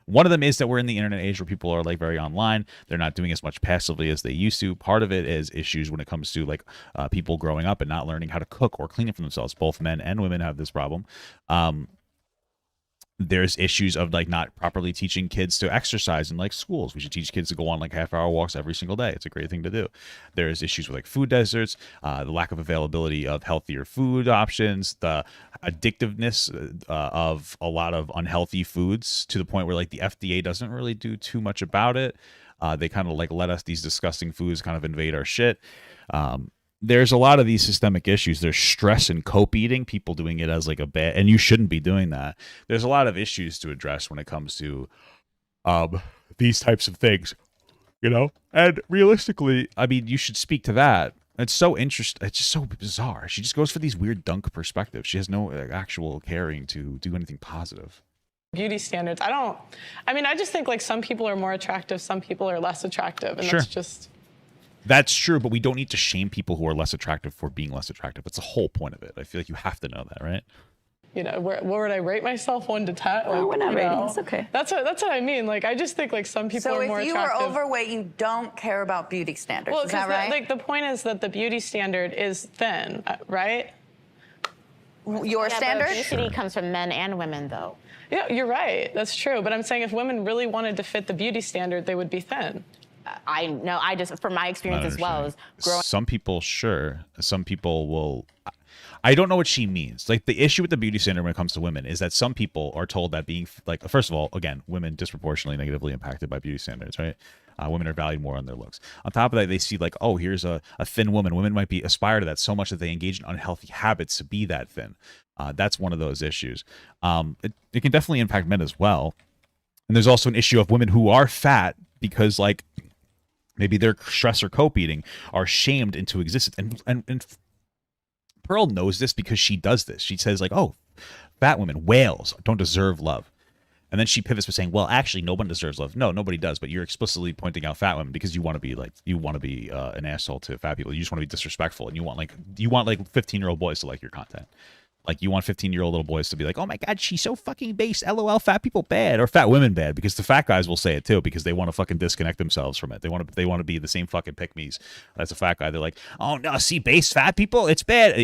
One of them is that we're in the internet age where people are like very online. They're not doing as much passively as they used to. Part of it is issues when it comes to like people growing up and not learning how to cook or clean it for themselves. Both men and women have this problem. There's issues of like not properly teaching kids to exercise in like schools. We should teach kids to go on like half-hour walks every single day. It's a great thing to do. There's issues with like food deserts, the lack of availability of healthier food options, the addictiveness of a lot of unhealthy foods to the point where like the FDA doesn't really do too much about it. They kind of like let us, these disgusting foods kind of invade our shit. There's a lot of these systemic issues. There's stress and cope eating, people doing it as like a bad, and you shouldn't be doing that. There's a lot of issues to address when it comes to these types of things, you know? And realistically, I mean, you should speak to that. It's so interesting. It's just so bizarre. She just goes for these weird dunk perspectives. She has no actual caring to do anything positive. Beauty standards. I mean, I just think like some people are more attractive, some people are less attractive, and sure. that's just... That's true, but we don't need to shame people who are less attractive for being less attractive. That's the whole point of it. I feel like you have to know that, right? You know, where would I rate myself 1 to 10? Like, we're not rating. It's okay. That's what I mean. Like, I just think like some people are more attractive. So if you are overweight, you don't care about beauty standards. Well, is that right? Like the point is that the beauty standard is thin, right? Your standard? But obesity comes from men and women, though. Yeah, you're right. That's true. But I'm saying if women really wanted to fit the beauty standard, they would be thin. I know. I just, from my experience as well, is growing. Some people, sure. Some people will. I don't know what she means. Like, the issue with the beauty standard when it comes to women is that some people are told that being like, first of all, again, women disproportionately negatively impacted by beauty standards, right? Women are valued more on their looks. On top of that, they see like, oh, here's a thin woman. Women might be aspire to that so much that they engage in unhealthy habits to be that thin. That's one of those issues. It can definitely impact men as well. And there's also an issue of women who are fat because like maybe their stress or cope eating are shamed into existence. And Pearl knows this because she does this. She says like, oh, fat women, whales, don't deserve love. And then she pivots by saying, well, actually, no one deserves love. No, nobody does. But you're explicitly pointing out fat women because you want to be like, an asshole to fat people. You just want to be disrespectful. And you want like 15-year-old boys to like your content. Like, you want 15-year-old little boys to be like, oh my God, she's so fucking base. LOL, fat people bad, or fat women bad, because the fat guys will say it too, because they want to fucking disconnect themselves from it. They want to be the same fucking pick-me's as a fat guy. They're like, oh no, see, base fat people, it's bad,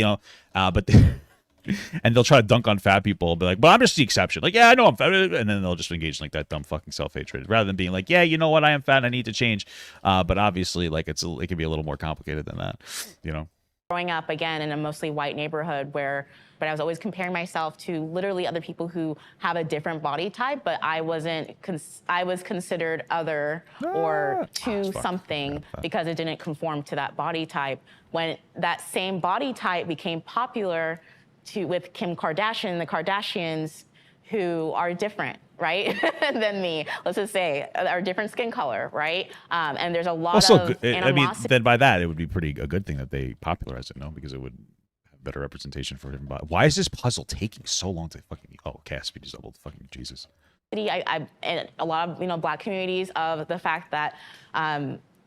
but and they'll try to dunk on fat people and be like, well, I'm just the exception. Like, yeah, I know I'm fat. And then they'll just engage in like that dumb fucking self-hatred rather than being like, yeah, you know what? I am fat. I need to change. But obviously, like, it can be a little more complicated than that, Growing up, again, in a mostly white neighborhood but I was always comparing myself to literally other people who have a different body type, but I was considered other or something because it didn't conform to that body type. When that same body type became popular with Kim Kardashian and the Kardashians, who are different, right, than me, let's just say, are different skin color, right? And there's a lot of animosity. I mean, then by that, it would be a good thing that they popularized it, no? Because it would have better representation for different bodies. Why is this puzzle taking so long to fucking... Oh, cast speed is doubled. Fucking Jesus. And a lot of, Black communities of the fact that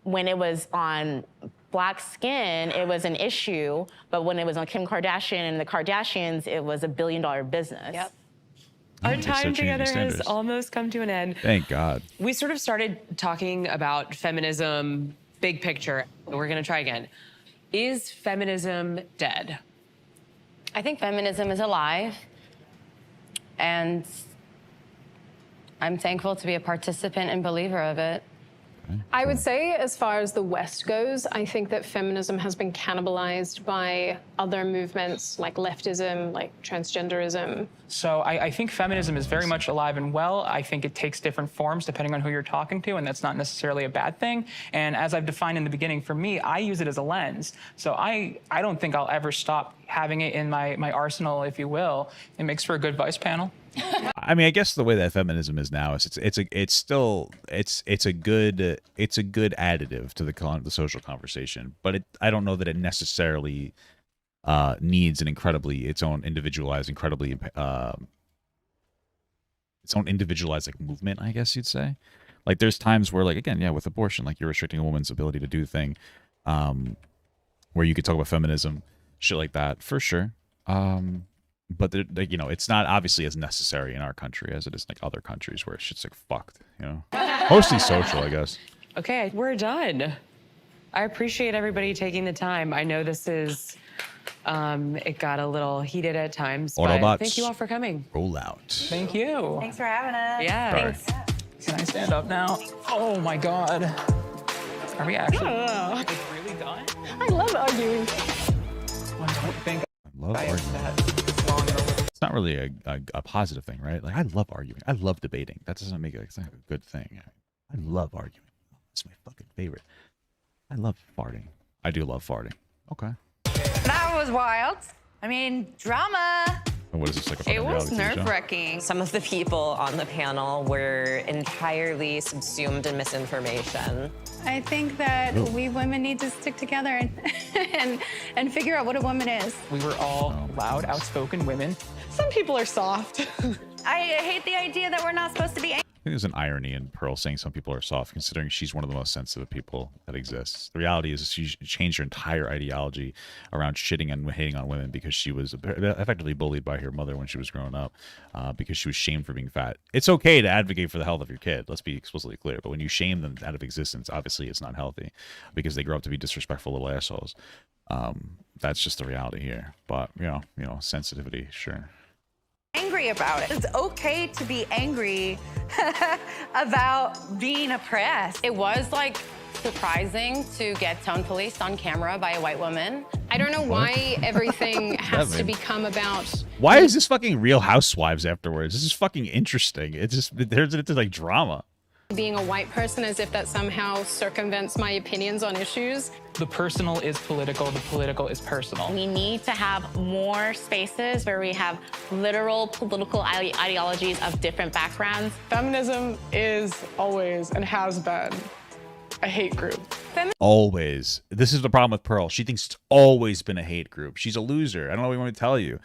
when it was on Black skin, it was an issue, but when it was on Kim Kardashian and the Kardashians, it was $1 billion business. Yep. Our time together has almost come to an end. Thank God. We sort of started talking about feminism, big picture. We're going to try again. Is feminism dead? I think feminism is alive, and I'm thankful to be a participant and believer of it. I would say, as far as the West goes, I think that feminism has been cannibalized by other movements like leftism, like transgenderism. So I think feminism is very much alive and well. I think it takes different forms depending on who you're talking to, and that's not necessarily a bad thing. And as I've defined in the beginning, for me, I use it as a lens. So I don't think I'll ever stop having it in my arsenal, if you will. It makes for a good vice panel. I mean, I guess the way that feminism is now is it's a good additive to the social conversation, but I don't know that it necessarily needs its own individualized like movement, I guess you'd say. Like, there's times where, like, again, yeah, with abortion, like, you're restricting a woman's ability to do the thing, where you could talk about feminism, shit like that, for sure. But it's not obviously as necessary in our country as it is in like other countries where shit's like fucked, Mostly social, I guess. Okay, we're done. I appreciate everybody taking the time. I know this is, it got a little heated at times, Autobots, but thank you all for coming. Roll out. Thank you. Thanks for having us. Yeah. Thanks. Can I stand up now? Oh my God. Are we actually It's really done? I love arguing. I don't think I love arguing. It's not really a positive thing, right? Like, I love arguing. I love debating. That doesn't make it's not a good thing. I love arguing. It's my fucking favorite. I love farting. I do love farting. Okay. That was wild. I mean, drama. And what is this, like a It was reality TV show? nerve-wracking. Some of the people on the panel were entirely subsumed in misinformation. I think that we women need to stick together and figure out what a woman is. we were all loud, outspoken women. Some people are soft. I hate the idea that we're not supposed to be angry. I think there's an irony in Pearl saying some people are soft, considering she's one of the most sensitive people that exists. The reality is she changed her entire ideology around shitting and hating on women because she was effectively bullied by her mother when she was growing up, because she was shamed for being fat. It's okay to advocate for the health of your kid. Let's be explicitly clear. But when you shame them out of existence, obviously it's not healthy because they grow up to be disrespectful little assholes. That's just the reality here. But, sensitivity, sure. Angry about it. It's okay to be angry about being oppressed. It was like surprising to get tone policed on camera by a white woman. I don't know why everything has to become about... Why is this fucking Real Housewives afterwards? This is fucking interesting. It's just, there's like drama. Being a white person as if that somehow circumvents my opinions on issues. The personal is political, the political is personal. We need to have more spaces where we have literal political ideologies of different backgrounds. Feminism is always and has been a hate group. Always. This is the problem with Pearl. She thinks it's always been a hate group. She's a loser. I don't know what you want me to tell you.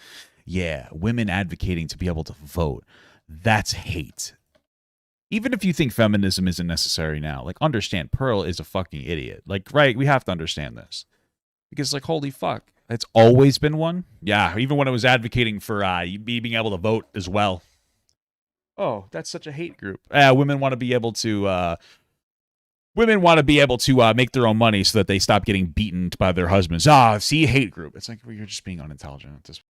Yeah, women advocating to be able to vote. That's hate. Even if you think feminism isn't necessary now, like, understand, Pearl is a fucking idiot. Like, right, we have to understand this. Because, like, holy fuck, it's always been one? Yeah, even when I was advocating for being able to vote as well. Oh, that's such a hate group. Women want to be able to... make their own money so that they stop getting beaten by their husbands. See, hate group. It's like, well, you're just being unintelligent at this point.